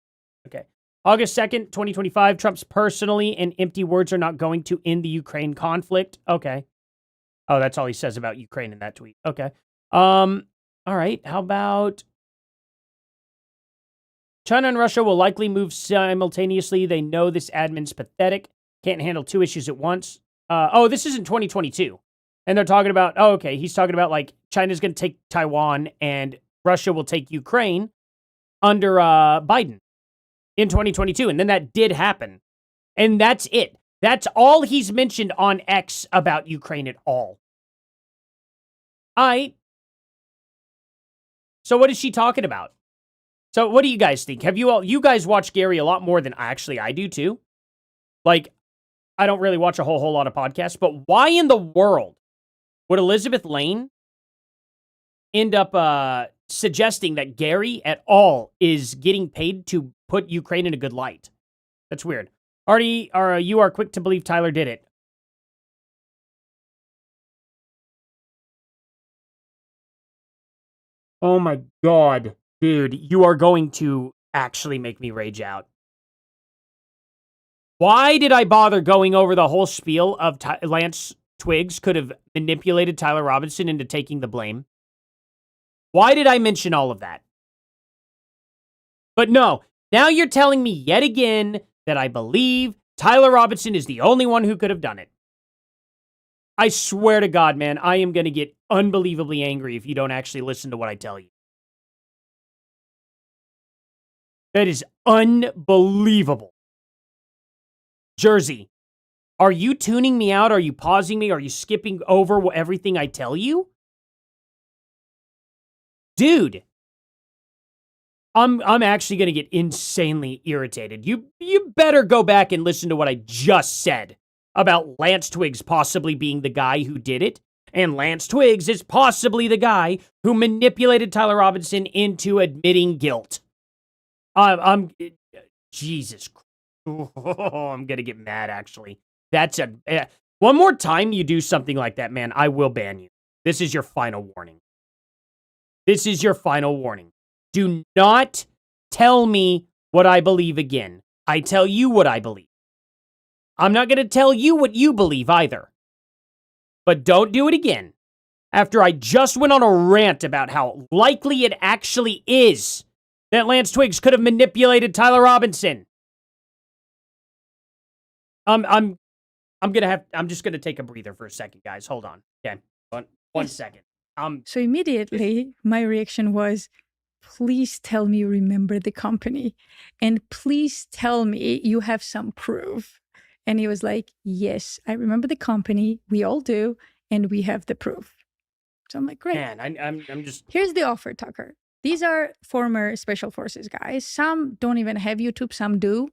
A: Okay. August 2nd, 2025, Trump's personally and empty words are not going to end the Ukraine conflict. Okay. Oh, that's all he says about Ukraine in that tweet. Okay. All right. How about China and Russia will likely move simultaneously. They know this admin's pathetic. Can't handle two issues at once. This is in 2022. And they're talking about, he's talking about like China's going to take Taiwan and Russia will take Ukraine under Biden in 2022. And then that did happen. And that's it. That's all he's mentioned on X about Ukraine at all. So what is she talking about? So what do you guys think? You guys watch Gary a lot more than I do too. Like, I don't really watch a whole lot of podcasts, but why in the world would Elizabeth Lane end up suggesting that Gary at all is getting paid to put Ukraine in a good light? That's weird. Artie, you are quick to believe Tyler did it. Oh my God, dude, you are going to actually make me rage out. Why did I bother going over the whole spiel of Lance Twiggs could have manipulated Tyler Robinson into taking the blame? Why did I mention all of that? But no, now you're telling me yet again that I believe Tyler Robinson is the only one who could have done it. I swear to God, man, I am going to get unbelievably angry if you don't actually listen to what I tell you. That is unbelievable. Jersey, are you tuning me out? Are you pausing me? Are you skipping over everything I tell you? Dude, I'm actually going to get insanely irritated. You better go back and listen to what I just said about Lance Twiggs possibly being the guy who did it. And Lance Twiggs is possibly the guy who manipulated Tyler Robinson into admitting guilt. Jesus Christ. Oh, I'm going to get mad, actually. That's one more time you do something like that, man, I will ban you. This is your final warning. This is your final warning. Do not tell me what I believe again. I tell you what I believe. I'm not going to tell you what you believe either. But don't do it again. After I just went on a rant about how likely it actually is that Lance Twiggs could have manipulated Tyler Robinson. I'm just gonna take a breather for a second, guys. Hold on. Okay. One second.
C: So immediately my reaction was, please tell me you remember the company. And please tell me you have some proof. And he was like, yes, I remember the company. We all do. And we have the proof. So I'm like, great.
A: Man, I'm just...
C: Here's the offer, Tucker. These are former special forces guys. Some don't even have YouTube. Some do.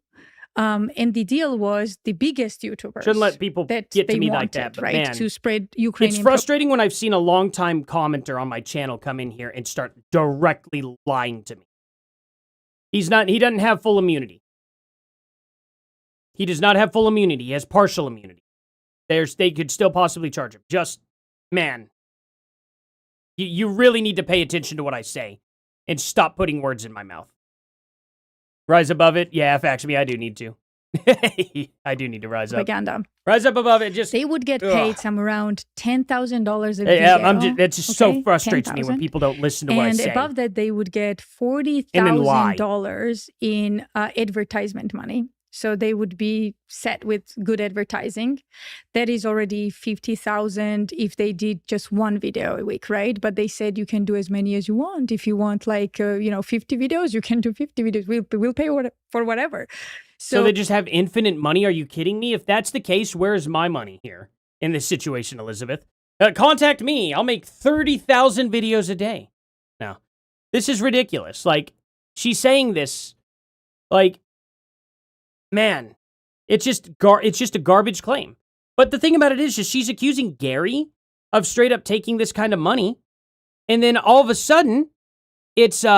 C: And the deal was the biggest YouTubers.
A: Shouldn't let people
C: that
A: get to me
C: wanted,
A: like that, but
C: right?
A: man,
C: To spread Ukrainian.
A: It's frustrating when I've seen a longtime commenter on my channel come in here and start directly lying to me. He doesn't have full immunity. He does not have full immunity. He has partial immunity. They could still possibly charge him. Just, man, you really need to pay attention to what I say and stop putting words in my mouth. Rise above it? Yeah, facts me, I do need to. I do need to rise
C: propaganda.
A: up. Rise up above it. Just
C: they would get paid some around $10,000 a video.
A: Yeah, that just so frustrates me when people don't listen to what I say.
C: And above that, they would get $40,000 in advertisement money. So they would be set with good advertising. That is already $50,000 if they did just one video a week, right? But they said you can do as many as you want. If you want 50 videos, you can do 50 videos. We'll pay for whatever.
A: So they just have infinite money? Are you kidding me? If that's the case, where's my money here in this situation, Elizabeth? Contact me. I'll make 30,000 videos a day. No, this is ridiculous. Like, she's saying this, like, man, it's just a garbage claim. But the thing about it is just she's accusing Gary of straight up taking this kind of money. And then all of a sudden, it's, you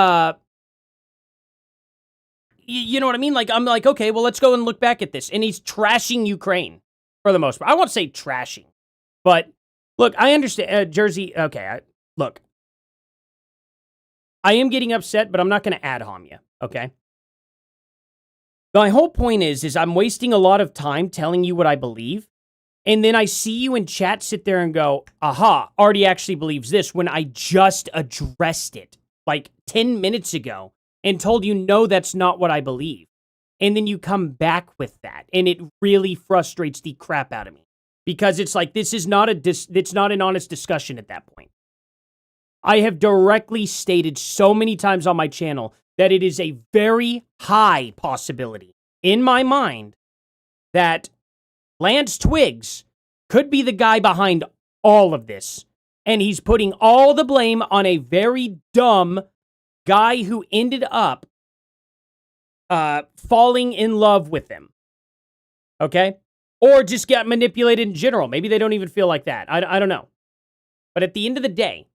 A: know what I mean? Like, I'm like, okay, well, let's go and look back at this. And he's trashing Ukraine for the most part. I won't say trashing, but look, I understand. Jersey, okay, look. I am getting upset, but I'm not going to ad hom you, okay? My whole point is I'm wasting a lot of time telling you what I believe, and then I see you in chat sit there and go, aha, Artie actually believes this, when I just addressed it like 10 minutes ago and told you, no, that's not what I believe. And then you come back with that, and it really frustrates the crap out of me, because it's like, it's not an honest discussion at that point. I have directly stated so many times on my channel that it is a very high possibility in my mind that Lance Twiggs could be the guy behind all of this. And he's putting all the blame on a very dumb guy who ended up falling in love with him. Okay? Or just got manipulated in general. Maybe they don't even feel like that. I don't know. But at the end of the day,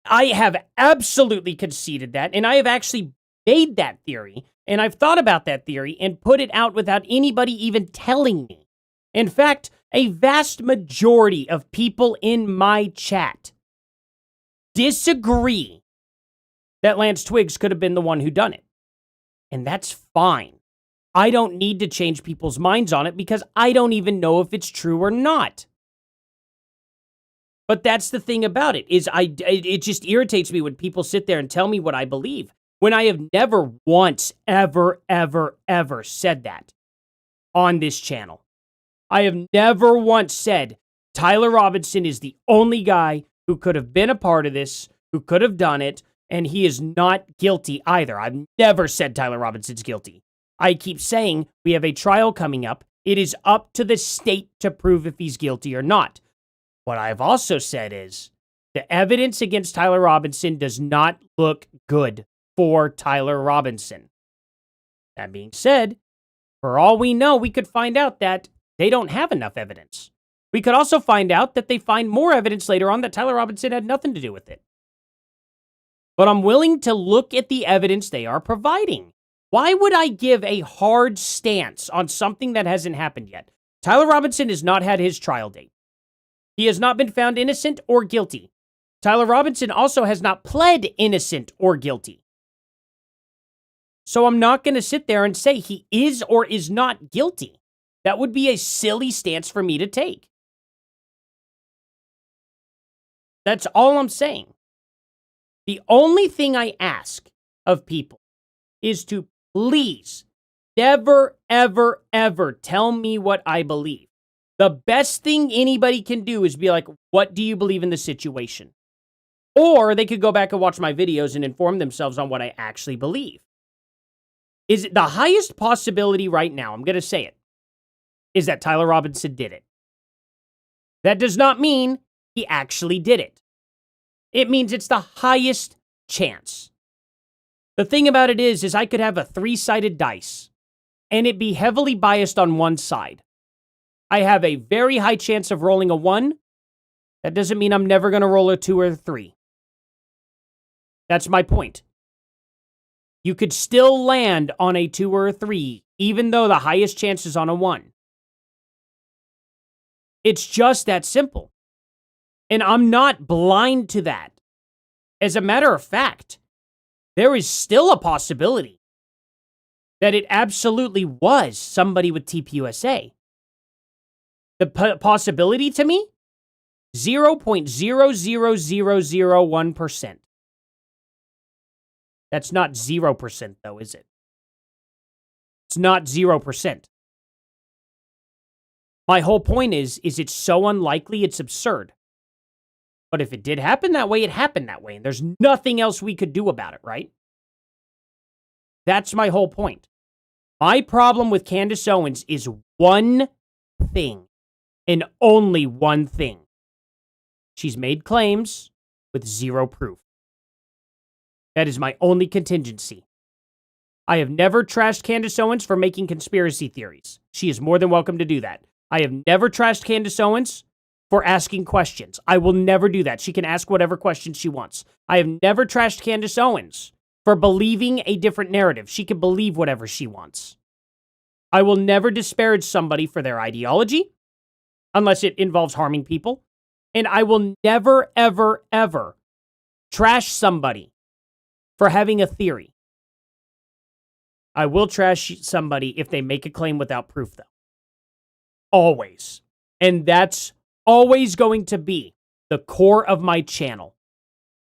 A: I have absolutely conceded that, and I have actually made that theory, and I've thought about that theory and put it out without anybody even telling me. In fact, a vast majority of people in my chat disagree that Lance Twiggs could have been the one who done it. And that's fine. I don't need to change people's minds on it because I don't even know if it's true or not. But that's the thing about it, is it just irritates me when people sit there and tell me what I believe, when I have never once, ever said that on this channel. I have never once said Tyler Robinson is the only guy who could have been a part of this, who could have done it, and he is not guilty either. I've never said Tyler Robinson's guilty. I keep saying we have a trial coming up. It is up to the state to prove if he's guilty or not. What I've also said is the evidence against Tyler Robinson does not look good for Tyler Robinson. That being said, for all we know, we could find out that they don't have enough evidence. We could also find out that they find more evidence later on that Tyler Robinson had nothing to do with it. But I'm willing to look at the evidence they are providing. Why would I give a hard stance on something that hasn't happened yet? Tyler Robinson has not had his trial date. He has not been found innocent or guilty. Tyler Robinson also has not pled innocent or guilty. So I'm not going to sit there and say he is or is not guilty. That would be a silly stance for me to take. That's all I'm saying. The only thing I ask of people is to please never, ever tell me what I believe. The best thing anybody can do is be like, what do you believe in the situation? Or they could go back and watch my videos and inform themselves on what I actually believe. Is it the highest possibility right now, I'm going to say it, is that Tyler Robinson did it. That does not mean he actually did it. It means it's the highest chance. The thing about it is I could have a 3-sided dice, and it be heavily biased on one side. I have a very high chance of rolling a 1. That doesn't mean I'm never going to roll a 2 or a 3. That's my point. You could still land on a 2 or a 3, even though the highest chance is on a 1. It's just that simple. And I'm not blind to that. As a matter of fact, there is still a possibility that it absolutely was somebody with TPUSA. The possibility to me? 0.00001%. That's not 0% though, is it? It's not 0%. My whole point is it's so unlikely it's absurd. But if it did happen that way, it happened that way. And there's nothing else we could do about it, right? That's my whole point. My problem with Candace Owens is one thing, and only one thing. She's made claims with zero proof. That is my only contingency. I have never trashed Candace Owens for making conspiracy theories. She is more than welcome to do that. I have never trashed Candace Owens for asking questions. I will never do that. She can ask whatever questions she wants. I have never trashed Candace Owens for believing a different narrative. She can believe whatever she wants. I will never disparage somebody for their ideology, unless it involves harming people. And I will never, ever, ever trash somebody for having a theory. I will trash somebody if they make a claim without proof, though. Always. And that's always going to be the core of my channel.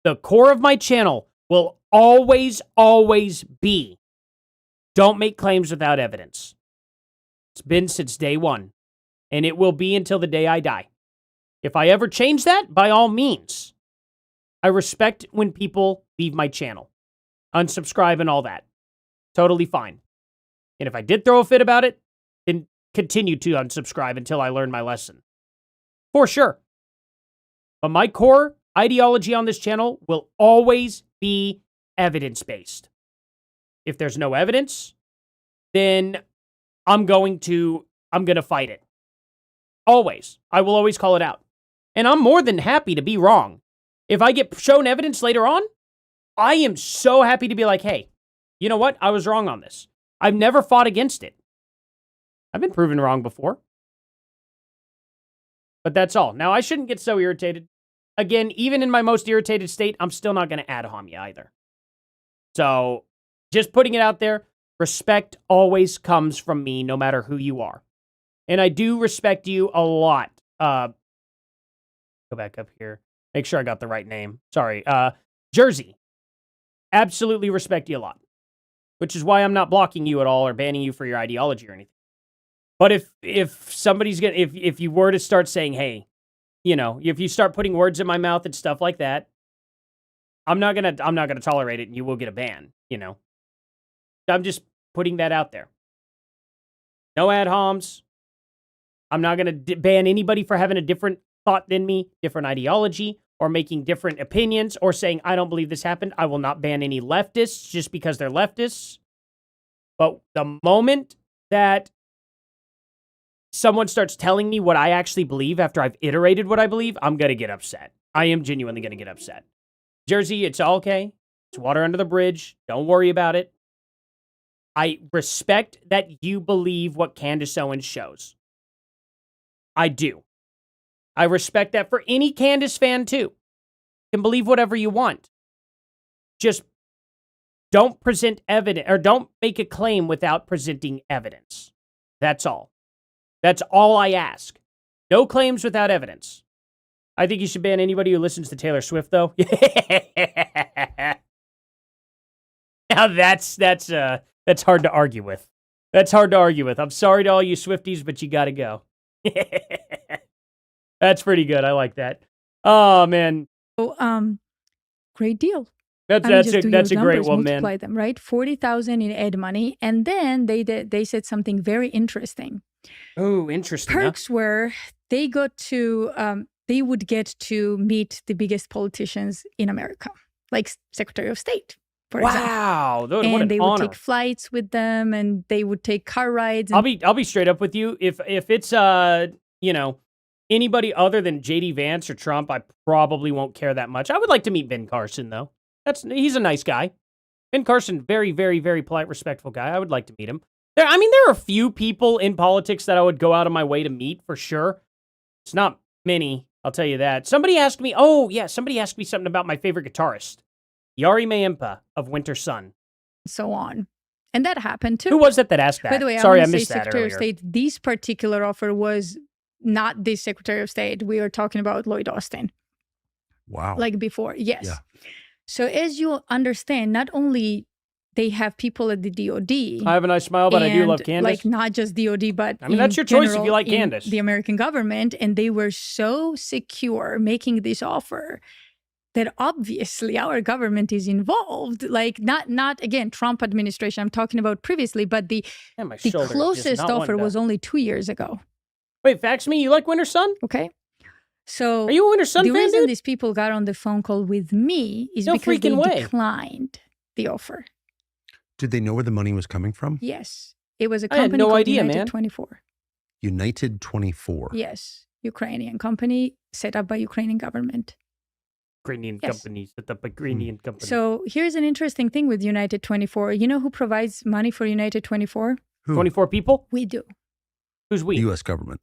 A: The core of my channel will always, always be don't make claims without evidence. It's been since day one, and it will be until the day I die. If I ever change that, by all means. I respect when people leave my channel, unsubscribe and all that. Totally fine. And if I did throw a fit about it, then continue to unsubscribe until I learn my lesson. For sure. But my core ideology on this channel will always be evidence-based. If there's no evidence, then I'm going to fight it. Always. I will always call it out. And I'm more than happy to be wrong. If I get shown evidence later on, I am so happy to be like, hey, you know what? I was wrong on this. I've never fought against it. I've been proven wrong before. But that's all. Now, I shouldn't get so irritated. Again, even in my most irritated state, I'm still not going to ad hom you either. So, just putting it out there, respect always comes from me, no matter who you are. And I do respect you a lot. Go back up here. Make sure I got the right name. Sorry. Jersey. Absolutely respect you a lot. Which is why I'm not blocking you at all or banning you for your ideology or anything. But if somebody's gonna, if you were to start saying, hey, you know, if you start putting words in my mouth and stuff like that, I'm not gonna tolerate it, and you will get a ban. You know, I'm just putting that out there. No ad homs. I'm not gonna ban anybody for having a different thought than me, different ideology, or making different opinions, or saying I don't believe this happened. I will not ban any leftists just because they're leftists. But the moment that someone starts telling me what I actually believe after I've iterated what I believe, I'm going to get upset. I am genuinely going to get upset. Jersey, it's all okay. It's water under the bridge. Don't worry about it. I respect that you believe what Candace Owens shows. I do. I respect that for any Candace fan, too. You can believe whatever you want. Just don't present evidence, or don't make a claim without presenting evidence. That's all. That's all I ask. No claims without evidence. I think you should ban anybody who listens to Taylor Swift, though. Now that's hard to argue with. That's hard to argue with. I'm sorry to all you Swifties, but you gotta go. That's pretty good. I like that. Oh man.
C: Oh, great deal.
A: That's a great one, man.
C: Multiply them, right? 40,000 in ad money, and then they said something very interesting.
A: Oh, interesting.
C: Perks were they would get to meet the biggest politicians in America, like Secretary of State, for example.
A: Wow, what
C: And
A: an
C: they would
A: honor.
C: take flights with them, and they would take car rides. And
A: I'll be straight up with you. If it's anybody other than JD Vance or Trump, I probably won't care that much. I would like to meet Ben Carson though. He's a nice guy. Ben Carson, very, very, very polite, respectful guy. I would like to meet him. There are a few people in politics that I would go out of my way to meet for sure. It's not many, I'll tell you that. Somebody asked me something about my favorite guitarist, Yari Mayimpa of Winter Sun.
C: so on. And that happened too.
A: Who was that asked that?
C: By the way,
A: Sorry,
C: I
A: I
C: want to say
A: missed that
C: Secretary
A: earlier.
C: of State, this particular offer was not the Secretary of State. We are talking about Lloyd Austin.
B: Wow.
C: Like before, yes.
B: Yeah.
C: So as you understand, not only they have people at the DOD.
A: I have a nice smile, but I do love Candace.
C: Like not just DOD, but
A: that's your choice if you like Candace.
C: The American government, and they were so secure making this offer that obviously our government is involved. Like not again, Trump administration, I'm talking about previously, but the closest offer was only 2 years ago.
A: Wait, fax me, you like Winter Sun?
C: Okay. So
A: are you a Winter Sun fan,
C: reason
A: dude?
C: these people got on the phone call with me is because they declined the offer.
B: Did they know where the money was coming from?
C: Yes. It was a company called United 24.
B: United 24.
C: Yes. Ukrainian company set up by Ukrainian government.
A: Ukrainian company set up by Ukrainian company.
C: So here's an interesting thing with United 24. You know who provides money for United 24?
B: Who?
A: 24 people?
C: We do.
A: Who's we?
B: The U.S. government.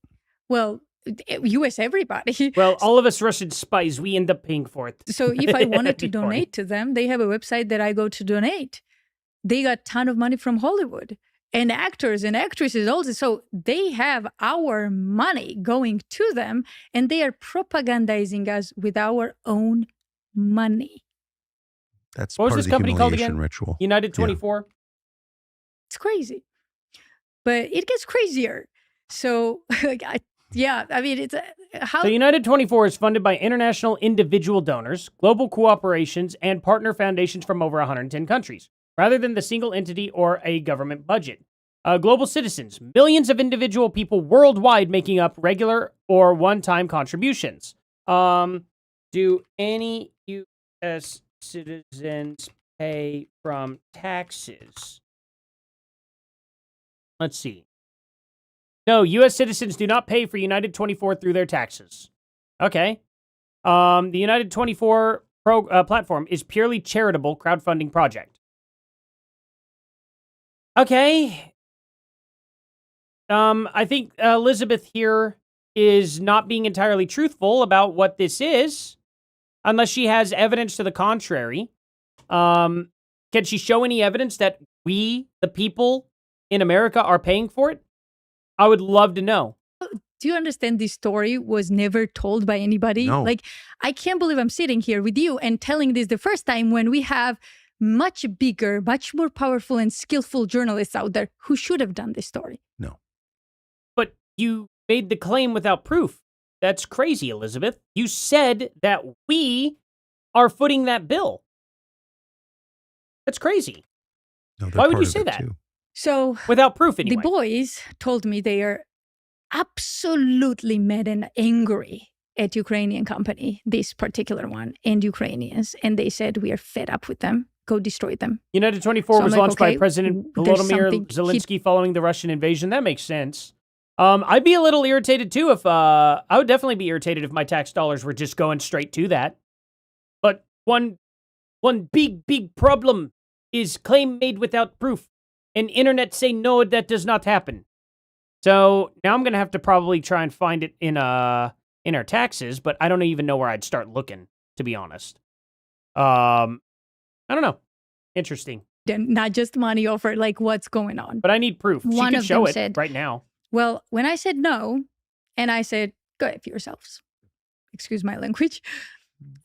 C: Well, U.S. everybody.
A: Well, all of us Russian spies, we end up paying for it.
C: So if I wanted to donate to them, they have a website that I go to donate. They got a ton of money from Hollywood and actors and actresses also. So they have our money going to them, and they are propagandizing us with our own money.
B: That's
A: what
B: part
A: was this
B: of the
A: company called
B: humiliation
A: again?
B: Ritual.
A: United 24? Yeah.
C: It's crazy. But it gets crazier. So, yeah, I mean, it's how.
A: So United 24 is funded by international individual donors, global cooperations, and partner foundations from over 110 countries, rather than the single entity or a government budget. Global citizens, millions of individual people worldwide making up regular or one-time contributions. Do any U.S. citizens pay from taxes? Let's see. No, U.S. citizens do not pay for United 24 through their taxes. Okay. The United 24 platform is purely charitable crowdfunding project. Okay. I think Elizabeth here is not being entirely truthful about what this is, unless she has evidence to the contrary. Can she show any evidence that we, the people in America, are paying for it? I would love to know.
C: Do you understand this story was never told by anybody?
B: No.
C: Like, I can't believe I'm sitting here with you and telling this the first time when we have much bigger, much more powerful and skillful journalists out there who should have done this story.
B: No.
A: But you made the claim without proof. That's crazy, Elizabeth. You said that we are footing that bill. That's crazy.
B: No,
A: why would you say that?
B: Too.
C: So,
A: without proof, anyway.
C: The boys told me they are absolutely mad and angry at Ukrainian company, this particular one, and Ukrainians. And they said, we are fed up with them. Go destroy them.
A: United 24 was launched by President Volodymyr Zelensky following the Russian invasion. That makes sense. I'd be a little irritated too if, I would definitely be irritated if my tax dollars were just going straight to that. But one big problem is claim made without proof. And internet say, no, that does not happen. So now I'm going to have to probably try and find it in our taxes, but I don't even know where I'd start looking, to be honest. I don't know. Interesting.
C: Not just money offer, like what's going on.
A: But I need proof. She can show it
C: said,
A: right now.
C: Well, when I said no, and I said, go ahead for yourselves. Excuse my language.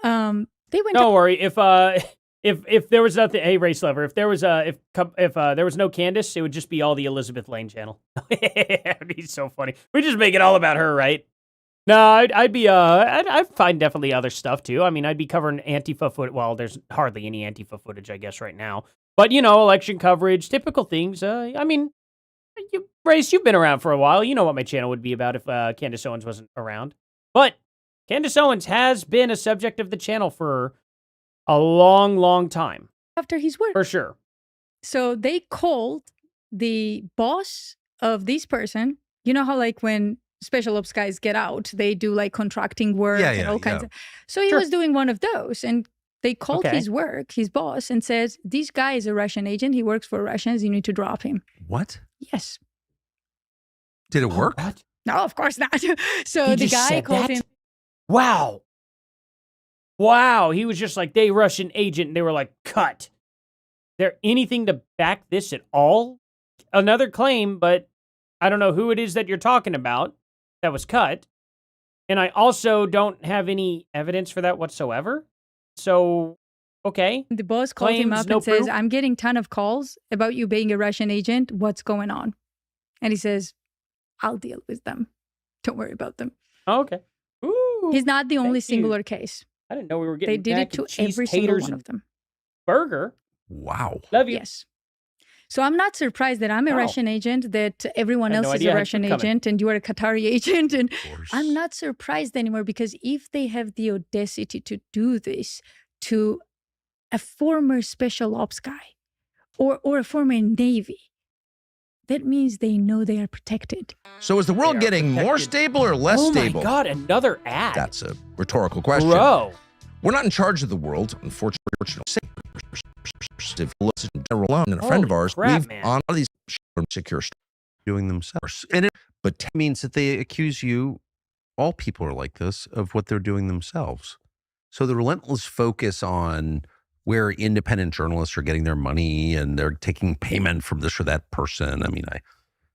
C: They went.
A: Don't worry. If there was nothing, hey, Race Lover, if there was there was no Candace, it would just be all the Elizabeth Lane channel. It'd be so funny. We just make it all about her, right? No, I'd find definitely other stuff too. I mean, I'd be covering Antifa footage. Well, there's hardly any Antifa footage, I guess, right now. But election coverage, typical things. I mean, Race, you've been around for a while. You know what my channel would be about if Candace Owens wasn't around. But Candace Owens has been a subject of the channel for a long, long time.
C: after his work.
A: For sure.
C: So they called the boss of this person. You know how like when special ops guys get out, they do like contracting work and all kinds of. So he was doing one of those, and they called his work, his boss, and says, "This guy is a Russian agent. He works for Russians. You need to drop him."
B: What?
C: Yes.
B: Did it work?
A: What?
C: No, of course not. So the guy called him.
A: Wow. Wow. He was just like, they Russian agent, and they were like, cut. There anything to back this at all? Another claim, but I don't know who it is that you're talking about that was cut. And I also don't have any evidence for that whatsoever. So, okay.
C: The boss called him up and says, "I'm getting a ton of calls about you being a Russian agent. What's going on?" And he says, "I'll deal with them. Don't worry about them."
A: Oh, okay. Ooh,
C: he's not the only singular case.
A: I didn't know we were getting
C: They did it to every single one of them.
A: Burger.
B: Wow.
A: Love you.
C: Yes. So I'm not surprised that I'm a Russian agent, that everyone else is a Russian agent, and you are a Qatari agent. And I'm not surprised anymore, because if they have the audacity to do this to a former special ops guy or a former Navy, that means they know they are protected.
D: So is the world getting more stable or less stable?
A: Oh my God, another ad.
D: That's a rhetorical question.
A: Bro.
D: We're not in charge of the world, unfortunately. If you listen to General Alone and a friend of ours, we've on all these secure stuff
B: doing themselves. But it means that they accuse you, all people are like this, of what they're doing themselves. So the relentless focus on where independent journalists are getting their money and they're taking payment from this or that person. I mean, I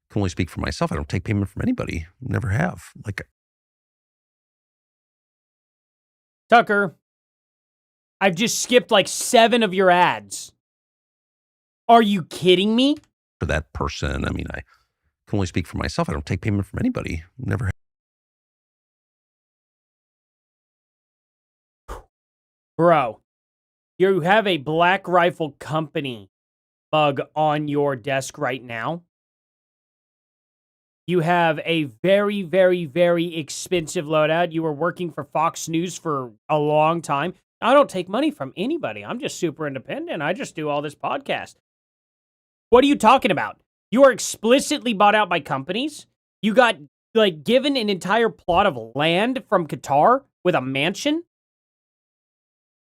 B: can only speak for myself. I don't take payment from anybody. Never have. Like,
A: Tucker, I've just skipped like 7 of your ads. Are you kidding me?
B: For that person, I mean, I can only speak for myself. I don't take payment from anybody. Never have.
A: Bro, you have a Black Rifle Company mug on your desk right now. You have a very, very, very expensive loadout. You were working for Fox News for a long time. I don't take money from anybody. I'm just super independent. I just do all this podcast. What are you talking about? You are explicitly bought out by companies. You got like given an entire plot of land from Qatar with a mansion.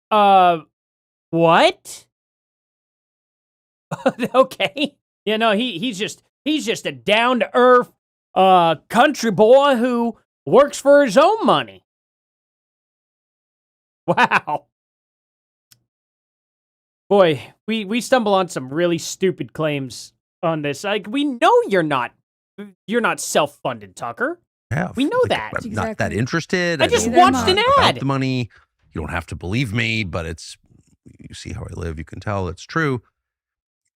A: What? Okay. Yeah, no, he's just a down to earth country boy who works for his own money. Wow. Boy, we stumble on some really stupid claims on this. Like, we know you're not self-funded, Tucker. We know that.
B: I'm not that interested.
A: I just watched an ad.
B: About the money. You don't have to believe me, but you see how I live. You can tell it's true.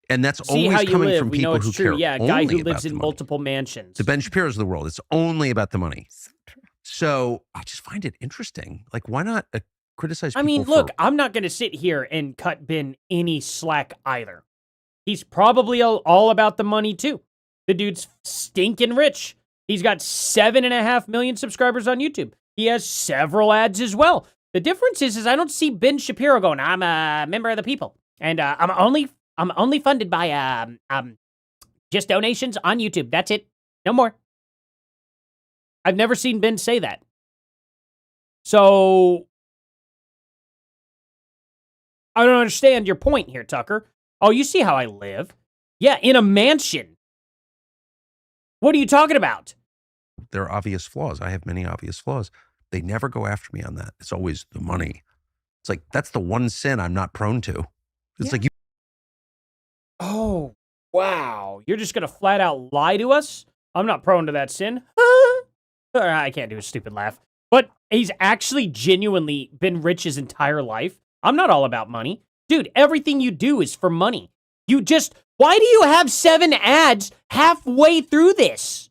B: And that's always coming from people who care.
A: Yeah, a guy who lives in multiple mansions.
B: The Ben Shapiro's of the world. It's only about the money. So I just find it interesting. Like, why not criticize people?
A: I mean, look, I'm not going to sit here and cut Ben any slack either. He's probably all about the money too. The dude's stinking rich. He's got 7.5 million subscribers on YouTube. He has several ads as well. The difference is I don't see Ben Shapiro going, "I'm a member of the people, and I'm only funded by just donations on YouTube. That's it. No more." I've never seen Ben say that. So I don't understand your point here, Tucker. Oh, you see how I live? Yeah, in a mansion. What are you talking about?
B: There are obvious flaws. I have many obvious flaws. They never go after me on that. It's always the money. It's like, that's the one sin I'm not prone to. It's like you.
A: Oh, wow. You're just going to flat out lie to us? I'm not prone to that sin. I can't do a stupid laugh. But he's actually genuinely been rich his entire life. I'm not all about money. Dude, everything you do is for money. Why do you have 7 ads halfway through this?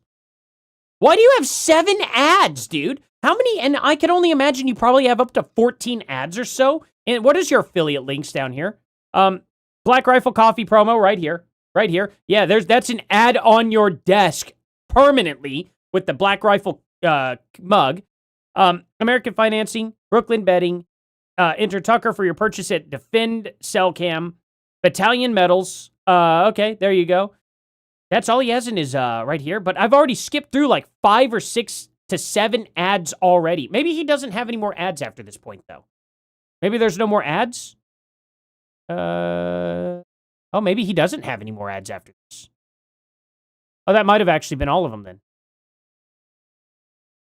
A: Why do you have 7 ads, dude? How many? And I can only imagine you probably have up to 14 ads or so. And what is your affiliate links down here? Black Rifle Coffee promo right here. Right here. Yeah, that's an ad on your desk permanently with the Black Rifle mug. American Financing, Brooklyn Betting, enter Tucker for your purchase at Defend Cellcam. Battalion medals. Okay, there you go. That's all he has in his right here. But I've already skipped through like 5 or 6 to 7 ads already. Maybe he doesn't have any more ads after this point, though. Maybe there's no more ads. Oh, maybe he doesn't have any more ads after this. Oh, that might have actually been all of them then.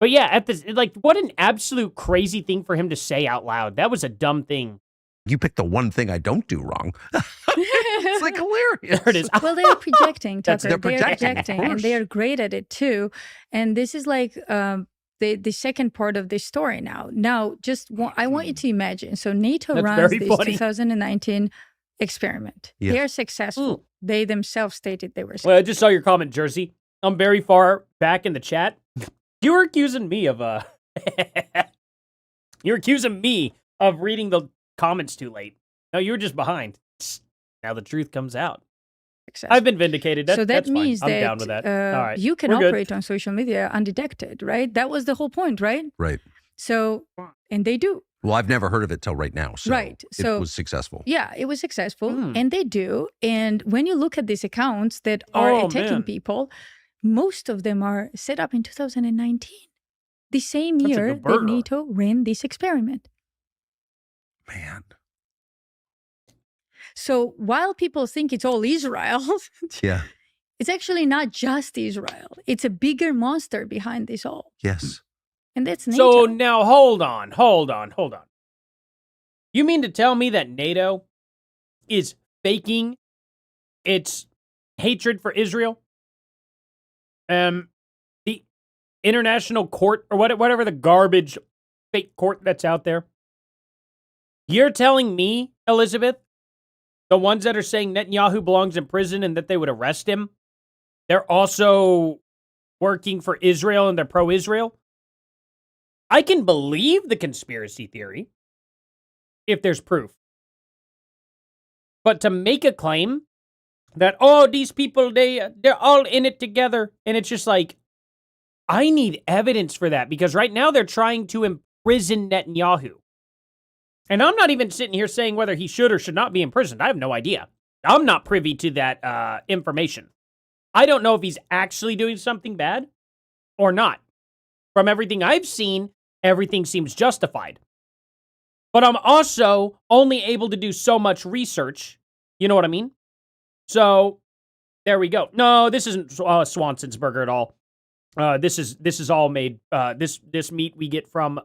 A: But yeah, at this, like, what an absolute crazy thing for him to say out loud. That was a dumb thing.
B: You picked the one thing I don't do wrong. It's like hilarious.
A: There it is.
C: Well, they're projecting, Tucker.
B: They're projecting,
C: and they are great at it too. And this is like the second part of this story now. Now, I want you to imagine. So NATO runs this 2019 experiment.
B: Yes.
C: They are successful. They themselves stated they were successful.
A: Well, I just saw your comment, Jersey. I'm very far back in the chat. You were accusing me of You're accusing me of reading the comments too late. No, you were just behind. Now the truth comes out.
C: Successful.
A: I've been vindicated.
C: So that
A: that's
C: means
A: fine. I'm
C: that
A: down with that. All right.
C: you can
A: We're good.
C: operate on social media undetected, right? That was the whole point, right?
B: Right.
C: So, and they do.
B: Well, I've never heard of it till right now. So
C: Right. So
B: it was successful.
C: Yeah, it was successful, and they do. And when you look at these accounts that are attacking people, most of them are set up in 2019, the same year that NATO ran this experiment.
B: Man.
C: So while people think it's all Israel,
B: Yeah.
C: it's actually not just Israel. It's a bigger monster behind this all.
B: Yes.
C: And that's NATO.
A: So now hold on. You mean to tell me that NATO is faking its hatred for Israel? The international court or whatever the garbage fake court that's out there. You're telling me, Elizabeth, the ones that are saying Netanyahu belongs in prison and that they would arrest him, they're also working for Israel and they're pro-Israel? I can believe the conspiracy theory if there's proof. But to make a claim that, oh, these people, they're all in it together, and it's just like, I need evidence for that, because right now they're trying to imprison Netanyahu. And I'm not even sitting here saying whether he should or should not be imprisoned. I have no idea. I'm not privy to that information. I don't know if he's actually doing something bad or not. From everything I've seen, everything seems justified. But I'm also only able to do so much research. You know what I mean? So, there we go. No, this isn't Swanson's Burger at all. This is all made, this meat we get from,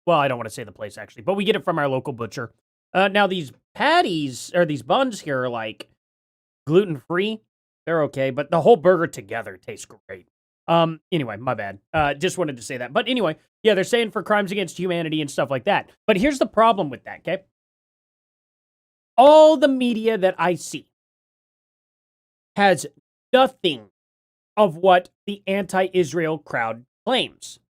A: well, I don't want to say the place actually, but we get it from our local butcher. Now these patties, or these buns here are like gluten-free. They're okay, but the whole burger together tastes great. Anyway, my bad. Just wanted to say that. But anyway, yeah, they're saying for crimes against humanity and stuff like that. But here's the problem with that, okay? All the media that I see has nothing of what the anti-Israel crowd claims.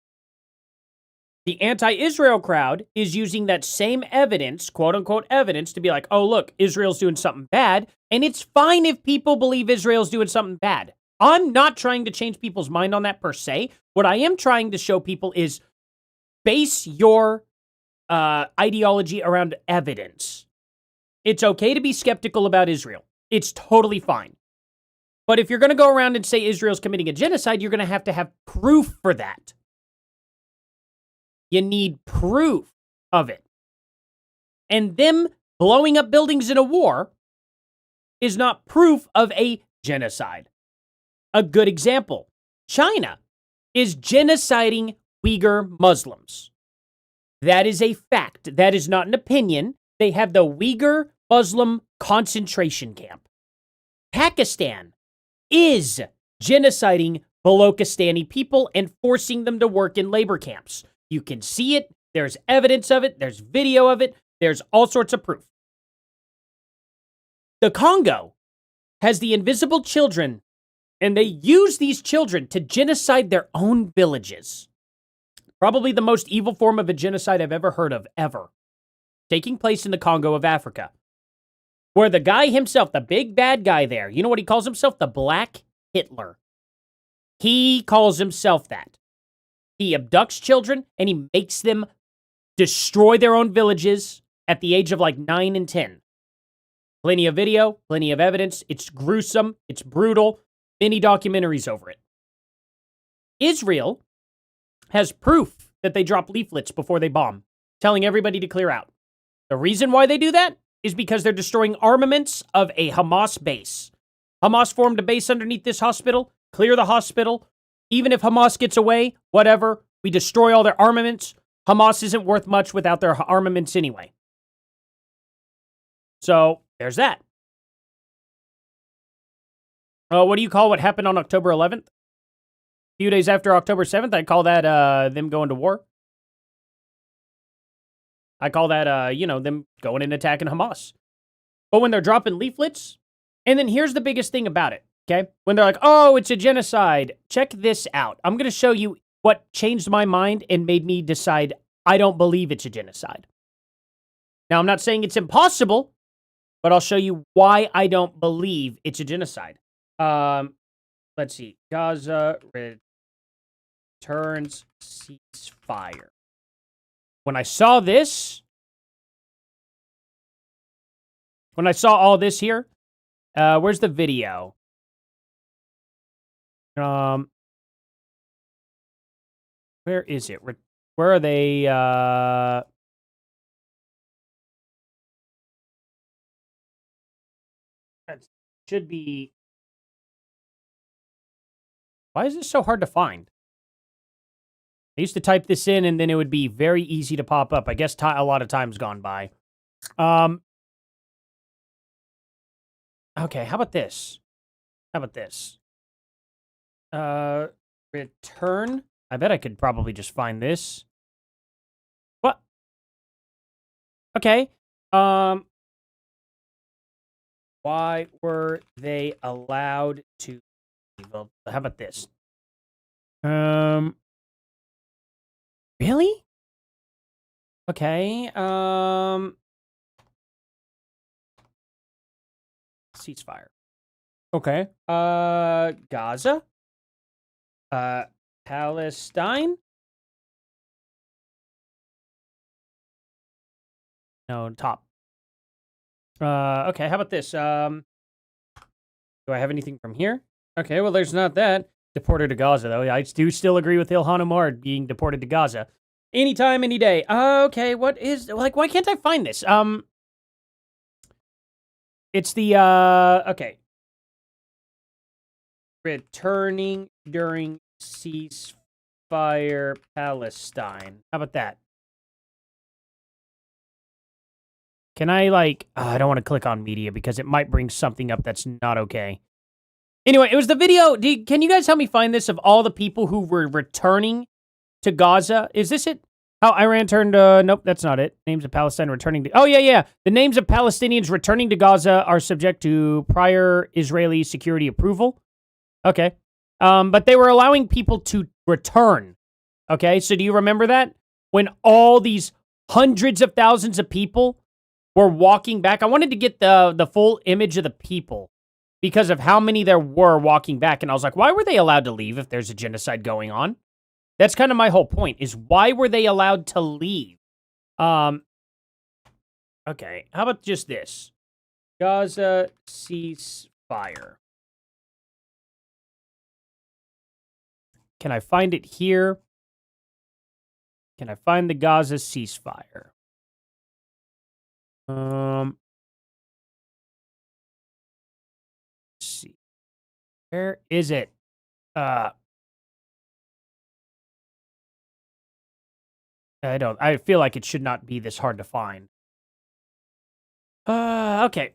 A: The anti-Israel crowd is using that same evidence, quote-unquote evidence, to be like, oh, look, Israel's doing something bad, and it's fine if people believe Israel's doing something bad. I'm not trying to change people's mind on that per se. What I am trying to show people is base your ideology around evidence. It's okay to be skeptical about Israel. It's totally fine. But if you're going to go around and say Israel's committing a genocide, you're going to have proof for that. You need proof of it. And them blowing up buildings in a war is not proof of a genocide. A good example, China is genociding Uyghur Muslims. That is a fact. That is not an opinion. They have the Uyghur Muslim concentration camp. Pakistan is genociding Balochistan people and forcing them to work in labor camps. You can see it. There's evidence of it. There's video of it. There's all sorts of proof. The Congo has the invisible children, and they use these children to genocide their own villages. Probably the most evil form of a genocide I've ever heard of, ever. Taking place in the Congo of Africa. Where the guy himself, the big bad guy there, you know what he calls himself? The Black Hitler. He calls himself that. He abducts children and he makes them destroy their own villages at the age of like 9 and 10. Plenty of video, plenty of evidence. It's gruesome. It's brutal. Many documentaries over it. Israel has proof that they drop leaflets before they bomb, telling everybody to clear out. The reason why they do that is because they're destroying armaments of a Hamas base. Hamas formed a base underneath this hospital. Clear the hospital. Even if Hamas gets away, whatever, we destroy all their armaments. Hamas isn't worth much without their armaments anyway. So, there's that. What do you call what happened on October 11th? A few days after October 7th, I call that them going to war. I call that, them going and attacking Hamas. But when they're dropping leaflets, and then here's the biggest thing about it, okay? When they're like, oh, it's a genocide. Check this out. I'm going to show you what changed my mind and made me decide I don't believe it's a genocide. Now, I'm not saying it's impossible, but I'll show you why I don't believe it's a genocide. Let's see. Gaza returns ceasefire. When I saw this, when I saw all this here, where's the video? Where is it? Where are they? That should be. Why is this so hard to find? I used to type this in and then it would be very easy to pop up. I guess a lot of time's gone by. Okay, how about this? How about this? Return. I bet I could probably just find this. What? Okay. Why were they allowed to? Well, how about this? Really? Okay. Ceasefire. Okay. Gaza. Palestine. No, top. Okay, how about this? Do I have anything from here? Okay, well, there's not that. Deported to Gaza, though. I do still agree with Ilhan Omar being deported to Gaza. Anytime, any day. Okay, what is... Like, why can't I find this? It's the, okay. Returning during ceasefire Palestine. How about that? Can I, like... I don't want to click on media because it might bring something up that's not okay. Anyway, it was the video. Can you guys help me find this of all the people who were returning to Gaza? Is this it? How Iran turned, nope, that's not it. Names of Palestine returning to, oh, yeah. The names of Palestinians returning to Gaza are subject to prior Israeli security approval. Okay. But they were allowing people to return. Okay, so do you remember that? When all these hundreds of thousands of people were walking back. I wanted to get the full image of the people because of how many there were walking back. And I was like, why were they allowed to leave if there's a genocide going on? That's kind of my whole point, is why were they allowed to leave? Okay, how about just this? Gaza ceasefire. Can I find it here? Can I find the Gaza ceasefire? Let's see. Where is it? I feel like it should not be this hard to find. Okay.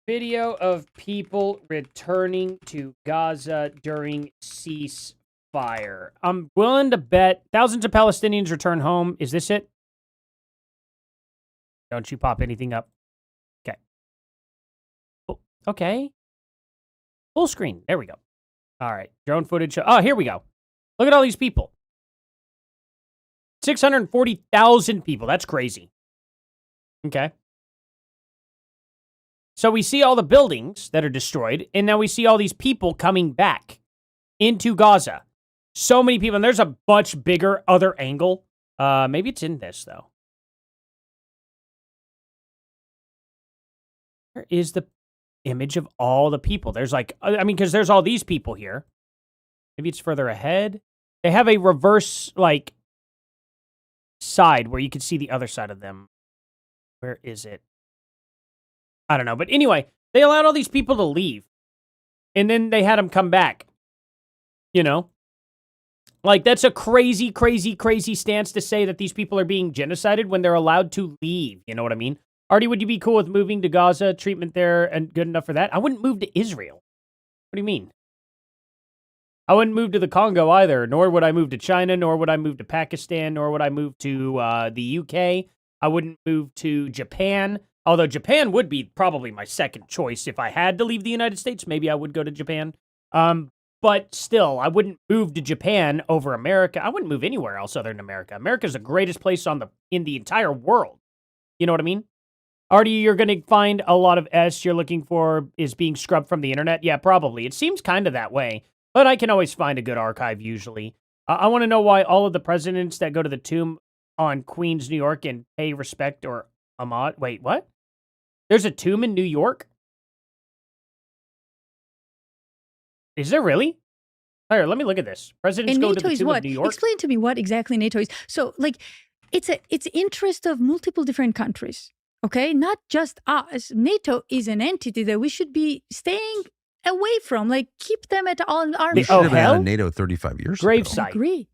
A: Video of people returning to Gaza during ceasefire. I'm willing to bet thousands of Palestinians return home. Is this it? Don't you pop anything up. Okay. Oh, okay. Full screen. There we go. All right. Drone footage. Oh, here we go. Look at all these people. 640,000 people. That's crazy. Okay. So we see all the buildings that are destroyed, and now we see all these people coming back into Gaza. So many people, and there's a much bigger other angle. Maybe it's in this, though. Where is the image of all the people? There's like, I mean, because there's all these people here. Maybe it's further ahead. They have a reverse, like, side where you can see the other side of them. Where is it? I don't know. But anyway, they allowed all these people to leave. And then they had them come back. You know? Like, that's a crazy, crazy, crazy stance to say that these people are being genocided when they're allowed to leave. You know what I mean? Artie, would you be cool with moving to Gaza, treatment there, and good enough for that? I wouldn't move to Israel. What do you mean? I wouldn't move to the Congo either, nor would I move to China, nor would I move to Pakistan, nor would I move to the UK. I wouldn't move to Japan, although Japan would be probably my second choice. If I had to leave the United States, maybe I would go to Japan. But still, I wouldn't move to Japan over America. I wouldn't move anywhere else other than America. America's the greatest place in the entire world. You know what I mean? Artie, you're going to find a lot of S you're looking for is being scrubbed from the internet? Yeah, probably. It seems kind of that way. But I can always find a good archive, usually. I want to know why all of the presidents that go to the tomb on Queens, New York, and pay respect or homage... Wait, what? There's a tomb in New York? Is there really? All right, let me look at this. Presidents go to the tomb of New York?
C: Explain to me what exactly NATO is. So, like, it's interest of multiple different countries, okay? Not just us. NATO is an entity that we should be staying away from, like keep them at all arm's
B: length. Should have been out of NATO 35 years ago.
A: Gravesite.
C: I agree.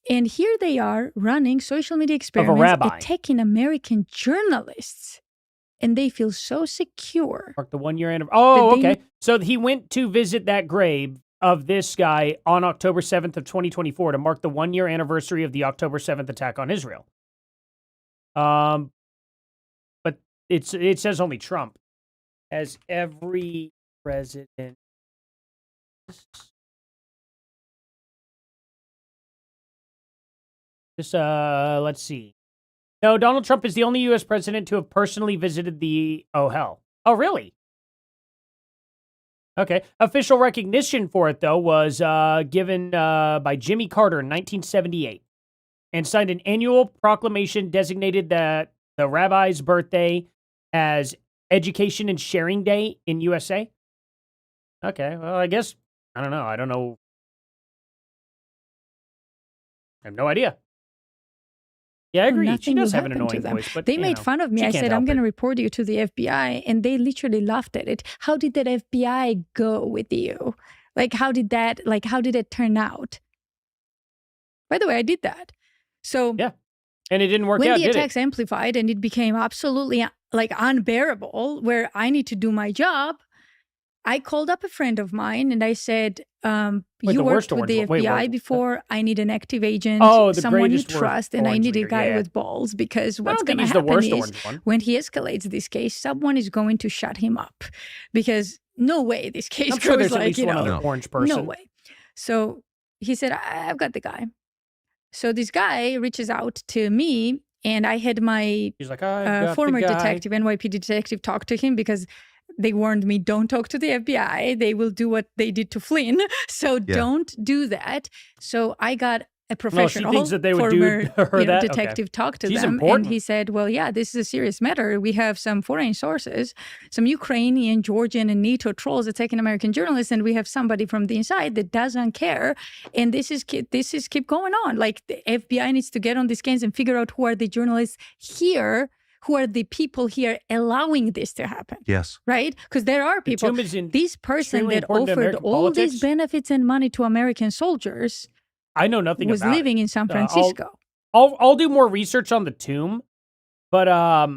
C: And here they are running social media experiments, attacking American journalists, and they feel so secure.
A: Mark the 1 year anniversary. Oh, okay. So he went to visit that grave of this guy on October 7th of 2024 to mark the 1 year anniversary of the October 7th attack on Israel. But it says only Trump. As every president. Let's see. No, Donald Trump is the only U.S. president to have personally visited the hell. Oh, really? Okay. Official recognition for it, though, was given by Jimmy Carter in 1978 and signed an annual proclamation designated the rabbi's birthday as Education and Sharing Day in USA. Okay, well, I guess, I don't know. I have no idea. Yeah, I agree. She does have an annoying voice, but
C: they made fun of me. I said, I'm going to report you to the FBI, and they literally laughed at it. How did that FBI go with you? Like, how did it turn out? By the way, I did that. So
A: yeah, and it didn't work out,
C: when the attacks amplified and it became absolutely like unbearable, where I need to do my job, I called up a friend of mine and I said, you worked with the FBI before. I need an active agent, someone you trust, and I need a guy with balls, because what's going to happen is when he escalates this case, someone is going to shut him up, because no way this case
A: I'm sure
C: goes
A: there's at least one other orange person.
C: No way. So he said, I've got the guy. So this guy reaches out to me, and I had my former detective, NYPD detective, talk to him, because they warned me, don't talk to the FBI. They will do what they did to Flynn. So don't do that. So I got a professional former detective talk to them.
A: Important.
C: And he said, well, yeah, this is a serious matter. We have some foreign sources, some Ukrainian, Georgian, and NATO trolls attacking American journalists. And we have somebody from the inside that doesn't care. And this is keep going on. Like, the FBI needs to get on these case and figure out who are the journalists here, who are the people here allowing this to happen.
B: Yes.
C: Right? Because there are people. This person that offered all these benefits and money to American soldiers,
A: I know nothing
C: was
A: about
C: living in San Francisco.
A: I'll do more research on the tomb, but I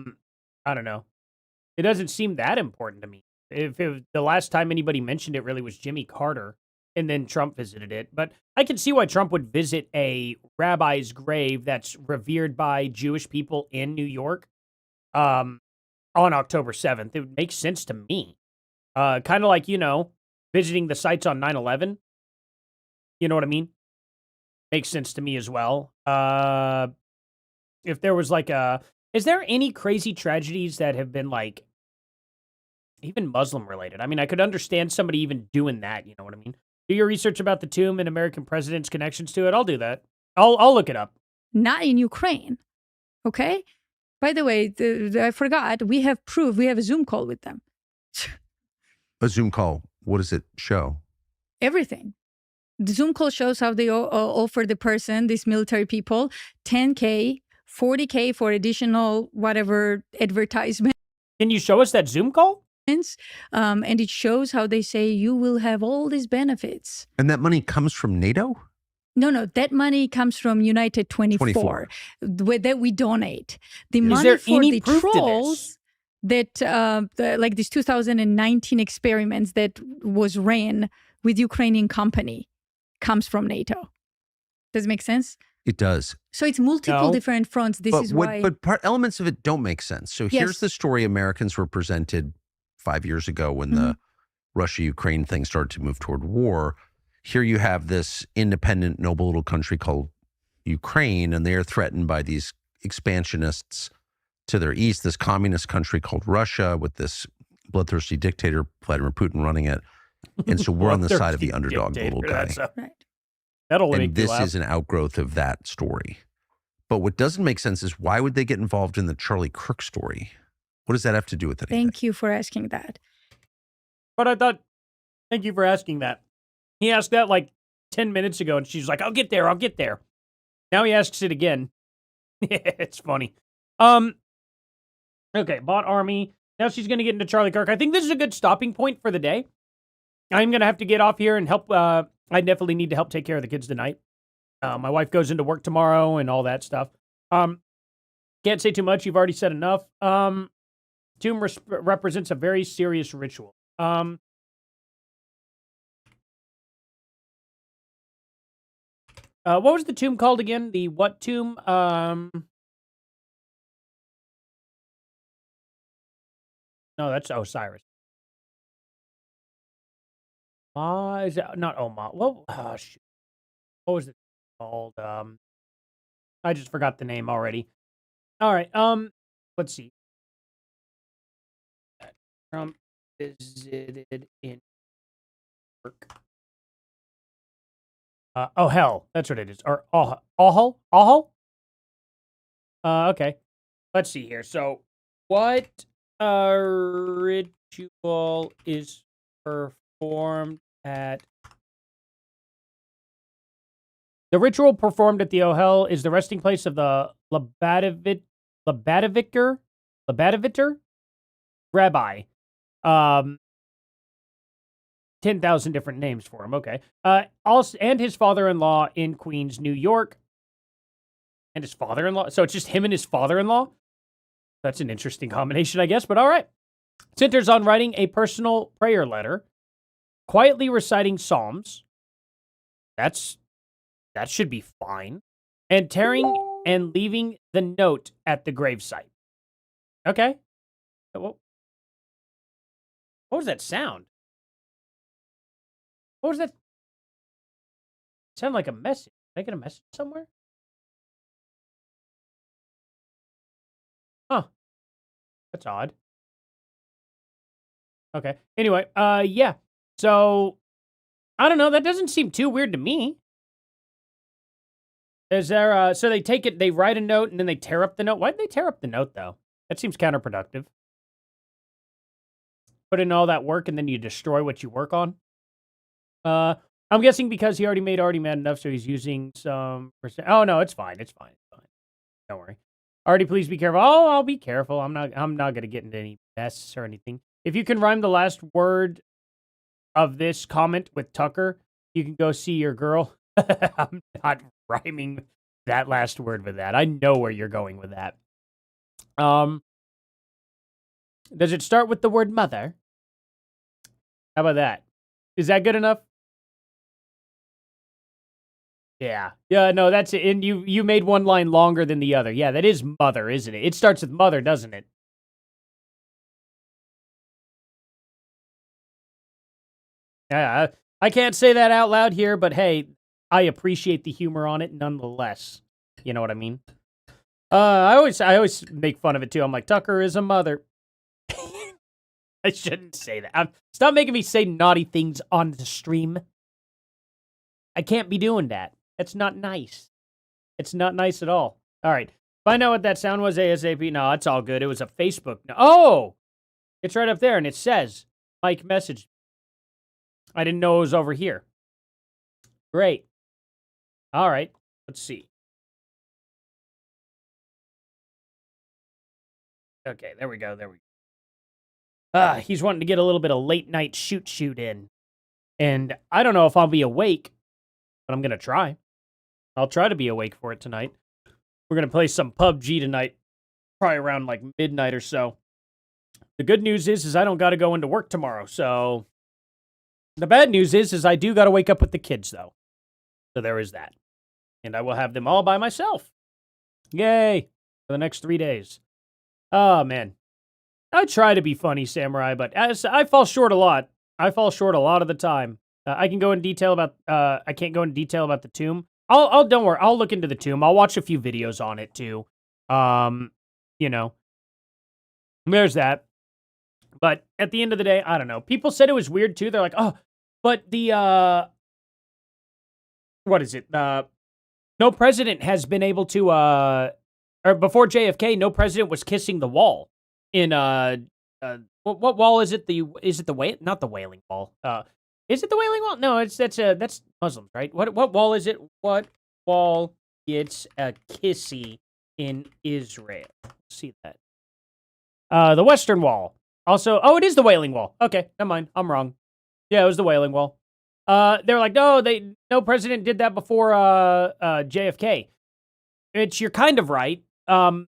A: don't know. It doesn't seem that important to me. If the last time anybody mentioned it really was Jimmy Carter, and then Trump visited it. But I can see why Trump would visit a rabbi's grave that's revered by Jewish people in New York on October 7th. It would make sense to me. Kind of like, visiting the sites on 9/11. You know what I mean? Makes sense to me as well. If there was is there any crazy tragedies that have been even Muslim related? I mean, I could understand somebody even doing that. You know what I mean? Do your research about the tomb and American presidents' connections to it. I'll do that. I'll look it up.
C: Not in Ukraine. Okay? By the way, I forgot, we have proof. We have a Zoom call with them.
B: A Zoom call. What does it show?
C: Everything. The Zoom call shows how they offer the person, these military people, $10K, $40K for additional whatever advertisement.
A: Can you show us that Zoom call?
C: And it shows how they say you will have all these benefits.
B: And that money comes from NATO?
C: No, that money comes from United 24. That we donate. The
A: Is
C: money
A: there
C: for
A: any
C: the
A: proof to
C: trolls that, like these 2019 experiments that was ran with Ukrainian company comes from NATO. Does it make sense?
B: It does.
C: So it's multiple different fronts. This is why.
B: But elements of it don't make sense. So here's the story Americans were presented 5 years ago when the Russia-Ukraine thing started to move toward war. Here you have this independent, noble little country called Ukraine, and they're threatened by these expansionists to their east, this communist country called Russia with this bloodthirsty dictator, Vladimir Putin, running it. And so we're on the side of the underdog, the little guy.
C: Right.
A: That'll
B: and this is an outgrowth of that story. But what doesn't make sense is why would they get involved in the Charlie Kirk story? What does that have to do with anything?
C: Thank you for asking that.
A: But I thought, thank you for asking that. He asked that like 10 minutes ago, and she's like, I'll get there. Now he asks it again. It's funny. Okay, bought Army. Now she's going to get into Charlie Kirk. I think this is a good stopping point for the day. I'm going to have to get off here and help. I definitely need to help take care of the kids tonight. My wife goes into work tomorrow and all that stuff. Can't say too much. You've already said enough. Tomb represents a very serious ritual. What was the tomb called again? The what tomb? No, that's Osiris. Is that not Oma? Well, shoot. What was it called? I just forgot the name already. All right. Let's see. Trump visited in work. Oh hell, that's what it is. Or Ahol. Okay. Let's see here. So, what ritual is performed at? The ritual performed at the Ohel is the resting place of the Labadaviter rabbi. 10,000 different names for him. Okay. Also, and his father-in-law in Queens, New York. And his father-in-law. So it's just him and his father-in-law. That's an interesting combination, I guess. But all right. Centers on writing a personal prayer letter, quietly reciting psalms. That should be fine. And tearing and leaving the note at the gravesite. Okay. What was that sound? What was that? It sounded like a message. Did I get a message somewhere? Huh. That's odd. Okay. Anyway, yeah. So, I don't know. That doesn't seem too weird to me. Is there, so they take it, they write a note, and then they tear up the note. Why'd they tear up the note, though? That seems counterproductive. Put in all that work, and then you destroy what you work on. I'm guessing because he already mad enough, so he's using some percent. Oh, no, it's fine. It's fine. Don't worry. Artie, please be careful. Oh, I'll be careful. I'm not going to get into any mess or anything. If you can rhyme the last word of this comment with Tucker, you can go see your girl. I'm not rhyming that last word with that. I know where you're going with that. Does it start with the word mother? How about that? Is that good enough? Yeah. Yeah, no, that's it. And you made one line longer than the other. Yeah, that is mother, isn't it? It starts with mother, doesn't it? Yeah, I can't say that out loud here, but hey, I appreciate the humor on it nonetheless. You know what I mean? I always make fun of it too. I'm like, Tucker is a mother. I shouldn't say that. Stop making me say naughty things on the stream. I can't be doing that. That's not nice. It's not nice at all. All right. Find out what that sound was ASAP. No, it's all good. It was a Facebook. Oh! It's right up there, and it says, Mike messaged. I didn't know it was over here. Great. All right. Let's see. Okay, there we go. He's wanting to get a little bit of late night shoot in. And I don't know if I'll be awake, but I'm going to try. I'll try to be awake for it tonight. We're going to play some PUBG tonight, probably around like midnight or so. The good news is I don't got to go into work tomorrow. So the bad news is I do got to wake up with the kids, though. So there is that. And I will have them all by myself. Yay. For the next 3 days. Oh, man. I try to be funny, Samurai, but I fall short a lot. I fall short a lot of the time. I can go in detail about, I can't go into detail about the tomb. Don't worry. I'll look into the tomb. I'll watch a few videos on it, too. You know. There's that. But at the end of the day, I don't know. People said it was weird, too. They're like, oh, but the, what is it? No president has been able to, or before JFK, no president was kissing the wall in, what wall is it? Not the Wailing Wall. Is it the Wailing Wall? No, that's Muslims, right? What wall is it? What wall gets a kissy in Israel? Let's see that. The Western Wall. Also, oh, it is the Wailing Wall. Okay, never mind. I'm wrong. Yeah, it was the Wailing Wall. They were like, no president did that before JFK. You're kind of right. Or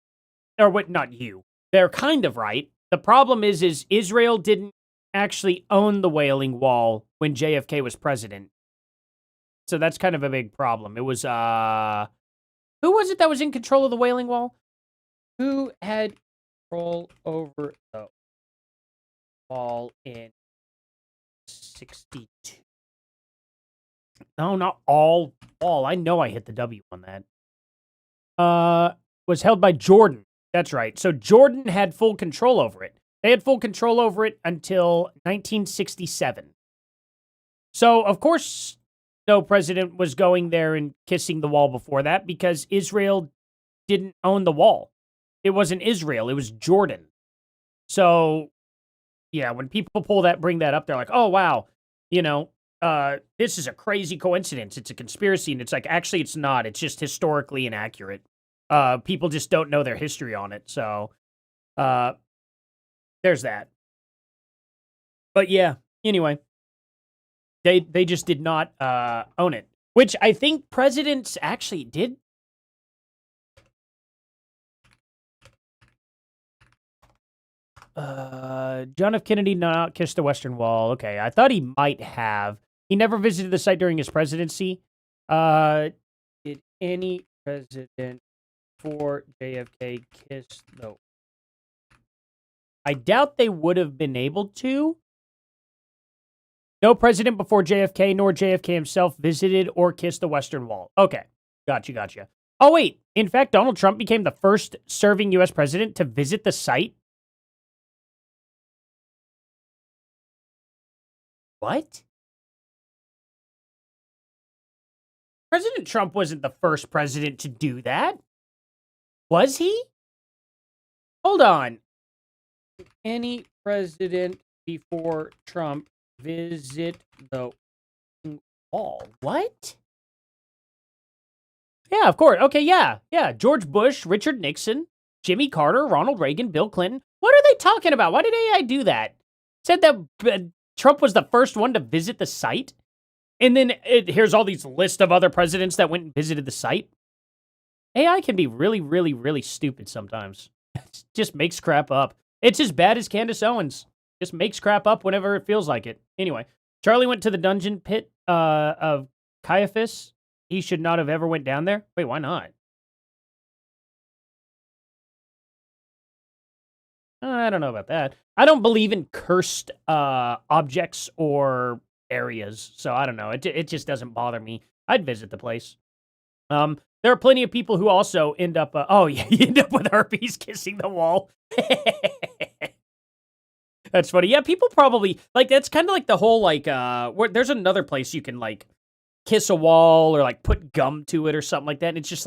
A: what? Not you. They're kind of right. The problem is Israel didn't actually own the Wailing Wall when JFK was president. So that's kind of a big problem. It was, who was it that was in control of the Wailing Wall? Who had control over the wall in 62? No, not all wall. I know I hit the W on that. Was held by Jordan. That's right. So Jordan had full control over it. They had full control over it until 1967. So, of course, no president was going there and kissing the wall before that because Israel didn't own the wall. It wasn't Israel. It was Jordan. So, yeah, when people bring that up, they're like, oh, wow, this is a crazy coincidence. It's a conspiracy. And it's like, actually, it's not. It's just historically inaccurate. People just don't know their history on it. So, there's that. But yeah, anyway, they just did not own it, which I think presidents actually did. John F. Kennedy not kissed the Western Wall. Okay, I thought he might have. He never visited the site during his presidency. Did any president before JFK kiss the? I doubt they would have been able to. No president before JFK, nor JFK himself, visited or kissed the Western Wall. Okay, gotcha. Oh, wait. In fact, Donald Trump became the first serving U.S. president to visit the site. What? President Trump wasn't the first president to do that. Was he? Hold on. Any president before Trump visit the wall? What? Yeah, of course. Okay, yeah. George Bush, Richard Nixon, Jimmy Carter, Ronald Reagan, Bill Clinton. What are they talking about? Why did AI do that? Said that Trump was the first one to visit the site? And then here's all these list of other presidents that went and visited the site. AI can be really, really, really stupid sometimes. It just makes crap up. It's as bad as Candace Owens. Just makes crap up whenever it feels like it. Anyway, Charlie went to the dungeon pit of Caiaphas. He should not have ever went down there. Wait, why not? I don't know about that. I don't believe in cursed objects or areas, so I don't know. It just doesn't bother me. I'd visit the place. There are plenty of people who also end up, you end up with herpes kissing the wall. That's funny. Yeah, people probably, that's kind of like the whole, there's another place you can, kiss a wall or, put gum to it or something like that. And it's just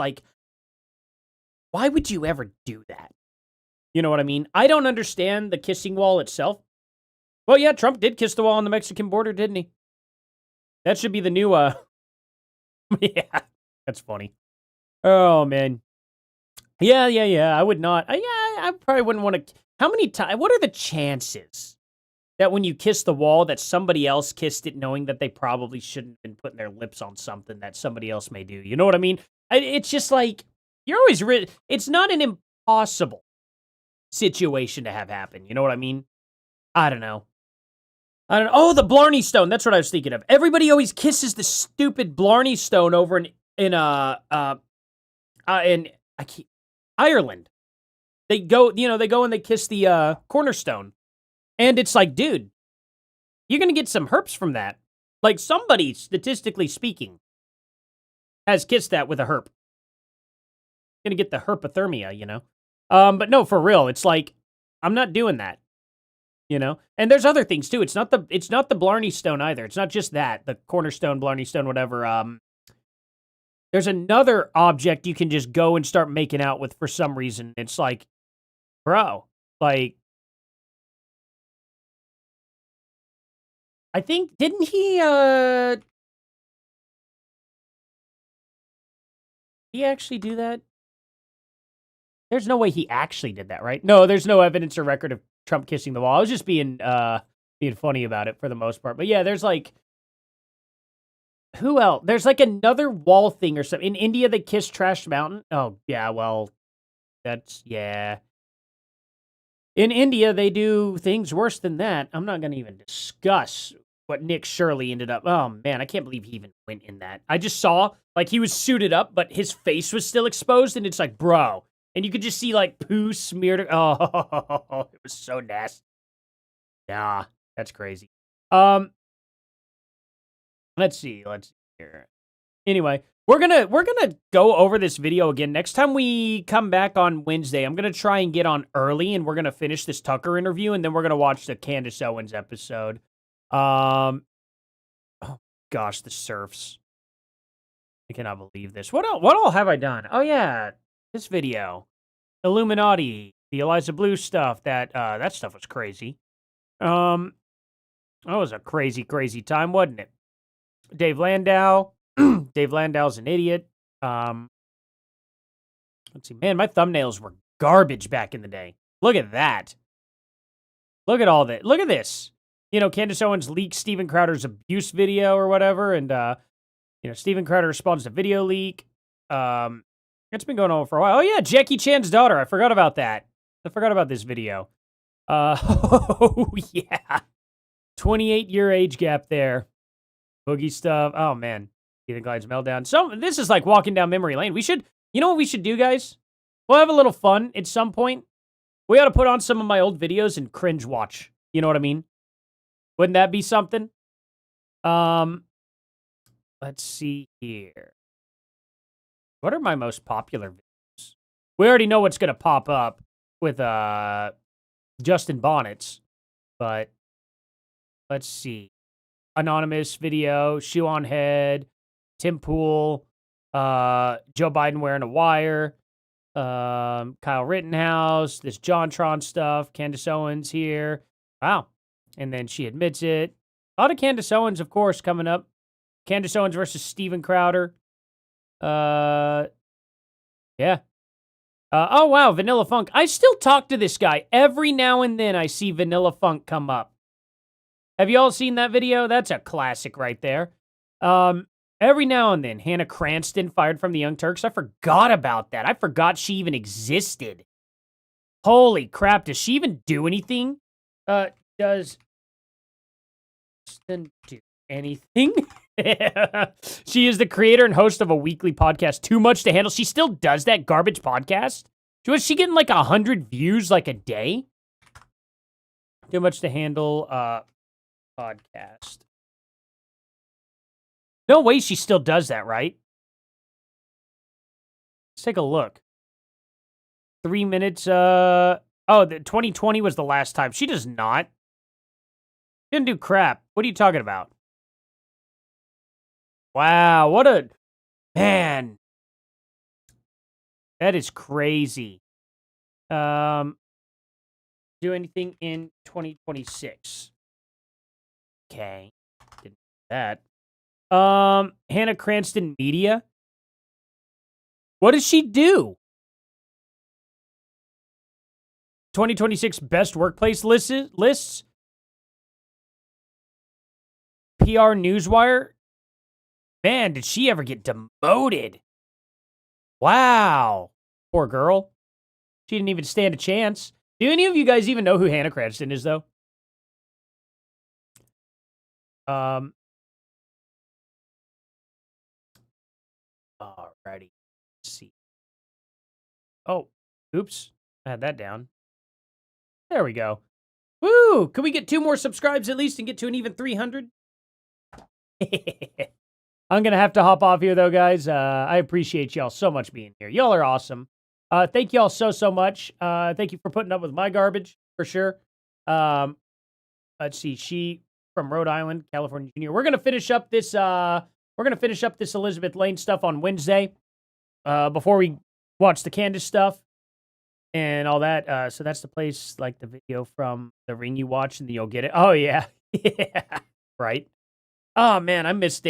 A: Why would you ever do that? You know what I mean? I don't understand the kissing wall itself. Well, yeah, Trump did kiss the wall on the Mexican border, didn't he? That should be the new, yeah, that's funny. Oh, man. Yeah. I would not. I probably wouldn't want to. How many times? What are the chances that when you kiss the wall, that somebody else kissed it, knowing that they probably shouldn't have been putting their lips on something that somebody else may do? You know what I mean? It's just like you're always. It's not an impossible situation to have happen. You know what I mean? I don't know. Oh, the Blarney Stone. That's what I was thinking of. Everybody always kisses the stupid Blarney Stone over in Ireland. They go and they kiss the cornerstone. And it's like, dude, you're going to get some herpes from that. Like, somebody, statistically speaking, has kissed that with a herp. Going to get the herpothermia, you know? But no, for real, it's like, I'm not doing that, you know? And there's other things, too. It's not the Blarney Stone either. It's not just that, the cornerstone, Blarney Stone, whatever. There's another object you can just go and start making out with for some reason. It's like, bro, like, I think, didn't he actually do that? There's no way he actually did that, right? No, there's no evidence or record of Trump kissing the wall. I was just being funny about it for the most part. But yeah, there's like, who else? There's like another wall thing or something. In India, they kiss Trash Mountain. Oh, yeah, well, yeah. In India, they do things worse than that. I'm not going to even discuss what Nick Shirley ended up. Oh, man, I can't believe he even went in that. I just saw, like, he was suited up, but his face was still exposed, and it's like, bro. And you could just see, like, poo smeared. Oh, it was so nasty. Nah, that's crazy. Let's see here. Anyway, we're gonna go over this video again. Next time we come back on Wednesday, I'm gonna try and get on early, and we're gonna finish this Tucker interview, and then we're gonna watch the Candace Owens episode. Oh gosh, the serfs. I cannot believe this. What all have I done? Oh yeah, this video. Illuminati, the Eliza Blue stuff, that stuff was crazy. That was a crazy time, wasn't it? Dave Landau. Dave Landau's an idiot. Let's see. Man, my thumbnails were garbage back in the day. Look at that. Look at all that. Look at this. You know, Candace Owens leaked Steven Crowder's abuse video or whatever, and Steven Crowder responds to video leak. It's been going on for a while. Oh yeah, Jackie Chan's daughter. I forgot about that. I forgot about this video. Oh yeah. 28-year age gap there. Boogie stuff. Oh man. Ethan Glide's meltdown. So this is like walking down memory lane. You know what we should do, guys? We'll have a little fun at some point. We ought to put on some of my old videos and cringe watch. You know what I mean? Wouldn't that be something? Let's see here. What are my most popular videos? We already know what's going to pop up with Justin Bonnets, but let's see. Anonymous video, shoe on head, Tim Pool, Joe Biden wearing a wire, Kyle Rittenhouse, this JonTron stuff, Candace Owens here. Wow. And then she admits it. A lot of Candace Owens, of course, coming up. Candace Owens versus Steven Crowder. Yeah. Oh, wow, Vanilla Funk. I still talk to this guy. Every now and then I see Vanilla Funk come up. Have you all seen that video? That's a classic right there. Every now and then, Hannah Cranston fired from the Young Turks. I forgot about that. I forgot she even existed. Holy crap, does she even do anything? Does Kristen do anything? She is the creator and host of a weekly podcast, Too Much to Handle. She still does that garbage podcast? Was she getting like 100 views like a day? Too Much to Handle podcast. No way she still does that, right? Let's take a look. 3 minutes. The 2020 was the last time. She does not. Didn't do crap. What are you talking about? Wow, what a man. That is crazy. Do anything in 2026. Okay. Didn't do that. Hannah Cranston Media. What does she do? 2026 best workplace lists. PR Newswire. Man, did she ever get demoted? Wow. Poor girl. She didn't even stand a chance. Do any of you guys even know who Hannah Cranston is, though? Alrighty. Let's see. Oh, oops. I had that down. There we go. Woo! Can we get 2 more subscribes at least and get to an even 300? I'm going to have to hop off here, though, guys. I appreciate y'all so much being here. Y'all are awesome. Thank y'all so much. Thank you for putting up with my garbage, for sure. Let's see. She from Rhode Island, California Junior. We're going to finish up this Elizabeth Lane stuff on Wednesday before we watch the Candace stuff and all that. So that's the place, like the video from the ring you watch, and then you'll get it. Oh, yeah. Yeah. Right. Oh, man, I miss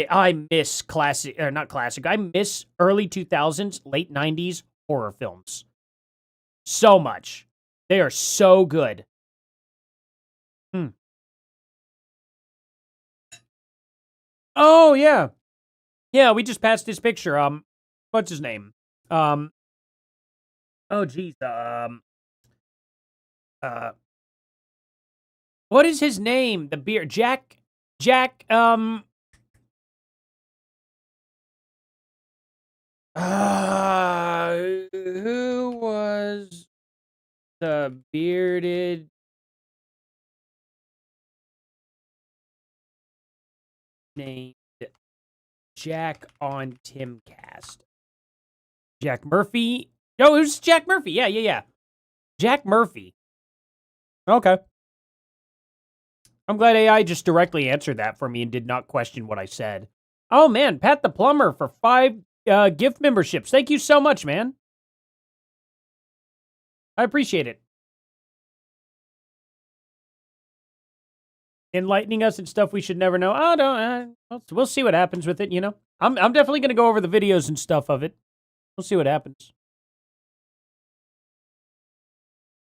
A: classic, or not classic. I miss early 2000s, late 90s horror films so much. They are so good. Oh, yeah. Yeah, we just passed his picture. What's his name? Oh, geez. What is his name? The beer, Jack, who was the bearded named Jack on Timcast? Jack Murphy? No, it was Jack Murphy. Yeah. Jack Murphy. Okay. I'm glad AI just directly answered that for me and did not question what I said. Oh, man. Pat the Plumber for 5 gift memberships. Thank you so much, man. I appreciate it. Enlightening us and stuff we should never know. Oh, no. We'll see what happens with it, you know. I'm definitely going to go over the videos and stuff of it. We'll see what happens.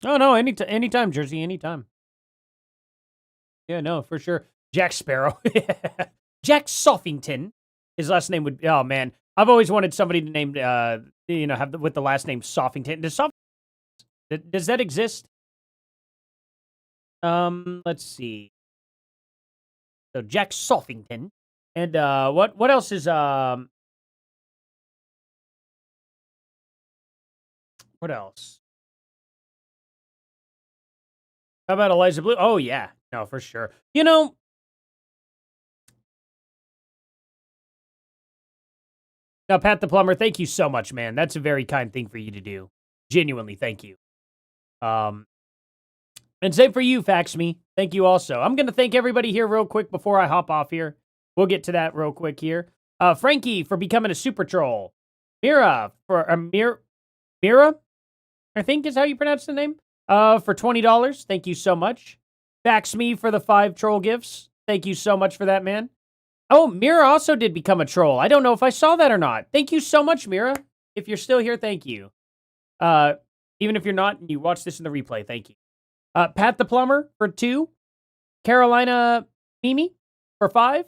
A: Oh, no. Anytime, Jersey. Anytime. Yeah, no, for sure. Jack Sparrow. Jack Soffington. His last name would... Oh, man. I've always wanted somebody to name, with the last name Soffington. Does that exist? Let's see. So, Jack Soffington. And, what else is, what else? How about Eliza Blue? Oh, yeah. No, for sure. You know, now, Pat the Plumber, thank you so much, man. That's a very kind thing for you to do. Genuinely, thank you. And same for you, Fax Me. Thank you also. I'm going to thank everybody here real quick before I hop off here. We'll get to that real quick here. Frankie for becoming a super troll. Mira for Mira, I think is how you pronounce the name. For $20. Thank you so much. Fax Me for the 5 troll gifts. Thank you so much for that, man. Oh, Mira also did become a troll. I don't know if I saw that or not. Thank you so much, Mira. If you're still here, thank you. Even if you're not and you watch this in the replay, thank you. Pat the Plumber for 2. Carolina Mimi for 5.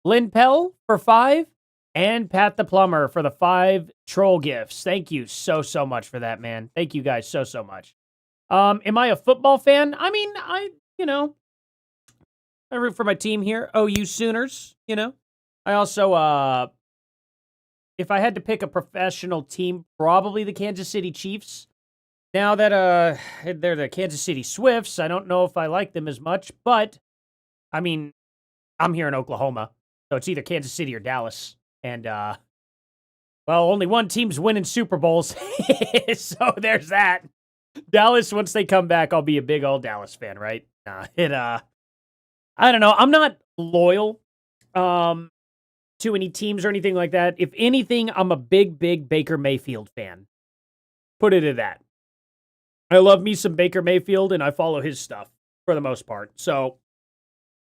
A: Lynn Pell for 5. And Pat the Plumber for the 5 troll gifts. Thank you so much for that, man. Thank you guys so much. Am I a football fan? I mean, I root for my team here, OU Sooners, you know. I also, if I had to pick a professional team, probably the Kansas City Chiefs. Now that, they're the Kansas City Swifts, I don't know if I like them as much, but, I mean, I'm here in Oklahoma, so it's either Kansas City or Dallas. And, well, only one team's winning Super Bowls, so there's that. Dallas, once they come back, I'll be a big old Dallas fan, right? I don't know. I'm not loyal to any teams or anything like that. If anything, I'm a big Baker Mayfield fan. put it at that. I love me some Baker Mayfield, and I follow his stuff for the most part. So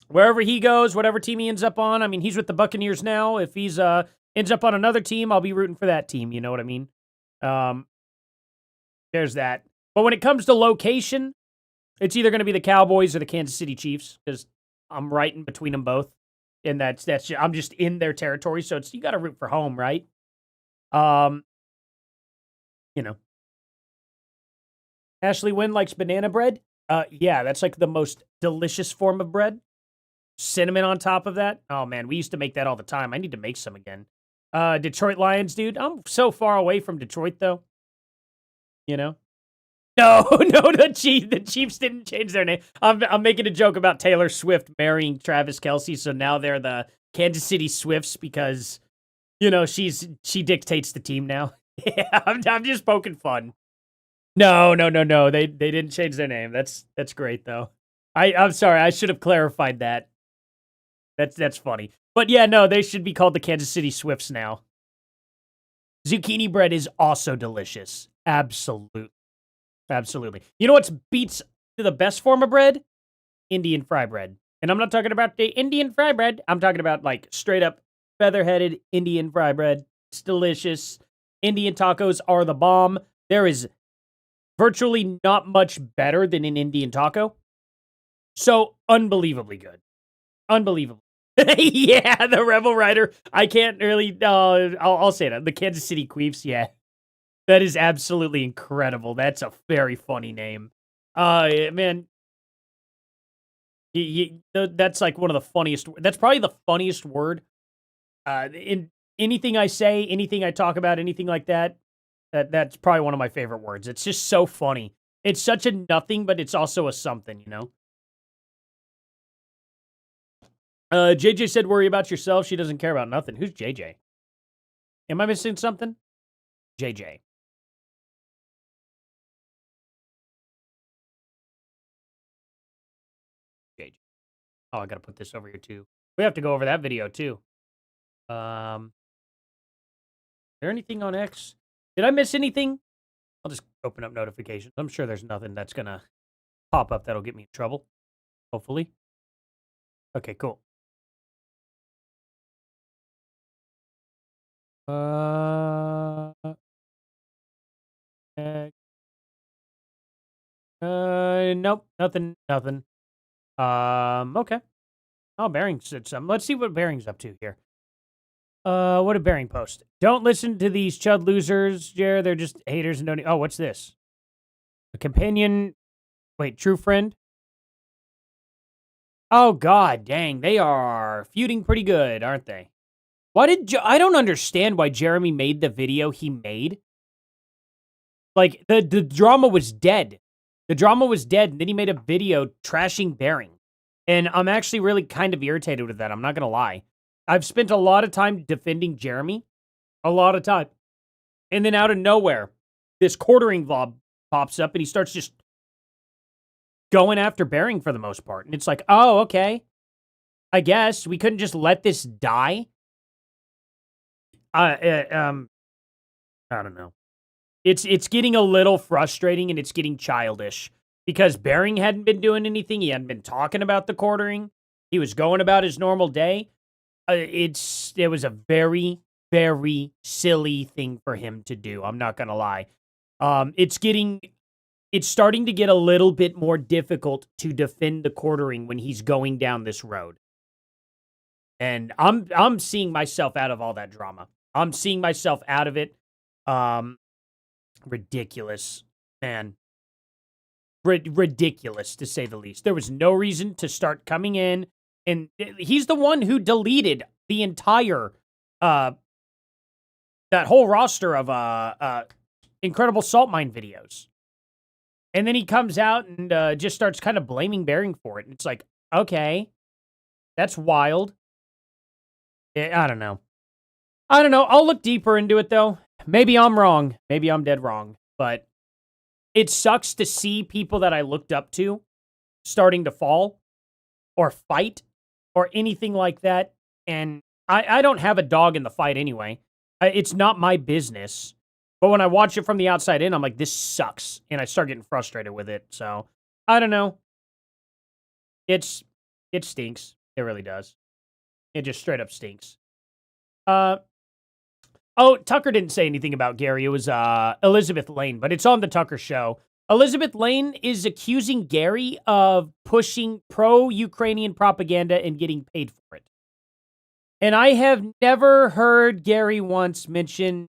A: wherever he goes, whatever team he ends up on, I mean, he's with the Buccaneers now. If he's ends up on another team, I'll be rooting for that team. You know what I mean? There's that. But when it comes to location, it's either going to be the Cowboys or the Kansas City Chiefs because I'm right in between them both. And that's I'm just in their territory, so it's you got to root for home, right? You know. Ashley Wynn likes banana bread. Yeah, that's like the most delicious form of bread. Cinnamon on top of that. Oh man, we used to make that all the time. I need to make some again. Detroit Lions, dude. I'm so far away from Detroit, though. You know. No, the Chiefs didn't change their name. I'm making a joke about Taylor Swift marrying Travis Kelce, so now they're the Kansas City Swifts because, you know, she dictates the team now. Yeah, I'm just poking fun. No. They didn't change their name. That's great though. I'm sorry. I should have clarified that. That's funny. But yeah, no, they should be called the Kansas City Swifts now. Zucchini bread is also delicious. Absolutely. You know what beats the best form of bread? Indian fry bread. And I'm not talking about the Indian fry bread. I'm talking about like straight up feather-headed Indian fry bread. It's delicious. Indian tacos are the bomb. There is virtually not much better than an Indian taco. So unbelievably good. Unbelievable. Yeah, the Rebel Rider. I can't really, I'll say that. The Kansas City Queefs, yeah. That is absolutely incredible. That's a very funny name. Man, that's like one of the funniest. That's probably the funniest word. In anything I say, anything I talk about, anything like that, that's probably one of my favorite words. It's just so funny. It's such a nothing, but it's also a something, you know? JJ said, worry about yourself. She doesn't care about nothing. Who's JJ? Am I missing something? JJ. Oh, I gotta put this over here too. We have to go over that video too. Is there anything on X? Did I miss anything? I'll just open up notifications. I'm sure there's nothing that's gonna pop up that'll get me in trouble. Hopefully. Okay, cool. Nope, nothing. Okay. Oh, Bearing said something. Let's see what Bearing's up to here. What did Bearing post? Don't listen to these chud losers, Jer. They're just haters and don't. Oh, what's this? A companion. Wait, true friend. Oh God, dang! They are feuding pretty good, aren't they? Why did I don't understand why Jeremy made the video he made. Like the drama was dead. The drama was dead, and then he made a video trashing Bearing. And I'm actually really kind of irritated with that. I'm not gonna lie. I've spent a lot of time defending Jeremy. A lot of time. And then out of nowhere, this quartering vlog pops up and he starts just going after Bearing for the most part. And it's like, oh, okay. I guess we couldn't just let this die. I don't know. It's getting a little frustrating and it's getting childish because Bearing hadn't been doing anything. He hadn't been talking about the quartering. He was going about his normal day. It was a very, very silly thing for him to do. I'm not gonna lie. It's starting to get a little bit more difficult to defend the quartering when he's going down this road. And I'm seeing myself out of all that drama. I'm seeing myself out of it. Ridiculous, man. Ridiculous, to say the least. There was no reason to start coming in. And he's the one who deleted the entire, that whole roster of Incredible Salt Mine videos. And then he comes out and just starts kind of blaming Bearing for it. And it's like, okay, that's wild. I don't know. I'll look deeper into it, though. Maybe I'm wrong. Maybe I'm dead wrong. But it sucks to see people that I looked up to starting to fall or fight or anything like that. And I don't have a dog in the fight anyway. It's not my business. But when I watch it from the outside in, I'm like, this sucks. And I start getting frustrated with it. So, I don't know. It stinks. It really does. It just straight up stinks. Oh, Tucker didn't say anything about Gary. It was Elizabeth Lane, but it's on the Tucker show. Elizabeth Lane is accusing Gary of pushing pro-Ukrainian propaganda and getting paid for it. And I have never heard Gary once mention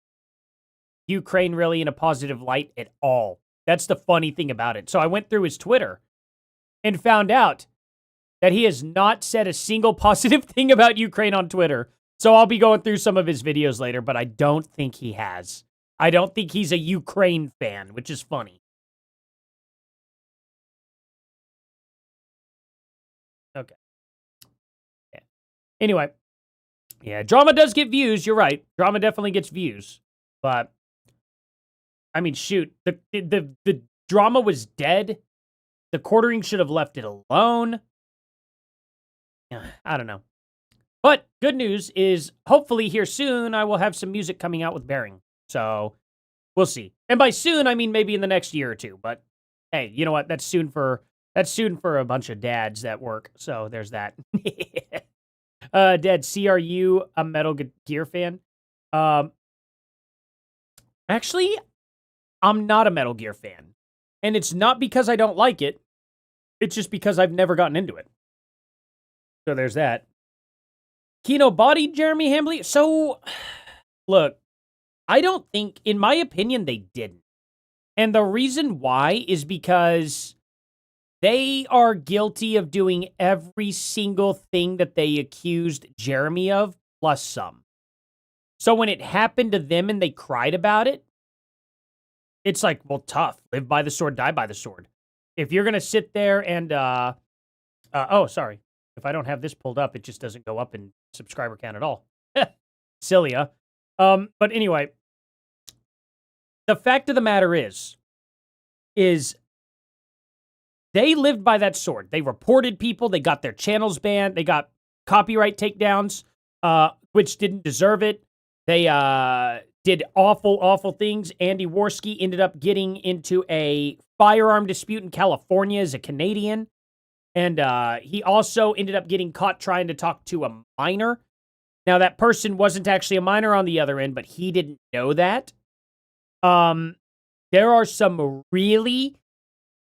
A: Ukraine really in a positive light at all. That's the funny thing about it. So I went through his Twitter and found out that he has not said a single positive thing about Ukraine on Twitter. So I'll be going through some of his videos later, but I don't think he has. I don't think he's a Ukraine fan, which is funny. Okay. Yeah. Anyway. Yeah, drama does get views. You're right. Drama definitely gets views. But, I mean, shoot. The drama was dead. The quartering should have left it alone. I don't know. But good news is, hopefully here soon, I will have some music coming out with Bearing. So, we'll see. And by soon, I mean maybe in the next year or two. But, hey, you know what? That's soon for a bunch of dads that work. So, there's that. Dad, are you a Metal Gear fan? Actually, I'm not a Metal Gear fan. And it's not because I don't like it. It's just because I've never gotten into it. So there's that. Kino bodied Jeremy Hambley. So, look, I don't think, in my opinion, they didn't. And the reason why is because they are guilty of doing every single thing that they accused Jeremy of, plus some. So when it happened to them and they cried about it, it's like, well, tough. Live by the sword, die by the sword. If you're going to sit there and, oh, sorry. If I don't have this pulled up, it just doesn't go up in subscriber count at all. Silly, huh? But anyway, the fact of the matter is they lived by that sword. They reported people. They got their channels banned. They got copyright takedowns, which didn't deserve it. They did awful, awful things. Andy Worski ended up getting into a firearm dispute in California as a Canadian. And he also ended up getting caught trying to talk to a minor. Now, that person wasn't actually a minor on the other end, but he didn't know that. There are some really,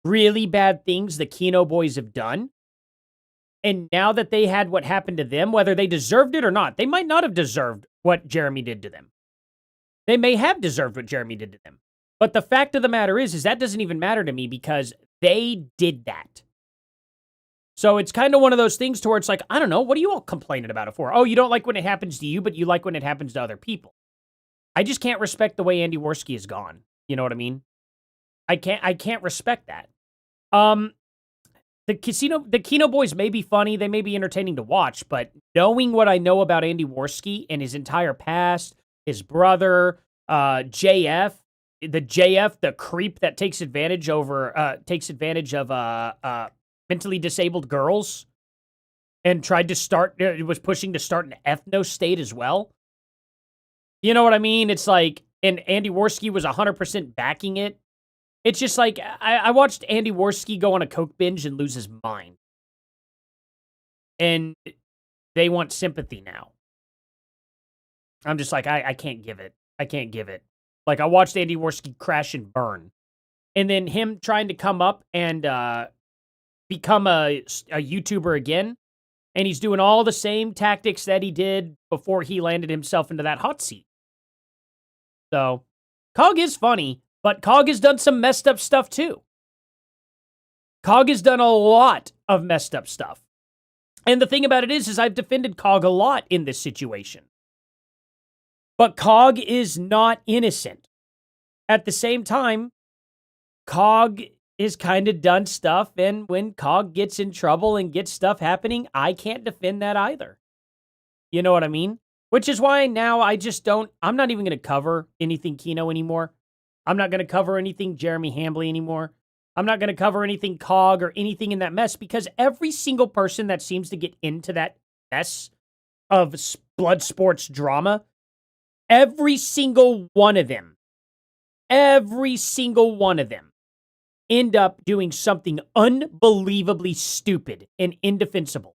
A: really bad things the Kino boys have done. And now that they had what happened to them, whether they deserved it or not, they might not have deserved what Jeremy did to them. They may have deserved what Jeremy did to them. But the fact of the matter is that doesn't even matter to me because they did that. So it's kind of one of those things to where it's like, I don't know, what are you all complaining about it for? Oh, you don't like when it happens to you, but you like when it happens to other people. I just can't respect the way Andy Worski is gone. You know what I mean? I can't respect that. The Kino boys may be funny, they may be entertaining to watch, but knowing what I know about Andy Worski and his entire past, his brother, JF, the creep that takes advantage of mentally disabled girls and was pushing to start an ethno state as well. You know what I mean? It's like, and Andy Worski was 100% backing it. It's just like, I watched Andy Worski go on a coke binge and lose his mind. And they want sympathy now. I'm just like, I can't give it. I can't give it. Like, I watched Andy Worski crash and burn. And then him trying to come up and become a YouTuber again. And he's doing all the same tactics that he did before he landed himself into that hot seat. So, Cog is funny, but Cog has done some messed up stuff too. Cog has done a lot of messed up stuff. And the thing about it is I've defended Cog a lot in this situation. But Cog is not innocent. At the same time, Cog is kind of done stuff, and when Cog gets in trouble and gets stuff happening, I can't defend that either. You know what I mean? Which is why now I'm not even going to cover anything Kino anymore. I'm not going to cover anything Jeremy Hambley anymore. I'm not going to cover anything Cog or anything in that mess because every single person that seems to get into that mess of blood sports drama, every single one of them every single one of them end up doing something unbelievably stupid and indefensible.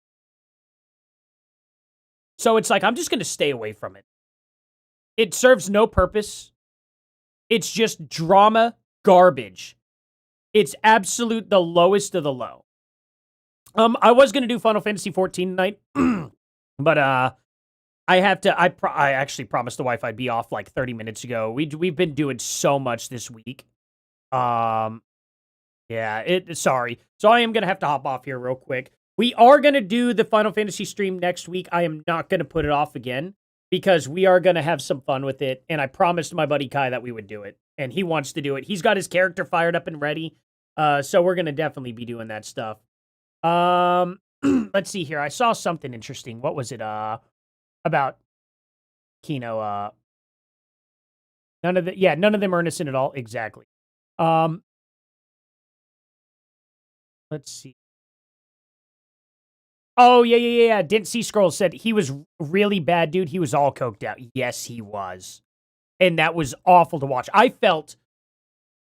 A: So it's like, I'm just going to stay away from it. It serves no purpose. It's just drama garbage. It's absolute the lowest of the low. I was going to do Final Fantasy 14 tonight, but I have to. I actually promised the wife I'd be off like 30 minutes ago. We've been doing so much this week. Yeah, sorry. So I am going to have to hop off here real quick. We are going to do the Final Fantasy stream next week. I am not going to put it off again because we are going to have some fun with it. And I promised my buddy Kai that we would do it. And he wants to do it. He's got his character fired up and ready. So we're going to definitely be doing that stuff. Let's see here. I saw something interesting. What was it? About Kino. None of them are innocent at all. Exactly. Let's see. Oh, yeah. Didn't see Scrolls said he was really bad, dude. He was all coked out. Yes, he was. And that was awful to watch. I felt,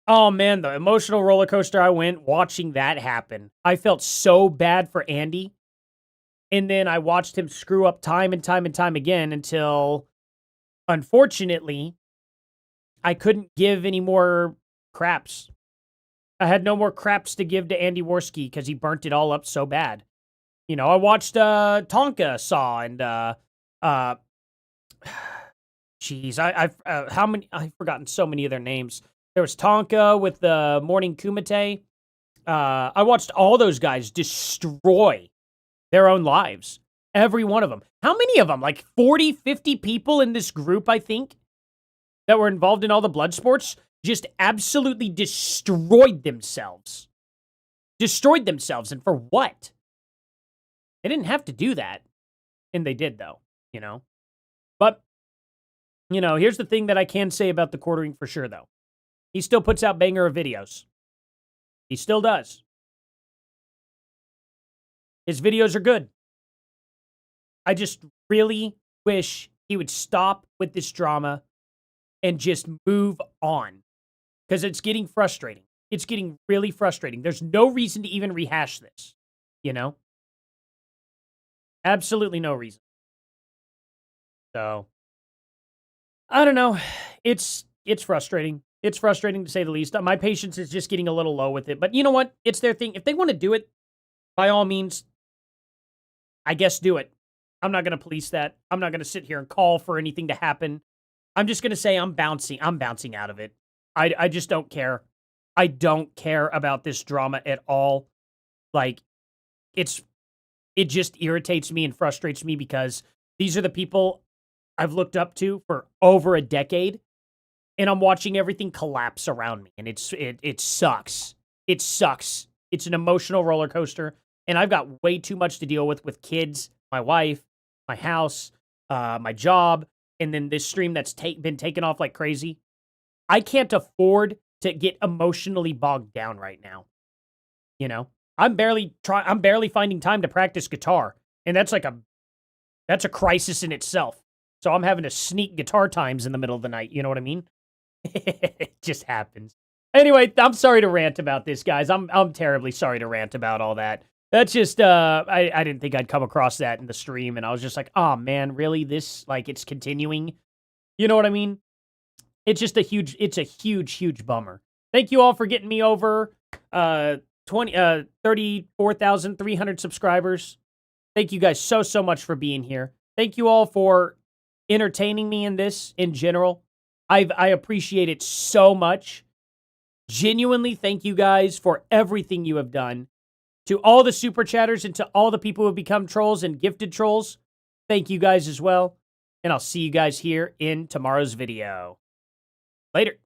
A: oh man, the emotional roller coaster I went watching that happen. I felt so bad for Andy. And then I watched him screw up time and time and time again until, unfortunately, I couldn't give any more craps. I had no more craps to give to Andy Worski because he burnt it all up so bad. You know, I watched Tonka Saw and jeez, I've forgotten so many of their names. There was Tonka with the Morning Kumite. I watched all those guys destroy their own lives. Every one of them. How many of them? Like 40, 50 people in this group, I think, that were involved in all the blood sports just absolutely destroyed themselves. Destroyed themselves. And for what? They didn't have to do that. And they did, though, you know. But, you know, here's the thing that I can say about the quartering for sure, though. He still puts out banger of videos. He still does. His videos are good. I just really wish he would stop with this drama and just move on. Because it's getting frustrating. It's getting really frustrating. There's no reason to even rehash this, you know? Absolutely no reason. So, I don't know. It's frustrating. It's frustrating to say the least. My patience is just getting a little low with it. But you know what? It's their thing. If they want to do it, by all means, I guess do it. I'm not going to police that. I'm not going to sit here and call for anything to happen. I'm just going to say I'm bouncing out of it. I just don't care. I don't care about this drama at all. Like, it just irritates me and frustrates me because these are the people I've looked up to for over a decade, and I'm watching everything collapse around me, and it sucks. It sucks. It's an emotional roller coaster, and I've got way too much to deal with kids, my wife, my house, my job, and then this stream that's been taken off like crazy. I can't afford to get emotionally bogged down right now. You know? I'm barely finding time to practice guitar, and that's a crisis in itself. So I'm having to sneak guitar times in the middle of the night, you know what I mean? It just happens. Anyway, I'm sorry to rant about this, guys. I'm terribly sorry to rant about all that. That's just I didn't think I'd come across that in the stream, and I was just like, "Oh man, really? This it's continuing?" You know what I mean? It's just a huge bummer. Thank you all for getting me over 34,300 subscribers. Thank you guys so much for being here. Thank you all for entertaining me in this in general. I appreciate it so much. Genuinely, thank you guys for everything you have done. To all the super chatters and to all the people who have become trolls and gifted trolls, thank you guys as well. And I'll see you guys here in tomorrow's video. Later.